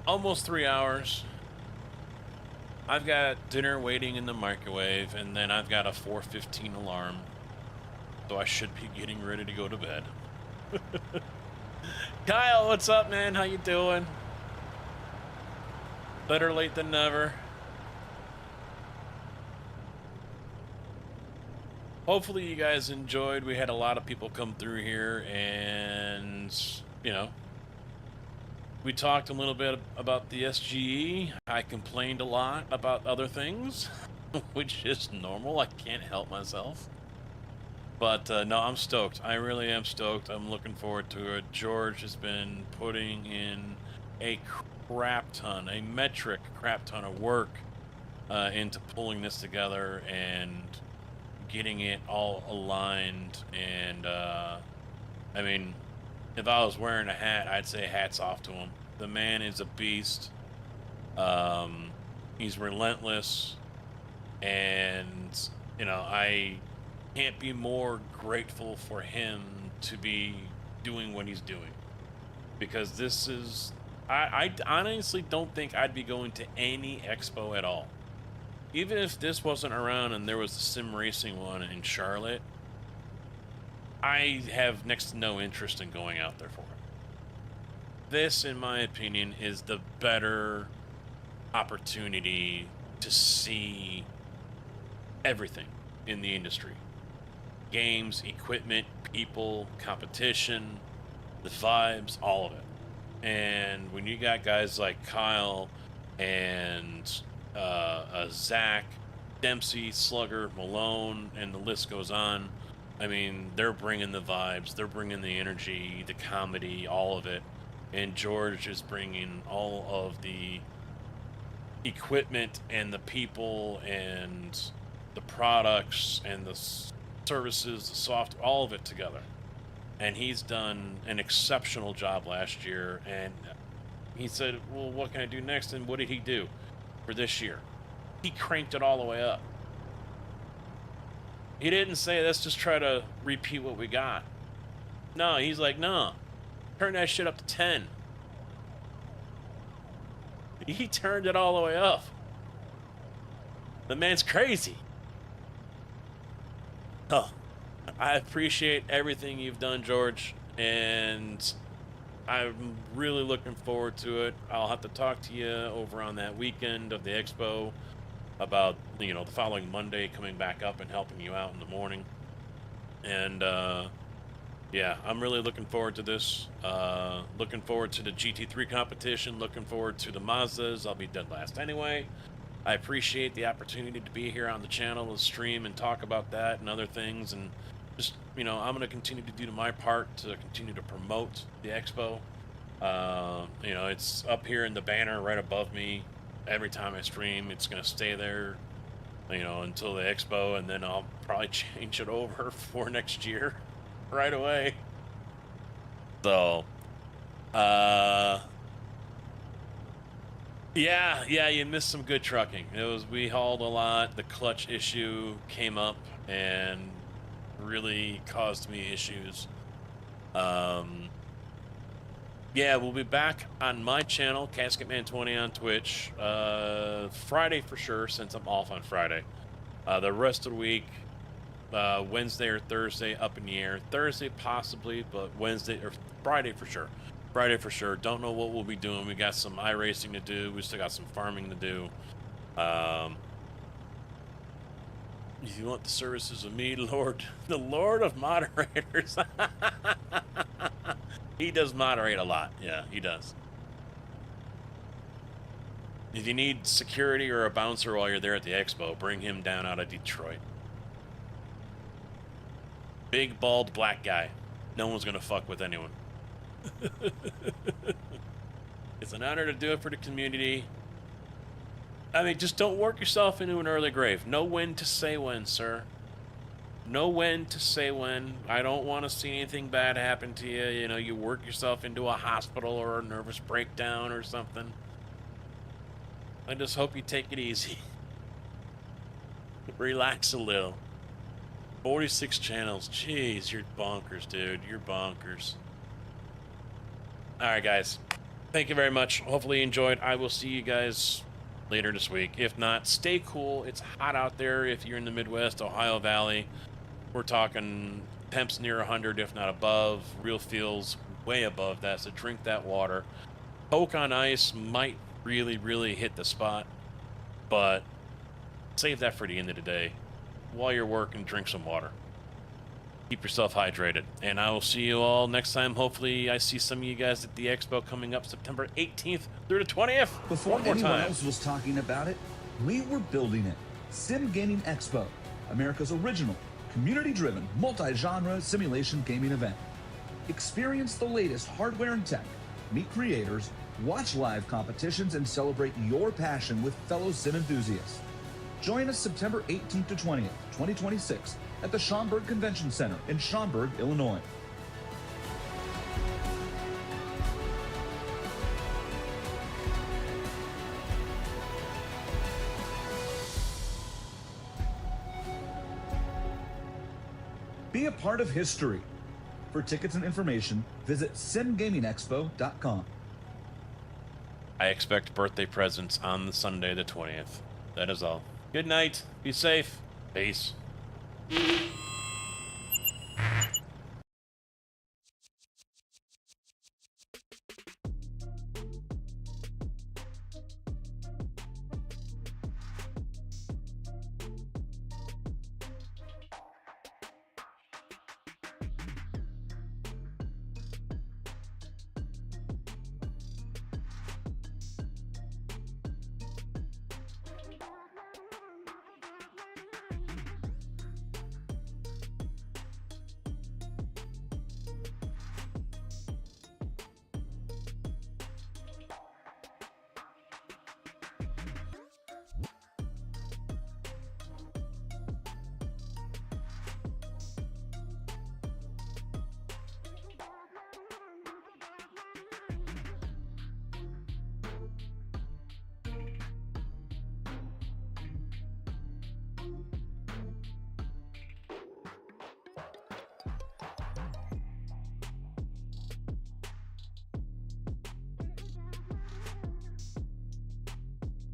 S1: Almost 3 hours. I've got dinner waiting in the microwave, and then I've got a 4:15 alarm. So I should be getting ready to go to bed. Kyle, what's up, man? How you doing? Better late than never. Hopefully you guys enjoyed. We had a lot of people come through here, and, you know, we talked a little bit about the SGE. I complained a lot about other things, which is normal. I can't help myself. But no, I'm stoked. I really am stoked. I'm looking forward to it. George has been putting in a crap ton, a metric crap ton of work into pulling this together and getting it all aligned. And I mean, if I was wearing a hat, I'd say hats off to him. The man is a beast. He's relentless, and you know, I can't be more grateful for him to be doing what he's doing, because this is, I honestly don't think I'd be going to any expo at all. Even if this wasn't around and there was a sim racing one in Charlotte, I have next to no interest in going out there for it. This, in my opinion, is the better opportunity to see everything in the industry. Games, equipment, people, competition, the vibes, all of it. And when you got guys like Kyle and Zach, Dempsey, Slugger, Malone, and the list goes on. I mean, they're bringing the vibes, they're bringing the energy, the comedy, all of it. And George is bringing all of the equipment and the people and the products and the services, the software, all of it together. And he's done an exceptional job last year. And he said, well, what can I do next? And what did he do for this year? He cranked it all the way up. He didn't say, let's just try to repeat what we got. No, he's like, no, turn that shit up to 10. He turned it all the way up. The man's crazy. Oh, I appreciate everything you've done, George, and I'm really looking forward to it. I'll have to talk to you over on that weekend of the expo about, you know, the following Monday coming back up and helping you out in the morning. And yeah, I'm really looking forward to this. Looking forward to the GT3 competition. Looking forward to the Mazdas. I'll be dead last anyway. I appreciate the opportunity to be here on the channel and stream and talk about that and other things. And just, you know, I'm going to continue to do my part to continue to promote the expo. You know, it's up here in the banner right above me. Every time I stream, it's going to stay there, you know, until the expo. And then I'll probably change it over for next year right away. So, yeah, you missed some good trucking. We hauled a lot. The clutch issue came up and really caused me issues. Yeah, we'll be back on my channel, CasketMan20 on Twitch, Friday for sure, since I'm off on Friday. The rest of the week, Wednesday or Thursday, up in the air. Thursday possibly, but Wednesday or Friday for sure. Friday for sure. Don't know what we'll be doing. We got some iRacing to do. We still got some farming to do. If you want the services of me, Lord, the Lord of moderators. He does moderate a lot. Yeah, he does. If you need security or a bouncer while you're there at the expo, bring him down out of Detroit. Big, bald, black guy. No one's gonna fuck with anyone. It's an honor to do it for the community. I mean, just don't work yourself into an early grave. Know when to say when, sir. Know when to say when. I don't want to see anything bad happen to you. You know, you work yourself into a hospital or a nervous breakdown or something. I just hope you take it easy. Relax a little. 46 channels. Jeez, you're bonkers, dude. You're bonkers. Alright, guys. Thank you very much. Hopefully you enjoyed. I will see you guys later this week. If not, stay cool. It's hot out there if you're in the Midwest, Ohio Valley. We're talking temps near 100, if not above. Real feels way above that, so drink that water. Poke on ice might really hit the spot, but save that for the end of the day. While you're working, drink some water. Keep yourself hydrated. And I will see you all next time. Hopefully I see some of you guys at the expo coming up September 18th through the 20th.
S3: Before anyone else was talking about it, we were building it. Sim Gaming Expo, America's original, community-driven, multi-genre simulation gaming event. Experience the latest hardware and tech, meet creators, watch live competitions, and celebrate your passion with fellow sim enthusiasts. Join us September 18th to 20th, 2026 at the Schaumburg Convention Center in Schaumburg, Illinois. Be a part of history. For tickets and information, visit simgamingexpo.com.
S1: I expect birthday presents on the Sunday the 20th. That is all. Good night. Be safe. Peace.